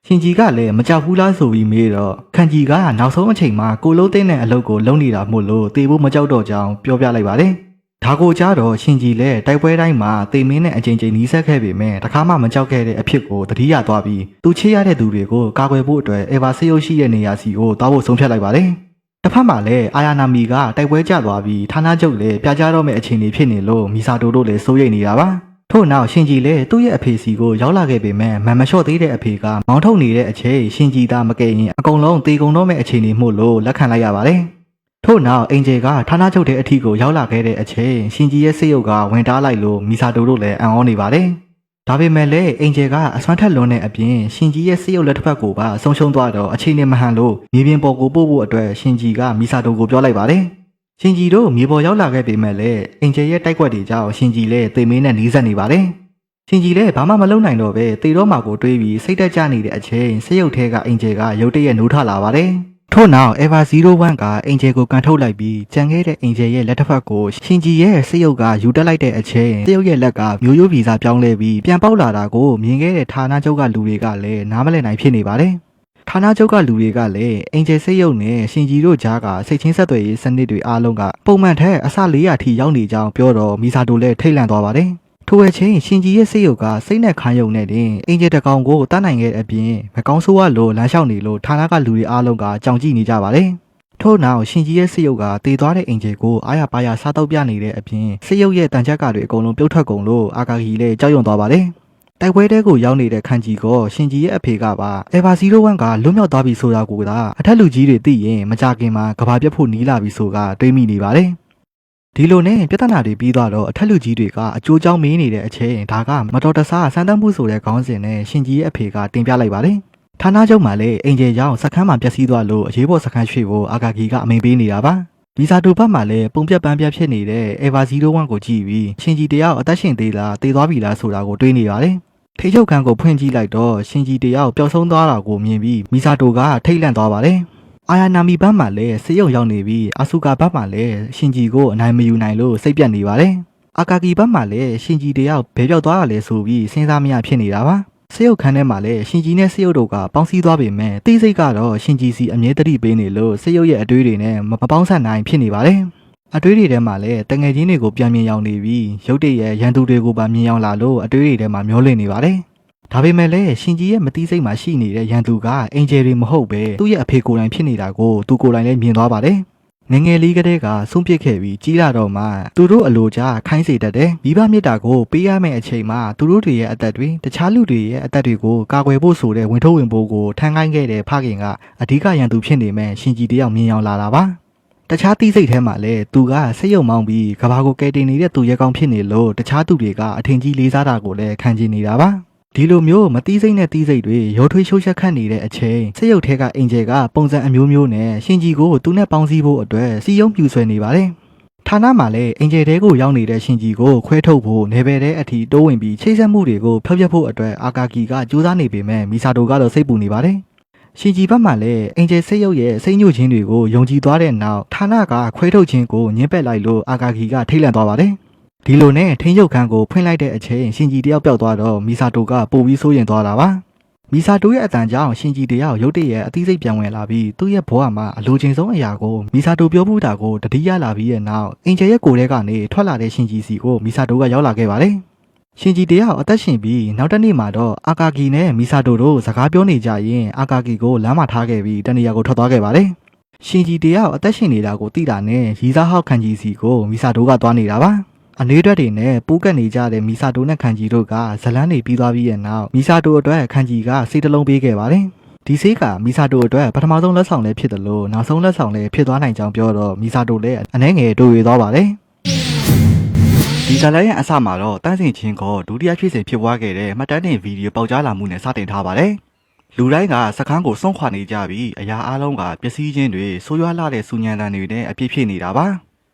S1: ရှင်ဂျီကလည်းမကြောက်ဘူးလားဆိုပြီးမေးတော့ခန်ဂျီကနောက်ဆုံးအချိန်မှာကိုလုံးသိန်းတဲ့အလုပ်ကိုလုပ်နေတာမို့လို့တေဖို့မကြောက်တော့ကြောင်းပြောပြလိုက်ပါတယ်။ဒါကိုကြားတော့ရှင်ဂျီလည်းတိုက်ပွဲတိုင်းမှာတေမင်းနဲ့အချိန်ချင်းနီးစပ်ခဲ့ပေမဲ့တခါမှမကြောက်ခဲ့တဲ့အဖြစ်ကိုသတိရသွားပြီးသူချေရတဲ့သူတွေကိုကာကွယ်ဖို့အတွက်အေဗာဆေးရုပ်ရှိတဲ့နေရာစီကိုတောက်ဖို့ဆုံးဖြတ်လိုက်ပါတယ်။တစ်ဖက်မှာလည်းအာယာနာမီကတိုက်ပွဲကျသွားပြီးဌာနချုပ်လည်းပြားကြတော့မယ့်အခြေအနေဖြစ်နေလို့မီဆာတိုတို့လည်းစိုးရိမ်နေတာပါ။ထို့နောက်ရှင်ဂျီလည်းသူ့ရဲ့အဖေစီကိုရောက်လာခဲ့ပေမဲ့မန်မလျှော့သေးတဲ့အဖေကမောင်းထုတ်နေတဲ့အချိန်ရှင်ဂျီသားမကဲရင်အကုန်လုံးတေကုန်တော့မယ့်အခြေအနေမို့လို့လက်ခံလိုက်ရပါတယ်။ထို့နောက်အင်ဂျယ်ကဌာနချုပ်တဲ့အထီကိုရောက်လာခဲ့တဲ့အချိန်ရှင်ဂျီရဲ့စိတ်ရုပ်ကဝင်တားလိုက်လို့မီဆာတိုတို့လည်းအံ့ဩနေပါတယ်။ဒါပေမဲ့လည်းအင်ဂျယ်ကအစွမ်းထက်လွန်တဲ့အပြင်ရှင်ဂျီရဲ့စိတ်ရုပ်လက်တစ်ဖက်ကိုပါဆုံးရှုံးသွားတော့အခြေအနေမဟန်လို့မြေပြင်ပေါ်ကိုပို့ဖို့အတွက်ရှင်ဂျီကမီဆာတိုကိုပြောလိုက်ပါတယ်။ရှင်ဂျီတို့မြေပေါ်ရောက်လာခဲ့ပေမဲ့လည်းအင်ဂျယ်ရဲ့တိုက်ကွက်တွေကြောင့်ရှင်ဂျီလည်းသေမင်းနဲ့နီးစပ်နေပါတယ်။ရှင်ဂျီလည်းဘာမှမလုပ်နိုင်တော့ပဲသေတော့မှကိုတွေးပြီးစိတ်တက်ကြနေတဲ့အချိန်စိတ်ရုပ်ထဲကအင်ဂျယ်ကရုတ်တရက်နိုးထလာပါတယ်။ထို့နောက် Eva 01ကအင်ဂျယ်ကိုကန်ထုတ်လိုက်ပြီးကြံခဲ့တဲ့အင်ဂျယ်ရဲ့လက်တစ်ဖက်ကိုရှင်ဂျီရဲ့စိတ်ရုပ်ကယူတက်လိုက်တဲ့အချိန်စိတ်ရုပ်ရဲ့လက်ကမျိုးရိုးဗီဇပြောင်းလဲပြီးပြန်ပေါက်လာတာကိုမြင်ခဲ့တဲ့ဌာနချုပ်ကလူတွေကလည်းနားမလည်နိုင်ဖြစ်နေပါတယ်။ဌာနချုပ်ကလူတွေကလည်းအင်ဂျယ်စိတ်ရုပ်နဲ့ရှင်ဂျီတို့ကြားကစိတ်ချင်းဆက်သွယ်ရေးစနစ်တွေအားလုံးကပုံမှန်ထက်အဆ400ထိရောက်နေကြောင်းပြောတော့မီဆာတိုလည်းထိတ်လန့်သွားပါတယ်။ထိုအချိန်ရှင်ဂျီရဲ့စိတ်ရုပ်ကစိတ်နဲ့ခမ်းယုံနဲ့တင်အင်ဂျယ်တကောင်ကိုတတ်နိုင်ခဲ့တဲ့အပြင်မကောင်းဆိုးဝါလို့လမ်းလျှောက်နေလို့ဌာနကလူတွေအားလုံးကကြောင်ကြည့်နေကြပါတယ်။ထို့နောက်ရှင်ဂျီရဲ့စိတ်ရုပ်ကတည်သွားတဲ့အင်ဂျယ်ကိုအားရပါရစားတော့ပြနေတဲ့အပြင်စိတ်ရုပ်ရဲ့တန်ချက်ကတွေအကုန်လုံးပြုတ်ထွက်ကုန်လို့အာကာဂီလည်းကြောက်ရွံ့သွားပါတယ်။တိုက်ပွဲတဲကိုရောက်နေတဲ့ခန်ဂျီကရှင်ဂျီရဲ့အဖေကပါအေဗာ01ကလွတ်မြောက်သွားပြီဆိုတာကိုသာအထက်လူကြီးတွေသိရင်မကြခင်မှာကဘာပြတ်ဖို့နီးလာပြီဆိုကတွေးမိနေပါတယ်။ ဒီလိုနဲ့ပြဿနာတွေပြီးသွားတော့အထက်လူကြီးတွေကအကျိုးကြောင့်မေးနေတဲ့အချိန်ဒါကမတော်တဆစမ်းသပ်မှုဆိုတဲ့ခေါင်းစဉ်နဲ့ရှင်ကြီးရဲ့အဖေကတင်ပြလိုက်ပါတယ်ဌာနချုပ်မှာလည်းအင်ဂျယ်ကြောင့်စခန်းမှာပျက်စီးသွားလို့အရေးပေါ်စခန်းရွှေ့ဖို့အာကာဂီကအမိန်ပေးနေတာပါမီဇာတိုဘတ်မှာလည်းပုံပြက်ပန်းပြက်ဖြစ်နေတဲ့ Eva 01ကိုကြည့်ပြီးရှင်ကြီးတယောက်အသက်ရှင်သေးလားသေသွားပြီလားဆိုတာကိုတွေးနေပါတယ်ထိချုပ်ခန်းကိုဖွင့်ကြည့်လိုက်တော့ရှင်ကြီးတယောက်ပျောက်ဆုံးသွားတာကိုမြင်ပြီးမီဇာတိုကထိတ်လန့်သွားပါတယ်အာယာနာမီဘတ်မှာလည်းစေယုံရောက်နေပြီးအာဆူကာဘတ်မှာလည်းရှင်ကြီးကိုအနိုင်မယူနိုင်လို့စိတ်ပြတ်နေပါတယ်အာကာဂီဘတ်မှာလည်းရှင်ကြီးတယောက်ဘဲပြောက်သွားတာလဲဆိုပြီးစဉ်းစားမရဖြစ်နေတာပါစေယုတ်ခန်းထဲမှာလည်းရှင်ကြီးနဲ့စေယုတ်တို့ကပေါင်းစည်းသွားပေမဲ့တိစိတ်ကတော့ရှင်ကြီးစီအမြဲတမ်းပေးနေလို့စေယုတ်ရဲ့အတွေးတွေနဲ့မပေါင်းဆက်နိုင်ဖြစ်နေပါတယ်အတွေးတွေထဲမှာလည်းတငယ်ချင်းတွေကိုပြန်မြင်ရောက်နေပြီးရုပ်တရက်ရန်သူတွေကိုပါမြင်ရောက်လာလို့အတွေးတွေထဲမှာမျောလင့်နေပါတယ်ဒါပေမဲ့လည်းရှင်ကြီးရဲ့မတိစိတ်မှာရှိနေတဲ့ရန်သူကအင်ဂျယ်တွေမဟုတ်ပဲသူ့ရဲ့အဖေကိုယ်တိုင်ဖြစ်နေတာကိုသူကိုယ်တိုင်လည်းမြင်သွားပါတယ်ငငယ်လေးကလေးကဆုံးပစ်ခဲ့ပြီးကြီးလာတော့မှသူတို့အလိုချခိုင်းစေတတ်တယ်မိဘမြစ်တာကိုပေးရမယ့်အချိန်မှာသူတို့တွေရဲ့အသက်တွေတခြားလူတွေရဲ့အသက်တွေကိုကာကွယ်ဖို့ဆိုတဲ့ဝင်ထုတ်ဝင်ပိုးကိုထမ်းခိုင်းခဲ့တဲ့ဖခင်ကအဓိကရန်သူဖြစ်နေမဲ့ရှင်ကြီးတယောက်မြင်ရောက်လာတာပါတခြားတိစိတ်ထဲမှာလည်းသူကစိတ်ယုံမောင်းပြီးကဘာကိုကယ်တင်နေတဲ့သူရဲကောင်းဖြစ်နေလို့တခြားသူတွေကအထင်ကြီးလေးစားတာကိုလည်းခံကျင်နေတာပါဒီလိုမျိုးမတိစိတ်နဲ့တိစိတ်တွေရောထွေးရှိုးချက်ခတ်နေတဲ့အချိန်စိတ်ရုပ်ထဲကအင်ဂျယ်ကပုံစံအမျိုးမျိုးနဲ့ရှင်ကြီးကိုသူနဲ့ပေါင်းစည်းဖို့အတွက်စီယုံပြူဆွဲနေပါတယ်ဌာနမှာလည်းအင်ဂျယ်တဲကိုရောက်နေတဲ့ရှင်ကြီးကိုခွဲထုတ်ဖို့နေပယ်တဲ့အထိတိုးဝင်ပြီးချိတ်ဆက်မှုတွေကိုဖျောက်ဖျက်ဖို့အတွက်အာကာဂီကကြိုးစားနေပေမဲ့မီဆာတိုကတော့စိတ်ပူနေပါတယ်ရှင်ကြီးဘက်မှာလည်းအင်ဂျယ်စိတ်ရုပ်ရဲ့စိတ်ညှို့ခြင်းတွေကိုယုံကြည်သွားတဲ့နောက်ဌာနကခွဲထုတ်ခြင်းကိုညှင်းပက်လိုက်လို့အာကာဂီကထိတ်လန့်သွားပါတယ်ဒီလိုနဲ့ထင်းရုပ်ခန်းကိုဖွင့်လိုက်တဲ့အချိန်ရှင်ကြီးတယောက်ပျောက်သွားတော့မီဆာတိုကပို့ပြီးစိုးရင်သွားတာပါမီဆာတိုရဲ့အတန်ကြောင့်ရှင်ကြီးတယောက်ရုတ်တရက်အသိစိတ်ပြန်ဝင်လာပြီးသူ့ရဲ့ဘဝမှာအလိုချင်ဆုံးအရာကိုမီဆာတိုပြောမှုတာကိုတတိယလာပြီးရဲ့နောက်အင်ဂျယ်ရဲ့ကိုယ်ထဲကနေထွက်လာတဲ့ရှင်ကြီးစီကိုမီဆာတိုကရောက်လာခဲ့ပါတယ်ရှင်ကြီးတယောက်အသက်ရှင်ပြီးနောက်တစ်နေ့မှာတော့အာကာဂီနဲ့မီဆာတိုတို့စကားပြောနေကြရင်အာကာဂီကိုလမ်းမှာထားခဲ့ပြီးတနေရာကိုထွက်သွားခဲ့ပါတယ်ရှင်ကြီးတယောက်အသက်ရှင်နေတာကိုသိတာနဲ့ရီစားဟောက်ခန်ကြီးစီကိုမီဆာတိုကသွားနေတာပါအနေအတွက်တွေနဲ့ပိုးကပ်နေကြတဲ့မီဆာတိုနဲ့ခန်ကြီးတို့ကဇလန်းတွေပြီးသွားပြီးရဲ့နောက်မီဆာတိုအတွက်ခန်ကြီးကစိတ်တလုံးပေးခဲ့ပါတယ်ဒီဆေးကမီဆာတိုအတွက်ပထမဆုံးလက်ဆောင်လည်းဖြစ်တယ်လို့နောက်ဆုံးလက်ဆောင်လည်းဖြစ်သွားနိုင်ကြောင်းပြောတော့မီဆာတိုလည်းအနှဲငယ်တို့ရသွားပါတယ်ဒီဇလန်းရဲ့အစမှာတော့တန်းစင်ချင်းကဒုတိယဖြစ်စဉ်ဖြစ်ပွားခဲ့တဲ့မှတ်တမ်းတင်ဗီဒီယိုပေါက်ကြားလာမှုနဲ့စတင်ထားပါတယ်လူတိုင်းကစခန်းကိုစွန့်ခွာနေကြပြီးအရာအလုံးကပျက်စီးခြင်းတွေဆိုးရွားလာတဲ့စူညံတန်တွေနဲ့အပြည့်ဖြစ်နေတာပ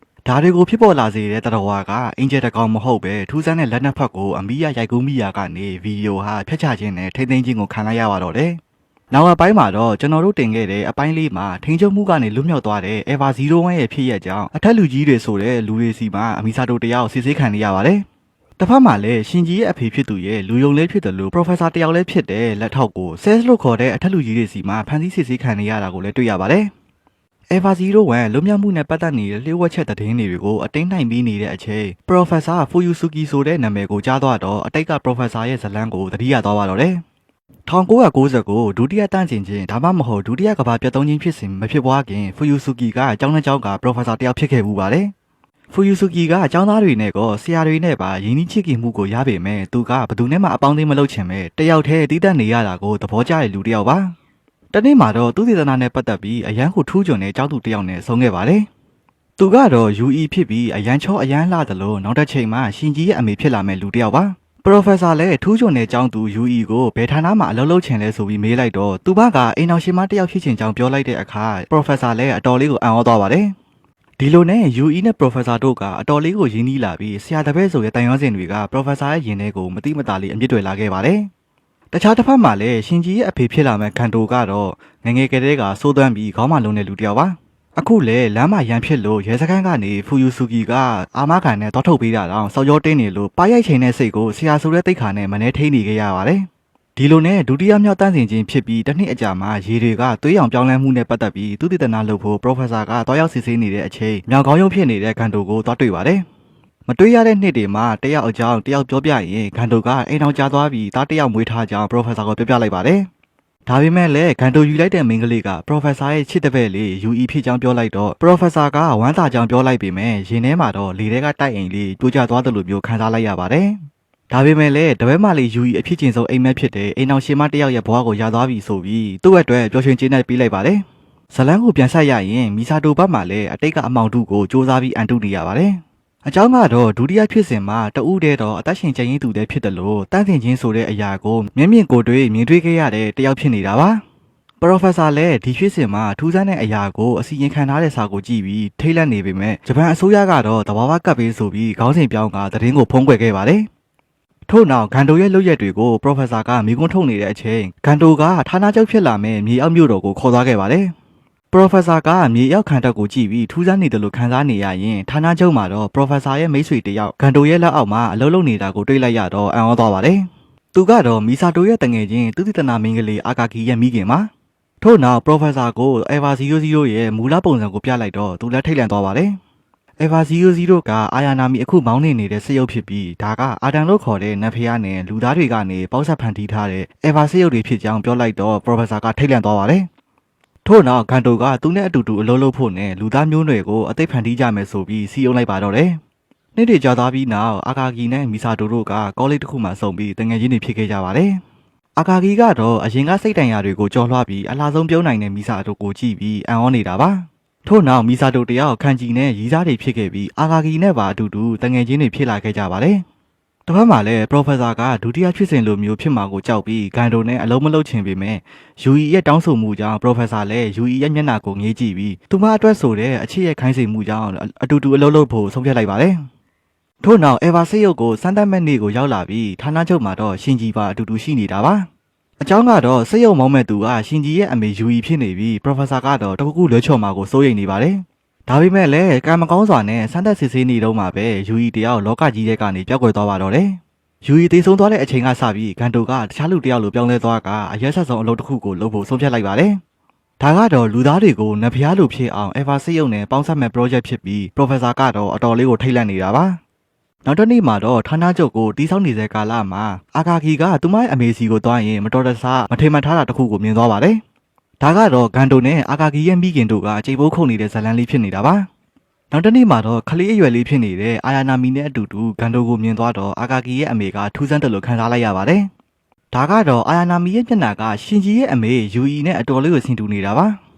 S1: ါဒါတွေကိုဖြစ်ပေါ်လာစေတဲ့တတော်ဝါကအင်ဂျယ်တကောင်မဟုတ်ပဲထူးဆန်းတဲ့လက်နက်ဖက်ကိုအမီးရရိုက်ကူးမိရာကနေဗီဒီယိုဟာဖျက်ချခြင်းနဲ့ထိမ့်သိမ်းခြင်းကိုခံလိုက်ရပါတော့တယ်။နောက်အပိုင်းမှာတော့ကျွန်တော်တို့တင်ခဲ့တဲ့အပိုင်းလေးမှာထိန်းချုပ်မှုကနေလွတ်မြောက်သွားတဲ့ Eva 01ရဲ့ဖြစ်ရကြောင်းအထက်လူကြီးတွေဆိုတဲ့လူတွေစီမှာအမီဆာတိုတယောက်စစ်ဆေးခံနေရပါတယ်။တစ်ဖက်မှာလည်းရှင်ကြီးရဲ့အဖေဖြစ်သူရဲ့လူယုံလေးဖြစ်တယ်လို့ Professor တယောက်လည်းဖြစ်တဲ့လက်ထောက်ကို Sales လို့ခေါ်တဲ့အထက်လူကြီးတွေစီမှာဖန်ဆီးစစ်ဆေးခံနေရတာကိုလည်းတွေ့ရပါတယ်။ Eva 01လွတ်မြောက်မှုနဲ့ပတ်သက်နေတဲ့လျှို့ဝှက်ချက်သတင်းတွေကိုအတင်းနိုင်ပြီးနေတဲ့အချိန် Professor Fuyusuki ဆိုတဲ့နာမည်ကိုကြားသွားတော့အတိတ်က Professor ရဲ့ဇလန်းကိုသတိရသွားပါတော့တယ်1999ဒုတိယတန်းကျင်ချင်းဒါမှမဟုတ်ဒုတိယကမ္ဘာပြတ်သုံးခြင်းဖြစ်စဉ်မဖြစ်ပွားခင် Fuyusuki ကအကြောင်းနဲ့ကြောင်းက Professor တယောက်ဖြစ်ခဲ့မှုပါတယ်Fuyusuki ကအကြောင်းသားတွေနဲ့ကောဆရာတွေနဲ့ပါရင်းနှီးချစ်ခင်မှုကိုရပေမဲ့သူကဘယ်သူနဲ့မှအပေါင်းအသင်းမလုပ်ချင်ပဲတယောက်တည်းတည်တတ်နေရတာကိုသဘောကျတဲ့လူတစ်ယောက်ပါတနေ့မှာတော့သူသေသနာနဲ့ပတ်သက်ပြီးအရန်ကိုထူးချွန်တဲ့ကျောင်းသူတစ်ယောက်နဲ့ဆုံးခဲ့ပါတယ်။သူကတော့ UE ဖြစ်ပြီးအရန်ချောအရန်လှတယ်လို့နောက်တစ်ချိန်မှာရှင်ကြီးရဲ့အမေဖြစ်လာမဲ့လူတစ်ယောက်ပါ။ Professor လည်းထူးချွန်တဲ့ကျောင်းသူ UE ကိုဘယ်ဌာနမှာအလုပ်လုပ်ချင်လဲဆိုပြီးမေးလိုက်တော့သူဘကအိမ်အောင်ရှင်မတစ်ယောက်ဖြစ်ချင်ကြောင်းပြောလိုက်တဲ့အခါ Professor လည်းအတော်လေးကိုအံ့ဩသွားပါတယ်။ဒီလိုနဲ့ UE နဲ့ Professor တို့ကအတော်လေးကိုရင်းနှီးလာပြီးဆရာတပည့်ဆိုတဲ့တန်ရုံးစင်တွေက Professor ရဲ့ရင်ထဲကိုမတိမတာလေးအမြင့်တွေလာခဲ့ပါတယ်။တခြားတစ်ဖက်မှာလည်းရှင်ကြီးရဲ့အဖေဖြစ်လာမဲ့ကန်တိုကတော့ငငယ်ကလေးကစိုးသွမ်းပြီးခေါင်းမလုံးတဲ့လူတစ်ယောက်ပါအခုလေလမ်းမှာရန်ဖြစ်လို့ရဲစခန်းကနေဖူယူဆူကီကအာမခံနဲ့တောထုတ်ပေးတာတော့စောက်ကြောတင်းနေလို့ပါရိုက်ချိန်တဲ့စိတ်ကိုဆရာဆိုတဲ့တိတ်ခါနဲ့မနှဲထိနေခဲ့ရပါတယ်ဒီလိုနဲ့ဒုတိယမြောက်တန်းစင်ချင်းဖြစ်ပြီးတစ်နှစ်အကြာမှာရေတွေကသွေးရောင်ပြောင်းလဲမှုနဲ့ပတ်သက်ပြီးသူတည်တနာလုပ်ဖို့ Professor ကတောက်ရောက်စစ်ဆေးနေတဲ့အချိန်မြောင်ကောင်းရုံဖြစ်နေတဲ့ကန်တိုကိုသွားတွေ့ပါတယ်မတွေ့ရတဲ့နှစ်တွေမှာတယောက်အကြောင်းတယောက်ပြောပြရင်ဂန်တိုကအိမ်အောင်ကျသွားပြီးသားတယောက်မွေးထားကြောင်း Professor ကိုပြောပြလိုက်ပါတယ်။ဒါပေမဲ့လည်းဂန်တိုယူလိုက်တဲ့မိန်းကလေးက Professor ရဲ့ချစ်တဲ့ဘက်လေး UE ဖြစ်ကြောင်းပြောလိုက်တော့ Professor ကဝမ်းသာကြောင်းပြောလိုက်ပေမဲ့ရင်ထဲမှာတော့လေထဲကတိုက်အိမ်လေးပြိုကျသွားတယ်လို့မျိုးခံစားလိုက်ရပါတယ်။ဒါပေမဲ့လည်းတပည့်မလေး UE အဖြစ်ချင်းဆုံးအိမ်မက်ဖြစ်တဲ့အိမ်အောင်ရှင်မတယောက်ရဲ့ဘဝကိုရသွားပြီဆိုပြီးသူ့အတွက်ပျော်ရွှင်ကျေနပ်ပေးလိုက်ပါတယ်။ဇလန်းကိုပြန်ဆက်ရရင်မီဆာတိုဘတ်မှာလည်းအတိတ်ကအမောင်တုကိုစူးစမ်းပြီးအန်တုနေရပါတယ်။ အကြောင်းကတော့ဒုတိယဖြစ်စဉ်မှာတဦးတည်းတော့အသက်ရှင်ကျန်ရင်းသူတည်းဖြစ်တယ်လို့တန်းစင်ချင်းဆိုတဲ့အရာကိုမျက်မြင်ကိုယ်တွေ့မြင်တွေ့ခဲ့ရတဲ့တယောက်ဖြစ်နေတာပါပရိုဖက်ဆာလည်းဒီဖြစ်စဉ်မှာထူးဆန်းတဲ့အရာကိုအစီရင်ခံထားတဲ့စာကိုကြည့်ပြီးထိတ်လန့်နေပေမဲ့ဂျပန်အစိုးရကတော့တဘာဝကပ်ပေးဆိုပြီးခေါင်းစဉ်ပြောင်းကသတင်းကိုဖုံးကွယ်ခဲ့ပါတယ်ထို့နောက်ဂန်တိုရဲ့လုပ်ရက်တွေကိုပရိုဖက်ဆာကမိကွန်းထုတ်နေတဲ့အချိန်ဂန်တိုကဌာနချုပ်ဖြစ်လာမဲ့မြေအောက်မြို့တော်ကိုခေါ်သွားခဲ့ပါတယ်ပရိုဖက်ဆာကမြေရောက်ခံတပ်ကိုကြည့်ပြီးထူးဆန်းနေတယ်လို့ခန်းစားနေရရင်ဌာနချုပ်မှာတော့ပရိုဖက်ဆာရဲ့မိတ်ဆွေတယောက်ဂန်တိုရဲ့လက်အောက်မှာအလုပ်လုပ်နေတာကိုတွေ့လိုက်ရတော့အံ့ဩသွားပါတယ်။သူကတော့မီဆာတိုရဲ့တငယ်ချင်းသူတိတနာမင်းကလေးအာကာကီရဲ့မိခင်ပါ။ထို့နောက်ပရိုဖက်ဆာကို Eva 00ရဲ့မူလပုံစံကိုပြလိုက်တော့သူလည်းထိတ်လန့်သွားပါတယ်။ Eva 00ကအာယာနာမီအခုမောင်းနေတဲ့စရုပ်ဖြစ်ပြီးဒါကအာတန်လို့ခေါ်တဲ့နတ်ဖျားနဲ့လူသားတွေကနေပေါက်ဆက်ဖန်တီးထားတဲ့ Eva စရုပ်တွေဖြစ်ကြောင်းပြောလိုက်တော့ပရိုဖက်ဆာကထိတ်လန့်သွားပါတယ်။ထို့နောက်ဂန်တိုကသူနဲ့အတူတူအလုပ်လုပ်ဖို့နဲ့လူသားမျိုးနွယ်ကိုအသိဖန်တီးကြမယ်ဆိုပြီးစီယုံလိုက်ပါတော့တယ်။နေ့တွေကြာသွားပြီးနောက်အာကာကီနဲ့မီဆာတိုတို့ကကောလိပ်တစ်ခုမှစုံပြီးတငယ်ချင်းတွေဖြစ်ခဲ့ကြပါတယ်။အာကာကီကတော့အရင်ကစိတ်တန်ရာတွေကိုကြော်လွှားပြီးအလားဆုံးပြုံးနိုင်တဲ့မီဆာတိုကိုကြည့်ပြီးအံ့ဩနေတာပါ။ထို့နောက်မီဆာတိုတယောက်ခန်ဂျီနဲ့ရီးစားတွေဖြစ်ခဲ့ပြီးအာကာကီနဲ့ပါအတူတူတငယ်ချင်းတွေဖြစ်လာခဲ့ကြပါတယ်။တစ်ဖက်မှာလည်းပရိုဖက်ဆာကဒုတိယဖြစ်စဉ်လိုမျိုးဖြစ်မှာကိုကြောက်ပြီးဂန်တိုနဲ့အလုံးမလုံးချင်ပေမဲ့ယူအီရဲ့တောင်းဆိုမှုကြောင့်ပရိုဖက်ဆာလည်းယူအီရဲ့မျက်နှာကိုငေးကြည့်ပြီးသူမအတွက်ဆိုတဲ့အချစ်ရဲ့ခိုင်းစေမှုကြောင့်အတူတူအလုံးလုံးဖို့ဆုံးဖြတ်လိုက်ပါတယ်။ထို့နောက် Eva ဆေးရုပ်ကိုစမ်းသပ်မဲ့နေ့ကိုရောက်လာပြီးဌာနချုပ်မှာတော့ရှင်ဂျီပါအတူတူရှိနေတာပါ။အကြောင်းကတော့ဆေးရုပ်မောင်းမဲ့သူကရှင်ဂျီရဲ့အမေယူအီဖြစ်နေပြီးပရိုဖက်ဆာကတော့တခုခုလွှဲချော်မှာကိုစိုးရိမ်နေပါတယ်။ဒါပေမဲ့လည်းကံမကောင်းစွာနဲ့စမ်းသပ်စစ်ဆေးနေတော့မှပဲယူအီတယောက်လောကကြီးထဲကနေပျောက်ကွယ်သွားပါတော့တယ်။ယူအီတေဆုံးသွားတဲ့အချိန်ကစပြီးဂန်တိုကတခြားလူတယောက်လိုပြောင်းလဲသွားကအရက်ဆက်ဆုံးအလုပ်တစ်ခုကိုလုပ်ဖို့ဆုံးဖြတ်လိုက်ပါတယ်။ဒါကတော့လူသားတွေကိုနတ်ဖျားလိုဖြစ်အောင် Eva ဆေးရုံနဲ့ပေါင်းစပ်မဲ့ project ဖြစ်ပြီး Professor ကတော့အတော်လေးကိုထိတ်လန့်နေတာပါ။နောက်တစ်နေ့မှာတော့ဌာနချုပ်ကိုတီးဆောက်နေတဲ့ကာလမှာအာကာကီကသူမရဲ့အမေစီကိုသွားရင်မတော်တဆမထိမှန်ထားတာတစ်ခုကိုမြင်သွားပါတယ်။ဒါကတော့ဂန်တိုနဲ့အာကာကီရဲ့မိခင်တို့ကချိန်ပိုးခုန်နေတဲ့ဇလန်းလေးဖြစ်နေတာပါ။နောက်တစ်နေ့မှာတော့ခလေးအရွယ်လေးဖြစ်နေတဲ့အာယာနာမီနဲ့အတူတူဂန်တိုကိုမြင်သွားတော့အာကာကီရဲ့အမေကထူးဆန်းတယ်လို့ခံစားလိုက်ရပါတယ်။ဒါကတော့အာယာနာမီရဲ့မျက်နှာကရှင်ဂျီရဲ့အမေယူအီနဲ့အတော်လေးကိုဆင်တူနေတာပါ။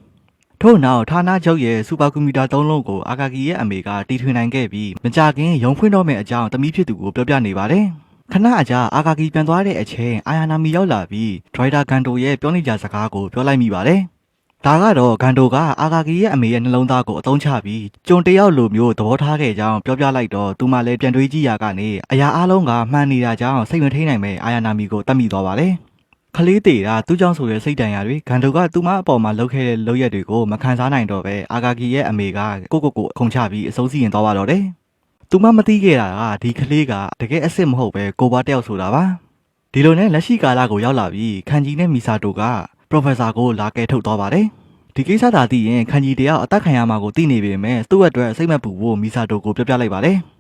S1: ထို့နောက်ဌာနချုပ်ရဲ့စူပါကွန်ပျူတာ၃လုံးကိုအာကာကီရဲ့အမေကတီထွင်နိုင်ခဲ့ပြီးမကြခင်ရုံဖွင့်တော့မယ့်အကြောင်းသမီးဖြစ်သူကိုပြောပြနေပါတယ်။ခဏအကြာအာကာကီပြန်သွားတဲ့အချိန်အာယာနာမီရောက်လာပြီးဒရိုက်တာဂန်တိုရဲ့ပြောနေကြစကားကိုပြောလိုက်မိပါတယ်။ဒါကတော့ဂန်တိုကအာကာကီရဲ့အမေရဲ့နှလုံးသားကိုအသုံးချပြီးကျုံတယောက်လိုမျိုးသဘောထားခဲ့ကြောင်းပြောပြလိုက်တော့သူမှလည်းပြန်တွေးကြည့်ရကနေအရာအလုံးကမှန်နေတာကြောင့်စိတ်မထိန်နိုင်ပဲအာယာနာမီကိုတတ်မိသွားပါတယ်။ခလေးတေတာသူ့ကြောင့်ဆိုတဲ့စိတ်တန်ရာတွေဂန်တိုကသူမအပေါ်မှာလုပ်ခဲ့တဲ့လုပ်ရက်တွေကိုမခံစားနိုင်တော့ပဲအာကာကီရဲ့အမေကကိုခုန်ချပြီးအဆုံးစီရင်သွားပါတော့တယ်။သူမမသိခဲ့တာကဒီကလေးကတကယ်အစ်စ်မဟုတ်ပဲကိုပါတယောက်ဆိုတာပါ။ဒီလိုနဲ့လက်ရှိကာလကိုရောက်လာပြီးခန်ဂျီနဲ့မီဆာတိုကပရိုဖက်ဆာကိုလာကဲထုတ်သွားပါတယ်။ဒီကိစ္စသာသိရင်ခန်ဂျီတယောက်အသက်ခံရမှာကိုသိနေပေမဲ့သူ့အတွက်စိတ်မပူဖို့မီဆာတိုကိုပြောပြလိုက်ပါတယ်။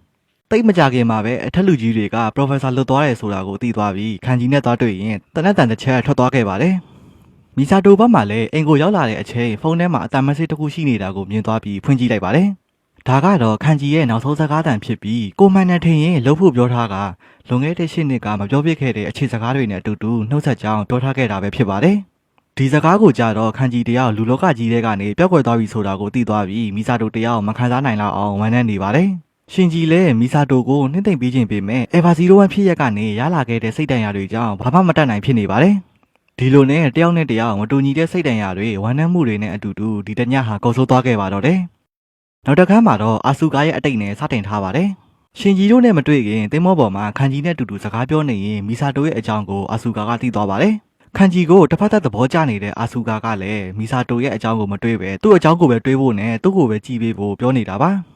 S1: တိတ်မကြခင်မှာပဲအထက်လူကြီးတွေကပရိုဖက်ဆာလွတ်သွားတယ်ဆိုတာကိုသိသွားပြီးခန်ဂျီနဲ့သွားတွေ့ရင်တနက်တန်တစ်ချက်ထွက်သွားခဲ့ပါတယ်။မီဆာတိုဘက်မှာလည်းအင်ကိုရောက်လာတဲ့အချိန်ဖုန်းထဲမှာအတန်မက်ဆေ့တစ်ခုရှိနေတာကိုမြင်သွားပြီးဖွင့်ကြည့်လိုက်ပါတယ်။ဒါကတော့ခန်ဂျီရဲ့နောက်ဆုံးစကားတန်ဖြစ်ပြီးကိုမှန်နဲ့ထင်ရင်လှုပ်ဖို့ပြောထားကလွန်ခဲ့တဲ့၈နှစ်ကမပြောပြခဲ့တဲ့အခြေစကားတွေနဲ့အတူတူနှုတ်ဆက်ကြောင်းပြောထားခဲ့တာပဲဖြစ်ပါတယ်။ဒီစကားကိုကြားတော့ခန်ဂျီတယောက်လူလောကကြီးထဲကနေပျောက်ကွယ်သွားပြီဆိုတာကိုသိသွားပြီးမီဆာတိုတယောက်မခံစားနိုင်လောက်အောင်ဝမ်းနည်းနေပါတယ်။ရှင်ဂျီလည်းမီဆာတိုကိုနှိမ့်သိမ့်ပေးခြင်းပေမဲ့ Eva 01ဖြစ်ရက်ကနေရလာခဲ့တဲ့စိတ်တန်ရာတွေကြောင့်ဘာမှမတတ်နိုင်ဖြစ်နေပါတယ်။ဒီလိုနဲ့တယောက်နဲ့တယောက်မတူညီတဲ့စိတ်တန်ရာတွေဝမ်းနည်းမှုတွေနဲ့အတူတူဒီတညဟာကုန်ဆိုးသွားခဲ့ပါတော့တယ်။နောက်တစ်ခါမှာတော့အာဆူကာရဲ့အတိတ်နဲ့စတင်ထားပါတယ်။ရှင်ဂျီတို့နဲ့မတွေ့ခင်သင်္ဘောပေါ်မှာခန်ဂျီနဲ့အတူတူစကားပြောနေရင်မီဆာတိုရဲ့အကြောင်းကိုအာဆူကာကသိသွားပါတယ်။ခန်ဂျီကိုတစ်ဖက်သက်သဘောကျနေတဲ့အာဆူကာကလည်းမီဆာတိုရဲ့အကြောင်းကိုမတွေးပဲသူ့အကြောင်းကိုပဲတွေးဖို့နဲ့သူ့ကိုပဲကြည့်ပေးဖို့ပြောနေတာပါ။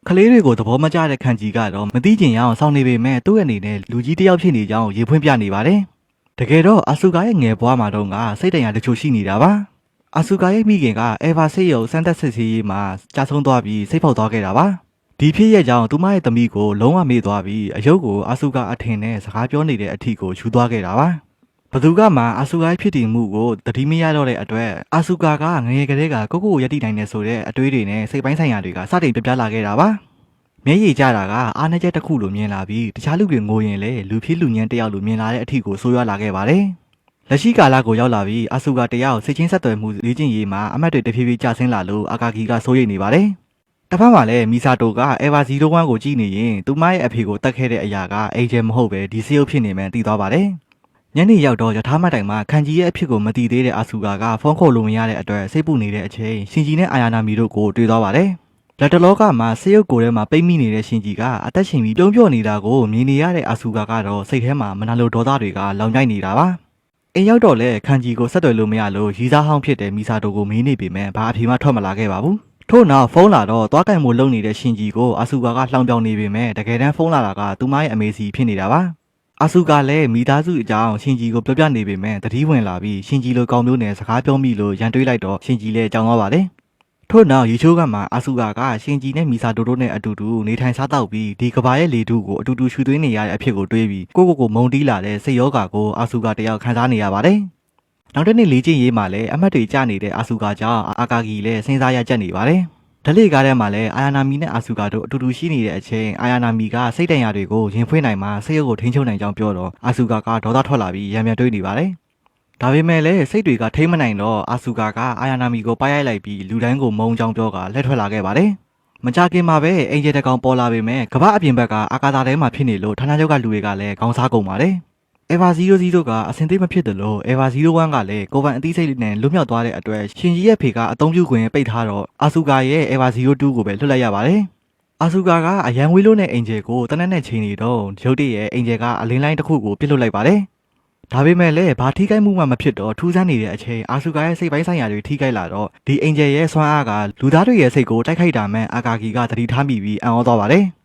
S1: ကလေးတွေကိုသဘောမကျတဲ့ခန်ဂျီကတော့မသိကျင်ရအောင်စောင့်နေပေမဲ့သူ့အနေနဲ့လူကြီးတယောက်ဖြစ်နေကြောင်းရေဖွင့်ပြနေပါတယ်။တကယ်တော့အာဆူကာရဲ့ငယ်ဘွားမှာတော့ကစိတ်တန်ရာတချို့ရှိနေတာပါ။အာဆူကာရဲ့မိခင်ကအေဗာဆေးရုံစမ်းသပ်စစ်ဆေးရေးမှာကြာဆုံးသွားပြီးစိတ်ဖောက်သွားခဲ့တာပါ။ဒီဖြစ်ရဲ့ကြောင့်သူမရဲ့သမီးကိုလုံးဝမေ့သွားပြီးအယုတ်ကိုအာဆူကာအထင်နဲ့စကားပြောနေတဲ့အထီကိုယူသွားခဲ့တာပါ။ဘသူကမှအာဆူကာရဲ့ဖြစ်တည်မှုကိုသတိမရတော့တဲ့အတွက်အာဆူကာကငယ်ငယ်ကလေးကကိုရည်တည်နိုင်နေဆိုတဲ့အတွေးတွေနဲ့စိတ်ပိုင်းဆိုင်ရာတွေကစတင်ပြပြလာခဲ့တာပါ။မျက်ရည်ကျတာကအားနည်းချက်တစ်ခုလိုမြင်လာပြီးတခြားလူတွေငိုရင်လည်းလူဖြစ်လူညံတယောက်လိုမြင်လာတဲ့အထီကိုဆိုးရွားလာခဲ့ပါတယ်။လက်ရှိကာလကိုရောက်လာပြီးအာဆူကာတယောက်စိတ်ချင်းဆက်သွယ်မှုလေ့ကျင့်ရေးမှာအမတ်တွေတဖြည်းဖြည်းကျဆင်းလာလို့အာကာကီကစိုးရိမ်နေပါတယ်။ တစ်ဖက်မှာလည်းမီဆာတိုကအေဗာ01ကိုကြည့်နေရင်သူမရဲ့အဖေကိုတတ်ခဲ့တဲ့အရာကအေဂျယ်မဟုတ်ပဲဒီဆေးရုပ်ဖြစ်နေမှန်းသိသွားပါတယ်ညနေရောက်တော့ရထားမှတ်တိုင်မှာခန်ကြီးရဲ့အဖြစ်ကိုမသိသေးတဲ့အာဆူကာကဖုန်းခေါ်လို့မရတဲ့အတွက်စိတ်ပူနေတဲ့အချိန်ရှင်ကြီးနဲ့အာယာနာမီတို့ကိုတွေ့သွားပါတယ်လက်တလောကမှာဆေးရုပ်ကိုယ်ထဲမှာပိတ်မိနေတဲ့ရှင်ကြီးကအသက်ရှင်ပြီးပြုံးပြော့နေတာကိုမြင်နေရတဲ့အာဆူကာကတော့စိတ်ထဲမှာမနာလိုဒေါသတွေကလောင်ကျိုက်နေတာပါအိမ်ရောက်တော့လဲခန်ကြီးကိုဆက်သွယ်လို့မရလို့ရီးစားဟောင်းဖြစ်တဲ့မီဆာတိုကိုမေးနေပေမဲ့ဘာအဖြေမှထွက်မလာခဲ့ပါဘူးထို့နောက်ဖုန်းလာတော့သွားကင်မို့လုံနေတဲ့ရှင်ကြီးကိုအာဆူကာကလှောင်ပြောင်နေပေမဲ့တကယ်တမ်းဖုန်းလာတာကသူမရဲ့အမေစီဖြစ်နေတာပါအာဆူကာလည်းမိသားစုအကြောင်းရှင်ကြီးကိုပြောပြနေပေမဲ့တတိဝင်လာပြီးရှင်ကြီးလိုကောင်းမျိုးနဲ့စကားပြောမိလို့ရန်တွေးလိုက်တော့ရှင်ကြီးလည်းကြောင်သွားပါတယ်ထို့နောက်ရေချိုးကမှအာဆူကာကရှင်ကြီးနဲ့မီဆာတိုတို့နဲ့အတူတူနေထိုင်စားတောက်ပြီးဒီကဘာရဲ့လေထုကိုအတူတူရှူသွင်းနေရတဲ့အဖြစ်ကိုတွေးပြီးကိုမုံတီးလာတဲ့စိတ်ယောဂါကိုအာဆူကာတယောက်ခံစားနေရပါတယ်နောက်တစ်နေ့လေ့ကျင့်ရေးမှာလည်းအမတ်တွေကြနေတဲ့အာဆူကာကြောင့်အာကာဂီလည်းစဉ်းစားရကြက်နေပါတယ်ဒလိကားထဲမှာလည်းအာယာနာမီနဲ့အာဆူကာတို့အတူတူရှိနေတဲ့အချိန်အာယာနာမီကစိတ်တန်ရာတွေကိုရင်ဖွင့်နိုင်မှစိတ်ရုပ်ကိုထိန်းချုပ်နိုင်ကြောင်းပြောတော့အာဆူကာကဒေါသထွက်လာပြီးရံပြန်တွေးနေပါတယ်။ဒါပေမဲ့လည်းစိတ်တွေကထိမ့်မနိုင်တော့အာဆူကာကအာယာနာမီကိုပါရိုက်လိုက်ပြီးလူတိုင်းကိုမုံကြောင်ပြောကလက်ထွက်လာခဲ့ပါတယ်။မကြခင်မှာပဲအင်ဂျယ်တကောင်ပေါ်လာပေမဲ့ကမ္ဘာအပြင်ဘက်ကအာကာသထဲမှာဖြစ်နေလို့ဌာနချုပ်ကလူတွေကလည်းခေါင်းစားကုန်ပါတယ်။Eva 00ကအစင်သိမဖြစ်တယ်လို့ Eva 01ကလည်းကိုဗန်အသိစိတ်နဲ့လွတ်မြောက်သွားတဲ့အတွက်ရှင်ကြီးရဲ့ဖေကအသုံးပြုခွင့်ပိတ်ထားတော့အာဆူကာရဲ့ Eva 02ကိုပဲလွတ်လိုက်ရပါတယ်။အာဆူကာကအရန်ဝေးလို့နဲ့အင်ဂျယ်ကိုတနက်နဲ့ချိန်နေတော့ရုတ်တရက်အင်ဂျယ်ကအလင်းလိုင်းတစ်ခုကိုပြစ်လွတ်လိုက်ပါတယ်။ဒါပေမဲ့လည်းဘာထိခိုက်မှုမှမဖြစ်တော့ထူးဆန်းနေတဲ့အချိန်အာဆူကာရဲ့စိတ်ပိုင်းဆိုင်ရာတွေထိခိုက်လာတော့ဒီအင်ဂျယ်ရဲ့စွမ်းအားကလူသားတွေရဲ့စိတ်ကိုတိုက်ခိုက်တာမှန်အာကာဂီကသတိထားမိပြီးအံ့ဩသွားပါတယ်။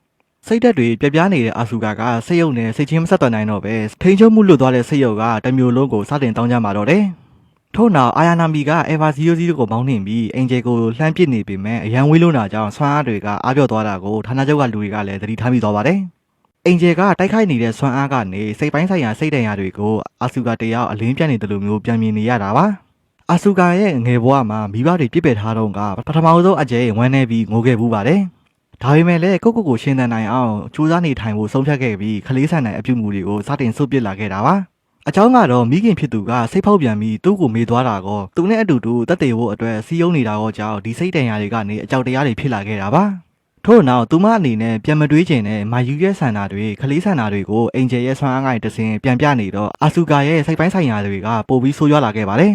S1: စိတ်ဓာတ်တွေပြပြနေတဲ့အာဆူကာကစိတ်ယုံနဲ့စိတ်ချင်းမဆက်သွယ်နိုင်တော့ပဲထိန်ချုံမှုလွတ်သွားတဲ့စိတ်ယုံကတမျိုးလုံးကိုစတင်တောင်းကြမှာတော့တယ်။ထို့နောက်အာယာနာမီကအေဗာ00ကိုမောင်းနှင်ပြီးအင်ဂျယ်ကိုလှမ်းပစ်နေပေမဲ့အရန်ဝေးလို့နာကြောင့်ဆွမ်းအားတွေကအားပြော့သွားတာကိုဌာနချုပ်ကလူတွေကလည်းသတိထားမိသွားပါတယ်။အင်ဂျယ်ကတိုက်ခိုက်နေတဲ့ဆွမ်းအားကနေစိတ်ပိုင်းဆိုင်ရာစိတ်တန်ရာတွေကိုအာဆူကာတယောက်အလင်းပြတ်နေတယ်လို့မျိုးပြန်မြင်နေရတာပါ။အာဆူကာရဲ့ငယ်ဘဝမှာမိဘတွေပြစ်ပယ်ထားတော့ကပထမဆုံးအကြိမ်ဝမ်းနေပြီးငိုခဲ့ဘူးပါတယ်။ဒါပေမဲ့လည်းကိုရှင်းတန်နိုင်အောင်စူးစမ်းနေထိုင်ဖို့ဆုံးဖြတ်ခဲ့ပြီးခလေးဆန်နိုင်အပြုမှုတွေကိုစတင်ဆုတ်ပစ်လာခဲ့တာပါအကြောင်းကတော့မိခင်ဖြစ်သူကစိတ်ဖောက်ပြန်ပြီးသူ့ကိုမေးသွားတာကောသူနဲ့အတူတူတက်သေးဖို့အတွက်စီးယုံနေတာကောကြောင့်ဒီစိတ်တန်ရာတွေကနေအကြောက်တရားတွေဖြစ်လာခဲ့တာပါထို့နောက်သူမအနေနဲ့ပြန်မတွေးချင်တဲ့မာယူရဲ့ဆန္ဒတွေခလေးဆန္ဒတွေကိုအင်ဂျယ်ရဲ့ဆွမ်းအားငိုင်းတစင်ပြန်ပြနေတော့အာဆူကာရဲ့စိတ်ပိုင်းဆိုင်ရာတွေကပိုပြီးဆိုးရွားလာခဲ့ပါတယ်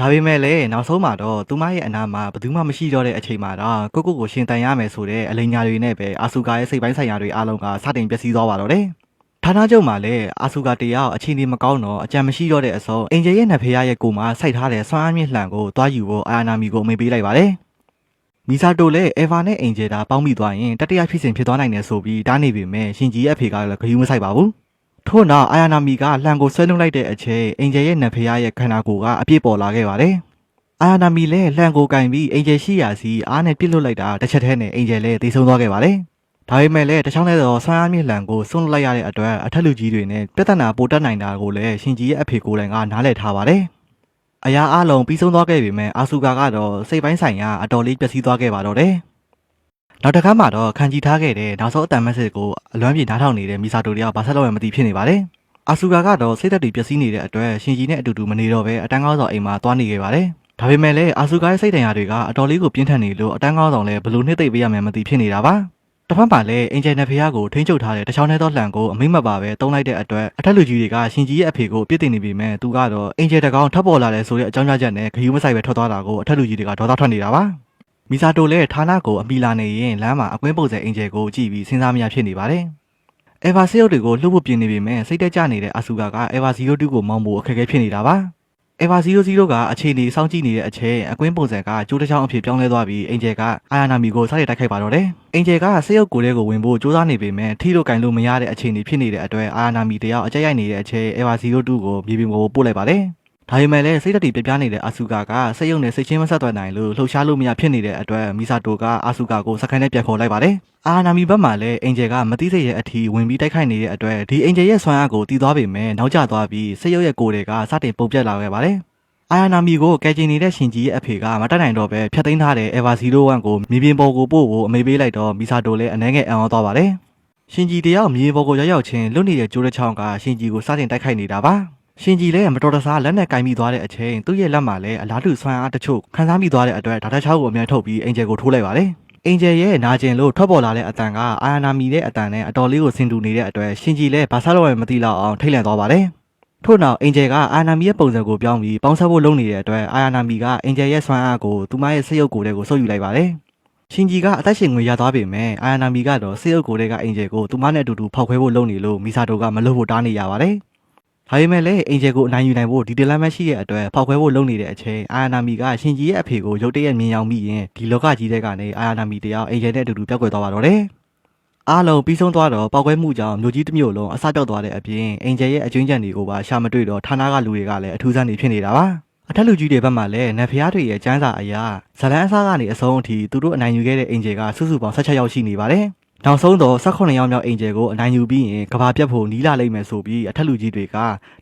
S1: ဒါပေမဲ့လည်းနောက်ဆုံးမှာတော့သူမရဲ့အနာမှာဘယ်သူမှမရှိတော့တဲ့အချိန်မှာတော့ကိုရှင်တန်ရမယ်ဆိုတဲ့အလိညာတွေနဲ့ပဲအာဆူကာရဲ့စိတ်ပိုင်းဆိုင်ရာတွေအားလုံးကစတင်ပျက်စီးသွားပါတော့တယ်။ဌာနချုပ်မှာလည်းအာဆူကာတယောက်အချိန်ဒီမကောင်းတော့အကြံမရှိတော့တဲ့အစုံအင်ဂျယ်ရဲ့နဖေးရဲ့ကိုမှစိုက်ထားတဲ့ဆွမ်းအားမြင့်လှန်ကိုတွားယူဖို့အာယာနာမီကိုအမိန့်ပေးလိုက်ပါတယ်။မီဆာတိုလည်းအေဗာနဲ့အင်ဂျယ်တာပေါင်းမိသွားရင်တတိယဖြစ်စဉ်ဖြစ်သွားနိုင်တယ်ဆိုပြီးတားနေပေမဲ့ရှင်ကြီးရဲ့အဖေကလည်းဂရုမစိုက်ပါဘူး။ထို့နောက်အာယာနာမီကလှန်ကိုဆွဲနှုတ်လိုက်တဲ့အချိန်အင်ဂျယ်ရဲ့နဖေးရဲ့ခန္ဓာကိုယ်ကအပြည့်ပေါ်လာခဲ့ပါတယ်။အာယာနာမီလည်းလှန်ကိုကင်ပြီးအင်ဂျယ်ရှိရာစီအားနဲ့ပြစ်လွတ်လိုက်တာတစ်ချက်တည်းနဲ့အင်ဂျယ်လည်းသေဆုံးသွားခဲ့ပါတယ်။ဒါပေမဲ့လည်းတခြားနဲ့တော့ဆွမ်းအားမြင့်လှန်ကိုစွန့်လွတ်လိုက်ရတဲ့အတွက်အထက်လူကြီးတွေနဲ့ပြဿနာပိုတက်နိုင်တာကိုလည်းရှင်ကြီးရဲ့အဖေကိုယ်တိုင်ကနားလည်ထားပါတယ်။အရာအလုံးပြီးဆုံးသွားခဲ့ပေမဲ့အာဆူကာကတော့စိတ်ပိုင်းဆိုင်ရာအတော်လေးပျက်စီးသွားခဲ့ပါတော့တယ်။နောက်တစ်ခါမှတော့ခံကြည့်ထားခဲ့တဲ့နောက်ဆုံးအတန်မက်ဆေ့ကိုအလွမ်းပြေနားထောင်နေတဲ့မီဆာတိုတယောက်ဘာဆက်လုပ်ရမသိဖြစ်နေပါတယ်။အာဆူကာကတော့စိတ်ဓာတ်တွေပျက်စီးနေတဲ့အတွက်ရှင်ကြီးနဲ့အတူတူမနေတော့ဘဲအတန်းကောင်းဆောင်အိမ်မှာသွားနေခဲ့ပါတယ်။ဒါပေမဲ့လည်းအာဆူကာရဲ့စိတ်တန်ရာတွေကအတော်လေးကိုပြင်းထန်နေလို့အတန်းကောင်းဆောင်လည်းဘလို့နှစ်သိပ်ပေးရမယ်မသိဖြစ်နေတာပါ။တစ်ဖက်မှာလည်းအင်ဂျယ်နဖေးကိုထိန်းချုပ်ထားတဲ့တခြားနဲ့သောလှန်ကိုအမိမ့်မပါပဲတုံးလိုက်တဲ့အတွက်အထက်လူကြီးတွေကရှင်ကြီးရဲ့အဖေကိုပြစ်တင်နေပေမဲ့သူကတော့အင်ဂျယ်တကောင်ထပ်ပေါ်လာတယ်ဆိုတဲ့အကြောင်းပြချက်နဲ့ခယူးမဆိုင်ပဲထွက်သွားတာကိုအထက်လူကြီးတွေကဒေါသထွက်နေတာပါ။မီဆာတိုလည်းဌာနကိုအမိလာနေရင်လမ်းမှာအကွင်းပုံစံအင်ဂျယ်ကိုကြည့်ပြီးစဉ်းစားမရဖြစ်နေပါတယ်။အေဗာဆေးရုပ်တွေကိုလှုပ်ဖို့ပြင်နေပေမဲ့စိတ်တက်ကြနေတဲ့အာဆူကာကအေဗာ02ကိုမောင်းဖို့အခက်အခဲဖြစ်နေတာပါ။အေဗာ00ကအခြေအနေစောင့်ကြည့်နေတဲ့အချိန်အကွင်းပုံစံကကျိုးတစ်ချောင်းအဖြစ်ပြောင်းလဲသွားပြီးအင်ဂျယ်ကအာယာနာမီကိုစတင်တိုက်ခိုက်ပါတော့တယ်။အင်ဂျယ်ကဆေးရုပ်ကိုယ်ထဲကိုဝင်ဖို့ကြိုးစားနေပေမဲ့ထိလို့ကင်လို့မရတဲ့အခြေအနေဖြစ်နေတဲ့အတွက်အာယာနာမီတယောက်အကြက်ရိုက်နေတဲ့အချိန်အေဗာ02ကိုမြေပြင်ပေါ်ပို့လိုက်ပါတယ်။ဒါပေမဲ့လည်းစိတ်ဓာတ်တွေပြပြနေတဲ့အာဆူကာကစိတ်ယုံနဲ့စိတ်ချင်းမဆက်သွယ်နိုင်လို့လှုပ်ရှားလို့မရဖြစ်နေတဲ့အတွက်မီဆာတိုကအာဆူကာကိုစခိုင်းနဲ့ပြန်ခေါ်လိုက်ပါတယ်။အာနာမီဘက်မှာလည်းအင်ဂျယ်ကမသိစိတ်ရဲ့အထီဝင်ပြီးတိုက်ခိုက်နေတဲ့အတွက်ဒီအင်ဂျယ်ရဲ့ဆွမ်းအားကိုတီးသွားပေမဲ့နောက်ကျသွားပြီးစိတ်ရုပ်ရဲ့ကိုယ်တွေကစတင်ပုံပြက်လာခဲ့ပါတယ်။အာနာမီကိုကယ်ကျင်နေတဲ့ရှင်ကြီးရဲ့အဖေကမတတ်နိုင်တော့ပဲဖျက်သိမ်းထားတဲ့အေဗာ01ကိုမြေပြင်ပေါ်ကိုပို့ဖို့အမိန့်ပေးလိုက်တော့မီဆာတိုလည်းအနှဲငယ်အံ့ဩသွားပါတယ်။ရှင်ကြီးတယောက်မြေပေါ်ကိုရောက်ချင်းလွတ်နေတဲ့ကျိုးတစ်ချောင်းကရှင်ကြီးကိုစတင်တိုက်ခိုက်နေတာပါ။ရှင်ကြီးလည်းမတော်တဆလက်နဲ့ကင်မိသွားတဲ့အချိန်သူ့ရဲ့လက်မှာလည်းအလားတူဆွမ်းအားတချို့ခန်းစားမိသွားတဲ့အတွက်ဒါတက်ချောင်းကိုအမြန်ထုတ်ပြီးအင်ဂျယ်ကိုထိုးလိုက်ပါတယ် အင်ဂျယ်ရဲ့နာကျင်လို့ထွက်ပေါ်လာတဲ့အတန်ကအာယာနာမီရဲ့အတန်နဲ့အတော်လေးကိုဆင်တူနေတဲ့အတွက်ရှင်ဂျီလည်းဘာသာလို့မသိတော့အောင်ထိတ်လန့်သွားပါတယ်ထို့နောက်အင်ဂျယ်ကအာယာနာမီရဲ့ပုံစံကိုပြောင်းပြီးပေါင်းစပ်ဖို့လုပ်နေတဲ့အတွက်အာယာနာမီကအင်ဂျယ်ရဲ့စွမ်းအားကိုသူမရဲ့စိတ်ရုပ်ကိုယ်ထဲကိုဆုပ်ယူလိုက်ပါတယ်ရှင်ဂျီကအသက်ရှင်ငွေရသွားပေမဲ့အာယာနာမီကတော့စိတ်ရုပ်ကိုယ်ထဲကအင်ဂျယ်ကိုသူမနဲ့အတူတူဖောက်ခွဲဖို့လုပ်နေလို့မီဆာတိုကမလုပ်ဖို့တားနေရပါတယ်ဒါပေမဲ့လည်းအင်ဂျယ်ကိုအနိုင်ယူနိုင်ဖို့ဒီတလမ်းမရှိတဲ့အတွက်ဖောက်ခွဲဖို့လုပ်နေတဲ့အချိန်အာယာနာမီကရှင်ဂျီရဲ့အဖေကိုရုတ်တရက်မြင်ရောက်မိရင်ဒီလောကကြီးထဲကနေအာယာနာမီတယောက်အင်ဂျယ်နဲ့အတူတူပျောက်ကွယ်သွားပါတော့တယ်အားလုံးပြီးဆုံးသွားတော့ပောက်ကွဲမှုကြောင့်မြို့ကြီးတစ်မြို့လုံးအစပြောက်သွားတဲ့အပြင်အင်ဂျယ်ရဲ့အကျွင်းကြံတွေကိုပါရှာမတွေ့တော့ဌာနကလူတွေကလည်းအထူးဆန်းနေဖြစ်နေတာပါအထက်လူကြီးတွေဘက်မှလည်းနတ်ဖျားတွေရဲ့ကျန်းစာအရာဇလန်းအစားကနေအဆုံးအထိသူတို့အနိုင်ယူခဲ့တဲ့အင်ဂျယ်ကစုစုပေါင်း16ယောက်ရှိနေပါတယ်နောက်ဆုံးတော့18ယောက်မြောက်အင်ဂျယ်ကိုအနိုင်ယူပြီးရင်ကဘာပြတ်ဖို့နီးလာလိမ့်မယ်ဆိုပြီးအထက်လူကြီးတွေ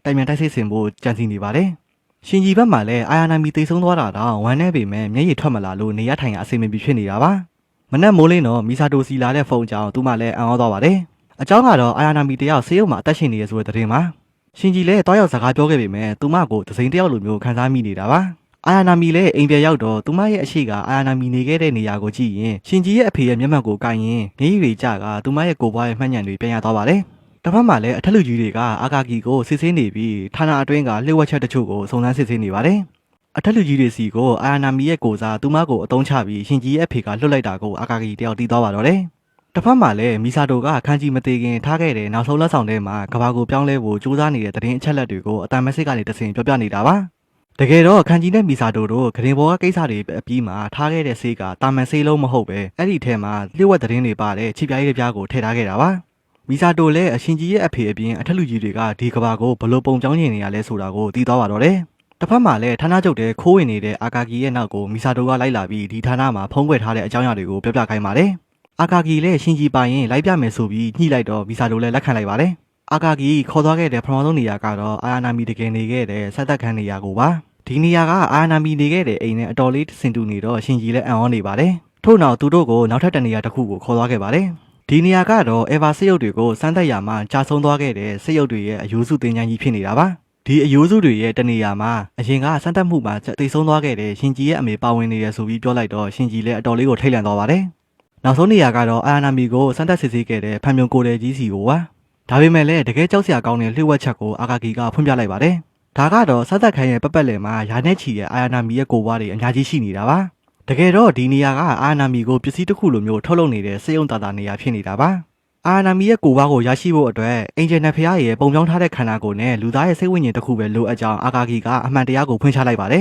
S1: ကတိုင်မြန်တိုက်ဆိတ်ဆင်ဖို့ကြံစည်နေပါတယ်ရှင်ကြီးဘက်မှလည်းအာယာနာမီသိဆုံးသွားတာတော့ဝမ်းနေပေမဲ့မျက်ရည်ထွက်မလာလို့နေရထိုင်ရအဆင်မပြေဖြစ်နေတာပါမနက်မိုးလင်းတော့မီဆာတိုစီလာတဲ့ဖုန်းကြောင့်သူမှလည်းအံ့ဩသွားပါတယ်အကြောင်းကတော့အာယာနာမီတယောက်ဆေးရုံမှာအသက်ရှင်နေရဆိုတဲ့သတင်းပါရှင်ကြီးလည်းတောက်ရောက်စကားပြောခဲ့ပေမဲ့သူမကိုဒစိန်တယောက်လိုမျိုးခံစားမိနေတာပါအာယာနာမီလည်းအိမ်ပြန်ရောက်တော့သူမရဲ့အရှိကအာယာနာမီနေခဲ့တဲ့နေရာကိုကြည့်ရင်ရှင်ကြီးရဲ့အဖေရဲ့မျက်မှန်ကိုကိုင်ရင်မျက်ရည်တွေကျကသူမရဲ့ကိုယ်ပွားရဲ့မှတ်ဉာဏ်တွေပြန်ရသွားပါတယ်တစ်ဖက်မှာလည်းအထက်လူကြီးတွေကအာကာကီကိုစစ်ဆေးနေပြီးဌာနအတွင်းကလျှို့ဝှက်ချက်တချို့ကိုစုံစမ်းစစ်ဆေးနေပါတယ်အထက်လူကြီးတွေစီကိုအာယာနာမီရဲ့ကိုစားသူမကိုအတုံးချပြီးရှင်ကြီးရဲ့အဖေကလွတ်လိုက်တာကိုအာကာကီတယောက်တီးသွားပါတော့တယ်တစ်ဖက်မှာလည်းမီဆာတိုကခန်းကြီးမသေးခင်ထားခဲ့တဲ့နောက်ဆုံးလက်ဆောင်ထဲမှာကဘာကိုပြောင်းလဲဖို့စူးစမ်းနေတဲ့သတင်းအချက်အလက်တွေကိုအတန်မက်ဆေ့ကနေတဆင့်ပြောပြနေတာပါတကယ်တော့ခန်းကြီးနဲ့မီဆာတိုတို့ဂရင်ဘောကကိစ္စတွေအပြီးမှာထားခဲ့တဲ့ဆေးကတာမန်ဆေးလုံးမဟုတ်ပဲအဲ့ဒီထဲမှာလျှို့ဝှက်သတင်းတွေပါတဲ့ချစ်ပြားရေးပြားကိုထည့်ထားခဲ့တာပါမီဆာတိုလည်းအရှင်ကြီးရဲ့အဖေအပြင်အထက်လူကြီးတွေကဒီကဘာကိုဘလို့ပုံပြောင်းနေရလဲဆိုတာကိုသိသွားပါတော့တယ်တစ်ဖက်မှာလည်းဌာနချုပ်တဲ့ခိုးဝင်နေတဲ့အာကာကီရဲ့နောက်ကိုမီဆာတိုကလိုက်လာပြီးဒီဌာနမှာဖုံးကွယ်ထားတဲ့အကြောင်းအရာတွေကိုပြောပြခိုင်းပါတယ်အာကာကီလည်းရှင်ကြီးပိုင်ရင်လိုက်ပြမယ်ဆိုပြီးညှိလိုက်တော့မီဆာတိုလည်းလက်ခံလိုက်ပါတယ်အာကာကီခေါ်သွားခဲ့တဲ့ပထမဆုံးနေရာကတော့အာယာနာမီတကယ်နေခဲ့တဲ့ဆက်သက်ခန်းနေရာကိုပါဒီနေရာကအာယာနာမီနေခဲ့တဲ့အိမ်နဲ့အတော်လေးဆင်တူနေတော့ရှင်ကြီးလည်းအံ့ဩနေပါတယ်ထို့နောက်သူတို့ကိုနောက်ထပ်တနေရာတစ်ခုကိုခေါ်သွားခဲ့ပါတယ်ဒီနေရာကတော့အေဗာစစ်ရုပ်တွေကိုစမ်းသပ်ရာမှာကြာဆုံးသွားခဲ့တဲ့စစ်ရုပ်တွေရဲ့အယိုးစုတင်ကြမ်းကြီးဖြစ်နေတာပါဒီအယိုးစုတွေရဲ့တနေရာမှာအရင်ကစမ်းသပ်မှုမှာတိတ်ဆုံးသွားခဲ့တဲ့ရှင်ကြီးရဲ့အမေပါဝင်နေရဆိုပြီးပြောလိုက်တော့ရှင်ကြီးလည်းအတော်လေးကိုထိတ်လန့်သွားပါတယ်နောက်ဆုံးနေရာကတော့အာယာနာမီကိုစမ်းသပ်စစ်ဆေးခဲ့တဲ့ဖန်မြုံကိုယ်တယ်ကြီးစီကိုပါဒါပေမဲ့လည်းတကယ်ကြောက်စရာကောင်းတဲ့လျှို့ဝှက်ချက်ကိုအာကာကီကဖွင့်ပြလိုက်ပါတယ်ဒါကတော့စသက်ခိုင်ရဲ့ပတ်လည်မှာယာနဲ့ချီရဲ့အာယာနာမီရဲ့ကိုယ်ပွားတွေအများကြီးရှိနေတာပါတကယ်တော့ဒီနေရာကအာယာနာမီကိုပစ္စည်းတစ်ခုလိုမျိုးထုတ်လုပ်နေတဲ့စေယုံတာတာနေရာဖြစ်နေတာပါအာယာနာမီရဲ့ကိုယ်ပွားကိုရရှိဖို့အတွက်အင်ဂျင်နယ်ဖျားရဲ့ပုံပြောင်းထားတဲ့ခန္ဓာကိုယ်နဲ့လူသားရဲ့စိတ်ဝိညာဉ်တစ်ခုပဲလိုအပ်ကြောင်းအာကာကီကအမှန်တရားကိုဖွင့်ချလိုက်ပါတယ်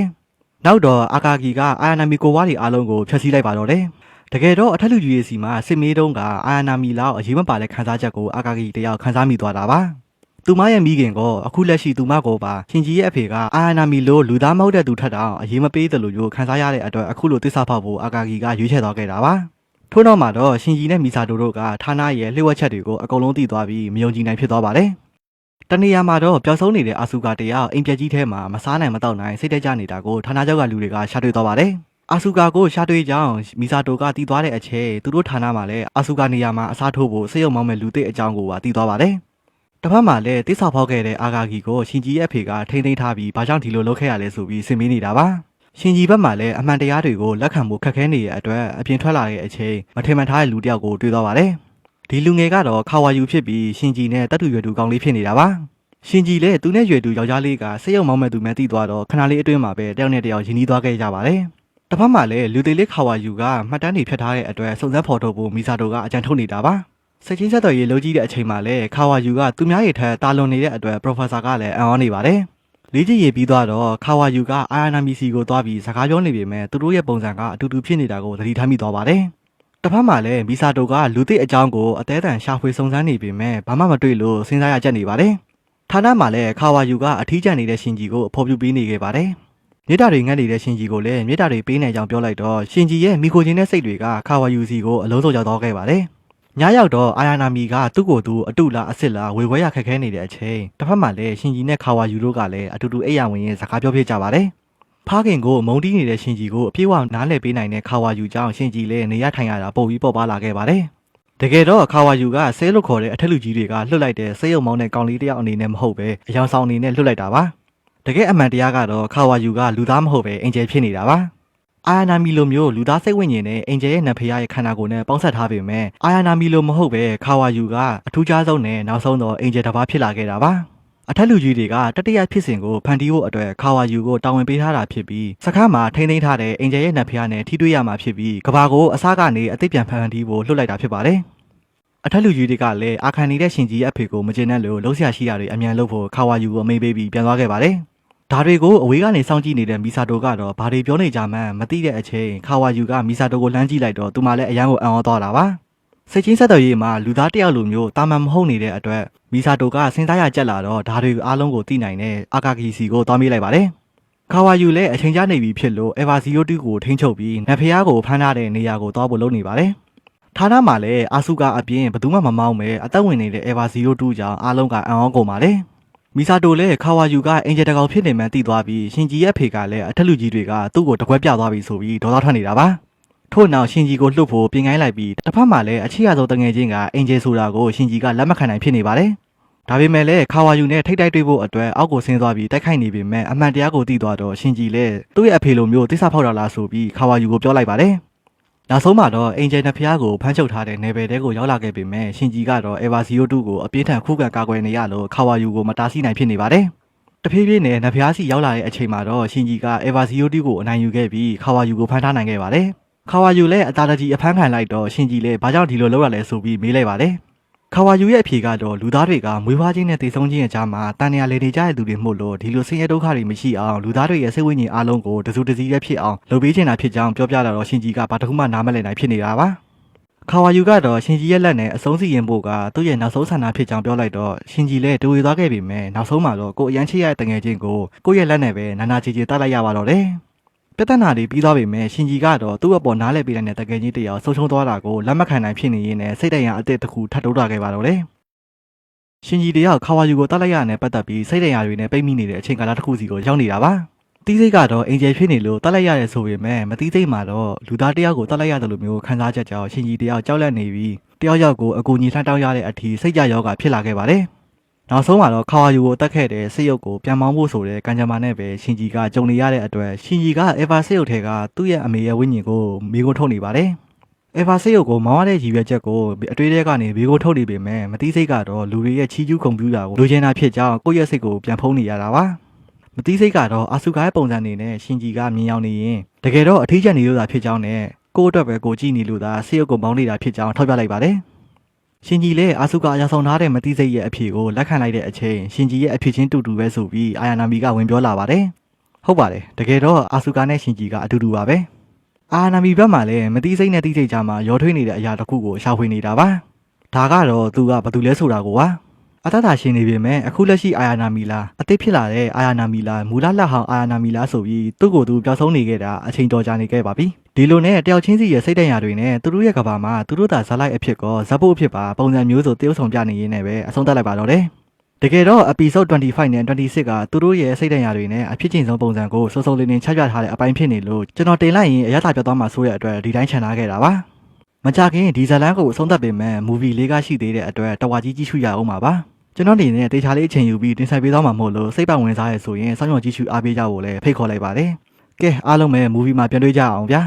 S1: နောက်တော့အာကာကီကအာယာနာမီကိုယ်ပွားတွေအားလုံးကိုဖျက်ဆီးလိုက်ပါတော့တယ်တကယ်တော့အထက်လူကြီးရဲ့စီမှာစစ်မေးတုံးကအာယာနာမီလောက်အရေးမပါတဲ့ခန်းစားချက်ကိုအာကာကီတယောက်ခန်းစားမိသွားတာပါသူမရဲ့မိခင်ကအခုလက်ရှိသူမကိုပါရှင်ကြီးရဲ့အဖေကအာယာနာမီလိုလူသားမဟုတ်တဲ့သူထက်တောင်အရေးမပေးတယ်လို့မျိုးခန်းစားရတဲ့အတွက်အခုလိုသစ္စာဖောက်ဖို့အာကာကီကရွေးချယ်သွားခဲ့တာပါထို့နောက်မှာတော့ရှင်ကြီးနဲ့မီဆာတိုတို့ကဌာနရဲ့လျှို့ဝှက်ချက်တွေကိုအကုန်လုံးသိသွားပြီးမယုံကြည်နိုင်ဖြစ်သွားပါတယ်တနေရာမှာတော့ပျောက်ဆုံးနေတဲ့အာဆူကာတယောက်အိမ်ပြက်ကြီးထဲမှာမစားနိုင်မတော့နိုင်စိတ်တက်ကြနေတာကိုဌာနကျောက်ကလူတွေကရှာတွေ့သွားပါတယ်အာဆူကာကိုရှာတွေ့ကြောင်းမီဆာတိုကတီးသွားတဲ့အချိန်သူတို့ဌာနမှာလည်းအာဆူကာနေရာမှာအစားထိုးဖို့စိတ်ယုံမောင်းမဲ့လူသစ်အကြောင်းကိုပါတီးသွားပါတယ်တစ်ဖက်မှာလည်းတိဆောက်ဖောက်ခဲ့တဲ့အာကာကီကိုရှင်ကြီးရဲ့အဖေကထိမ့်သိမ်းထားပြီးဘာကြောင့်ဒီလိုလုပ်ခဲ့ရလဲဆိုပြီးစင်မေးနေတာပါရှင်ကြီးဘက်မှာလည်းအမှန်တရားတွေကိုလက်ခံဖို့ခက်ခဲနေတဲ့အတွက်အပြင်ထွက်လာတဲ့အချိန်မထင်မှန်ထားတဲ့လူတစ်ယောက်ကိုတွေ့သွားပါတယ်ဒီလူငယ်ကတော့ခါဝါယူဖြစ်ပြီးရှင်ကြီးနဲ့တပ်တူရွယ်တူကောင်းလေးဖြစ်နေတာပါရှင်ကြီးလည်းသူနဲ့ရွယ်တူယောက်ျားလေးကစိတ်ယုံမောင်းမဲ့သူမှသိသွားတော့ခဏလေးအတွင်းမှာပဲတယောက်နဲ့တယောက်ရင်းနှီးသွားခဲ့ကြပါတယ်တစ်ဖက်မှာလည်းလူသေးလေးခါဝါယူကမှတ်တမ်းတွေဖြတ်ထားတဲ့အတွက်စုံစမ်းဖော်ထုတ်ဖို့မီဆာတိုကအကြံထုတ်နေတာပါစက်ချင်းဆက်တော်ရေးလုံးကြီးတဲ့အချိန်မှာလည်းခါဝါယူကသူများရဲ့ထက်တာလွန်နေတဲ့အတွက်ပရိုဖက်ဆာကလည်းအံ့ဩနေပါတယ်လေ့ကျင့်ရေးပြီးသွားတော့ခါဝါယူကအာယာနာမီစီကိုသွားပြီးစကားပြောနေပေမဲ့သူတို့ရဲ့ပုံစံကအတူတူဖြစ်နေတာကိုသတိထားမိသွားပါတယ်တစ်ဖက်မှာလည်းမီဆာတိုကလူသစ်အကြောင်းကိုအသေးအံရှာဖွေစုံစမ်းနေပေမဲ့ဘာမှမတွေ့လို့စဉ်းစားရကြနေပါတယ်ဌာနမှာလည်းခါဝါယူကအထီးကျန်နေတဲ့ရှင်ကြီးကိုအဖော်ပြပေးနေခဲ့ပါတယ်မြေတာတွေငတ်နေတဲ့ရှင်ကြီးကိုလည်းမြေတာတွေပေးနေကြောင်းပြောလိုက်တော့ရှင်ကြီးရဲ့မိခိုချင်းတဲ့စိတ်တွေကခါဝါယူစီကိုအလုံးစုံရောက်သွားခဲ့ပါတယ်ညရောက်တော့အာယာနာမီကသူ့ကိုယ်သူအတုလားအစ်စ်လားဝေခွဲရခက်ခဲနေတဲ့အချိန်တစ်ဖက်မှာလည်းရှင်ကြီးနဲ့ခါဝါယူတို့ကလည်းအတူတူအိပ်ရဝင်ရင်စကားပြောဖြစ်ကြပါတယ်ဖားခင်ကိုမုံတီးနေတဲ့ရှင်ကြီးကိုအပြေးဝနားလည်ပေးနိုင်တဲ့ခါဝါယူကြောင့်ရှင်ကြီးလည်းနေရထိုင်ရတာပုံပြီးပေါ်ပါလာခဲ့ပါတယ်တကယ်တော့ခါဝါယူကဆဲလို့ခေါ်တဲ့အထက်လူကြီးတွေကလွတ်လိုက်တဲ့ဆေးရုံမောင်းတဲ့ကောင်လေးတယောက်အနေနဲ့မဟုတ်ပဲအယောင်ဆောင်အနေနဲ့လွတ်လိုက်တာပါတကယ်အမှန်တရားကတော့ခါဝါယူကလူသားမဟုတ်ပဲအင်ဂျယ်ဖြစ်နေတာပါ အာယာနာမီလိုမျိုးလူသားစိတ်ဝိညာဉ်နဲ့အင်ဂျယ်ရဲ့နတ်ဖျားရဲ့ခန္ဓာကိုယ်နဲ့ပေါင်းစပ်ထားပေမဲ့အာယာနာမီလိုမဟုတ်ပဲခါဝါယူကအထူးခြားဆုံးနဲ့နောက်ဆုံးတော့အင်ဂျယ်တစ်ပါးဖြစ်လာခဲ့တာပါအထက်လူကြီးတွေကတတိယဖြစ်စဉ်ကိုဖန်တီးဖို့အတွက်ခါဝါယူကိုတာဝန်ပေးထားတာဖြစ်ပြီးစခန်းမှာထိန်းသိမ်းထားတဲ့အင်ဂျယ်ရဲ့နတ်ဖျားနဲ့ထိတွေ့ရမှာဖြစ်ပြီးကဘာကိုအစားကနေအသိပြန်ဖန်တီးဖို့လှုပ်လိုက်တာဖြစ်ပါတယ်အထက်လူကြီးတွေကလည်းအာခန်နေတဲ့ရှင်ကြီးရဲ့အဖေကိုမကျေနပ်လို့လှုပ်ရှားရှိတာတွေအမြန်လုပ်ဖို့ခါဝါယူကိုအမိန့်ပေးပြီးပြန်သွားခဲ့ပါတယ်ဒါတွေကိုအဝေးကနေစောင့်ကြည့်နေတဲ့မီဆာတိုကတော့ဘာတွေပြောနေကြမှန်းမသိတဲ့အချိန်ခါဝါယူကမီဆာတိုကိုလှမ်းကြည့်လိုက်တော့သူမှလည်းအရန်ကိုအံ့ဩသွားတာပါစိတ်ချင်းဆက်တော်ရေးမှာလူသားတယောက်လိုမျိုးတာမန်မဟုတ်နေတဲ့အတွက်မီဆာတိုကစဉ်းစားရကြက်လာတော့ဒါတွေအားလုံးကိုသိနိုင်တဲ့အာကာဂီစီကိုသွားမေးလိုက်ပါတယ်ခါဝါယူလည်းအချိန်ကြာနေပြီဖြစ်လို့အဗာဇီယိုတူကိုထိန်းချုပ်ပြီးနတ်ဖျားကိုဖမ်းထားတဲ့နေရာကိုသွားဖို့လုပ်နေပါတယ်ဌာနမှာလည်းအာဆုကအပြင်ဘယ်သူမှမမောင်းပဲအသက်ဝင်နေတဲ့အဗာဇီယိုတူကြောင့်အားလုံးကအံ့ဩကုန်ပါတယ်မီဆာတိုလည်းခါဝါယူကအင်ဂျယ်တကောင်ဖြစ်နေမှန်းသိသွားပြီးရှင်ကြီးရဲ့ဖေကလည်းအထက်လူကြီးတွေကသူ့ကိုတကွက်ပြသွားပြီဆိုပြီးဒေါသထွက်နေတာပါထို့နောက်ရှင်ကြီးကိုလှုပ်ဖို့ပြင်ခိုင်းလိုက်ပြီးတစ်ဖက်မှာလည်းအချစ်ရဆုံးတငယ်ချင်းကအင်ဂျယ်ဆိုတာကိုရှင်ကြီးကလက်မခံနိုင်ဖြစ်နေပါတယ်ဒါပေမဲ့လည်းခါဝါယူနဲ့ထိတ်တိုက်တွေ့ဖို့အတွက်အောက်ကိုဆင်းသွားပြီးတိုက်ခိုက်နေပေမဲ့အမှန်တရားကိုသိသွားတော့ရှင်ကြီးလည်းသူ့ရဲ့အဖေလိုမျိုးတိစ္ဆာဖောက်တာလားဆိုပြီးခါဝါယူကိုပြောလိုက်ပါတယ်နောက်ဆုံးမှာတော့အင်ဂျယ်နဖျားကိုဖမ်းချုပ်ထားတဲ့နယ်ပယ်တဲကိုရောက်လာခဲ့ပေမဲ့ရှင်ကြီးကတော့အဗာဇီယိုတူကိုအပြင်းထန်ခုခံကာကွယ်နေရလို့ခါဝါယူကိုမတားဆီးနိုင်ဖြစ်နေပါတယ်တဖြည်းဖြည်းနဲ့နဖျားစီရောက်လာတဲ့အချိန်မှာတော့ရှင်ကြီးကအဗာဇီယိုတူကိုအနိုင်ယူခဲ့ပြီးခါဝါယူကိုဖမ်းထားနိုင်ခဲ့ပါတယ်ခါဝါယူလည်းအသာတကြီးအဖမ်းခံလိုက်တော့ရှင်ကြီးလည်းဘာကြောင့်ဒီလိုလုပ်ရလဲဆိုပြီးမေးလိုက်ပါတယ်ခါဝါယူရဲ့အဖြေကတော့လူသားတွေကမွေးဖွားခြင်းနဲ့တည်ဆုံခြင်းရဲ့ကြားမှာတန်ရာလေနေကြတဲ့သူတွေမှုလို့ဒီလိုဆင်းရဲဒုက္ခတွေမရှိအောင်လူသားတွေရဲ့စိတ်ဝိညာဉ်အလုံးကိုတစုတစည်းရဲ့ဖြစ်အောင်လုပ်ပေးချင်တာဖြစ်ကြောင်းပြောပြလာတော့ရှင်ကြီးကဘာတစ်ခုမှနားမလည်နိုင်ဖြစ်နေတာပါခါဝါယူကတော့ရှင်ကြီးရဲ့လက်နဲ့အဆုံးစီရင်ဖို့ကသူ့ရဲ့နောက်ဆုံးဆန္ဒဖြစ်ကြောင်းပြောလိုက်တော့ရှင်ကြီးလည်းတွေးသွားခဲ့ပေမဲ့နောက်ဆုံးမှာတော့ကိုအရန်ချစ်ရတဲ့တငယ်ချင်းကိုကိုရဲ့လက်နဲ့ပဲနာနာချီချီတတ်လိုက်ရပါတော့တယ်ပြဿနာတွေပြီးသွားပေမဲ့ရှင်ကြီးကတော့သူ့အပေါ်နားလဲပေးတဲ့တကယ်ကြီးတယောက်ဆုံးရှုံးသွားတာကိုလက်မခံနိုင်ဖြစ်နေရင်းနဲ့စိတ်တရံအစ်စ်တစ်ခုထပ်တိုးလာခဲ့ပါတော့တယ်ရှင်ကြီးတယောက်ခါဝါယူကိုတတ်လိုက်ရတဲ့ပတ်သက်ပြီးစိတ်တရံတွေနဲ့ပိတ်မိနေတဲ့အချိန်ကာလတစ်ခုစီကိုရောက်နေတာပါတီးစိတ်ကတော့အင်ဂျယ်ဖြစ်နေလို့တတ်လိုက်ရတယ်ဆိုပေမဲ့မတီးစိတ်မှာတော့လူသားတယောက်ကိုတတ်လိုက်ရတယ်လို့မျိုးခံစားချက်ကြောင့်ရှင်ကြီးတယောက်ကြောက်လန့်နေပြီးတယောက်ယောက်ကိုအကူအညီလှမ်းတောင်းရတဲ့အထိစိတ်ကြယောဂဖြစ်လာခဲ့ပါတယ်နောက်ဆုံးမှာတော့ခါဝါယူကိုတတ်ခဲ့တဲ့စိတ်ရုပ်ကိုပြန်မောင်းဖို့ဆိုတဲ့ကံကြမ္မာနဲ့ပဲရှင်ကြီးကကြုံနေရတဲ့အတွက်ရှင်ကြီးကအဗာစိတ်ရုပ်ထဲကသူ့ရဲ့အမေရဲ့ဝိညာဉ်ကိုမိကုန်းထုတ်နေပါတယ်အဗာစိတ်ရုပ်ကိုမောင်းရတဲ့ရည်ရွယ်ချက်ကိုအတွေ့အကြုံကနေမိကုန်းထုတ်နေပေမဲ့မတိစိတ်ကတော့လူတွေရဲ့ချီးကျူးဂုဏ်ပြုတာကိုလိုချင်တာဖြစ်ကြောင်းကိုယ့်ရဲ့စိတ်ကိုပြန်ဖုံးနေရတာပါမတိစိတ်ကတော့အာဆုကာရဲ့ပုံစံနေနဲ့ရှင်ကြီးကမြင်ရောက်နေရင်တကယ်တော့အထီးကျန်နေလို့သာဖြစ်ကြောင်းနဲ့ကိုယ့်အတွက်ပဲကိုကြည့်နေလို့သာစိတ်ရုပ်ကိုမောင်းနေတာဖြစ်ကြောင်းထောက်ပြလိုက်ပါတယ်ရှင်ကြီးလည်းအာဆုကာအရာဆောင်ထားတဲ့မတိစိတ်ရဲ့အဖြေကိုလက်ခံလိုက်တဲ့အချိန်ရှင်ကြီးရဲ့အဖြေချင်းတူတူပဲဆိုပြီးအာယာနာမီကဝင်ပြောလာပါတယ်ဟုတ်ပါတယ်တကယ်တော့အာဆုကာနဲ့ရှင်ကြီးကအတူတူပါပဲအာယာနာမီဘက်မှာလည်းမတိစိတ်နဲ့တိစိတ်ကြားမှာရောထွေးနေတဲ့အရာတစ်ခုကိုရှာဖွေနေတာပါဒါကတော့သူကဘာတူလဲဆိုတာကိုပါအတ္တသာရှင်နေပေမဲ့အခုလက်ရှိအာယာနာမီလားအသစ်ဖြစ်လာတဲ့အာယာနာမီလားမူလလက်ဟောင်းအာယာနာမီလားဆိုပြီးသူ့ကိုယ်သူပျောက်ဆုံးနေခဲ့တာအချိန်တော်ကြာနေခဲ့ပါပြီဒီလိုနဲ့တယောက်ချင်းစီရဲ့စိတ်တရာတွေနဲ့သူတို့ရဲ့ကဘာမှာသူတို့သာဇာလိုက်အဖြစ်ကောဇက်ဖို့အဖြစ်ပါပုံစံမျိုးစုံတရုပ်ဆောင်ပြနေရင်းနဲ့ပဲအဆုံးသတ်လိုက်ပါတော့တယ်တကယ်တော့ episode 25နဲ့26ကသူတို့ရဲ့စိတ်တရာတွေနဲ့အဖြစ်ချင်းဆုံးပုံစံကိုစုံစုံလင်းလင်းချပြထားတဲ့အပိုင်းဖြစ်နေလို့ကျွန်တော်တင်လိုက်ရင်အရသာပြတ်သွားမှာဆိုတဲ့အတွက်ဒီတိုင်းခြံထားခဲ့တာပါမကြခင်ဒီဇာလန်ကိုအဆုံးသတ်ပေမဲ့ movie လေးကရှိသေးတဲ့အတွက်တဝါကြီးကြည့်ရှုရအောင်ပါကျွန်တော်နေနဲ့တေချာလေးအချိန်ယူပြီးတင်ဆက်ပေးသွားမှာမဟုတ်လို့စိတ်ပတ်ဝင်စားရဆိုရင်စောင့်မျှော်ကြည့်ရှုအားပေးကြဖို့လည်းဖိတ်ခေါ်လိုက်ပါတယ်ကဲအားလုံးပဲ movie မှာပြန်တွေ့ကြအောင်ဗျာ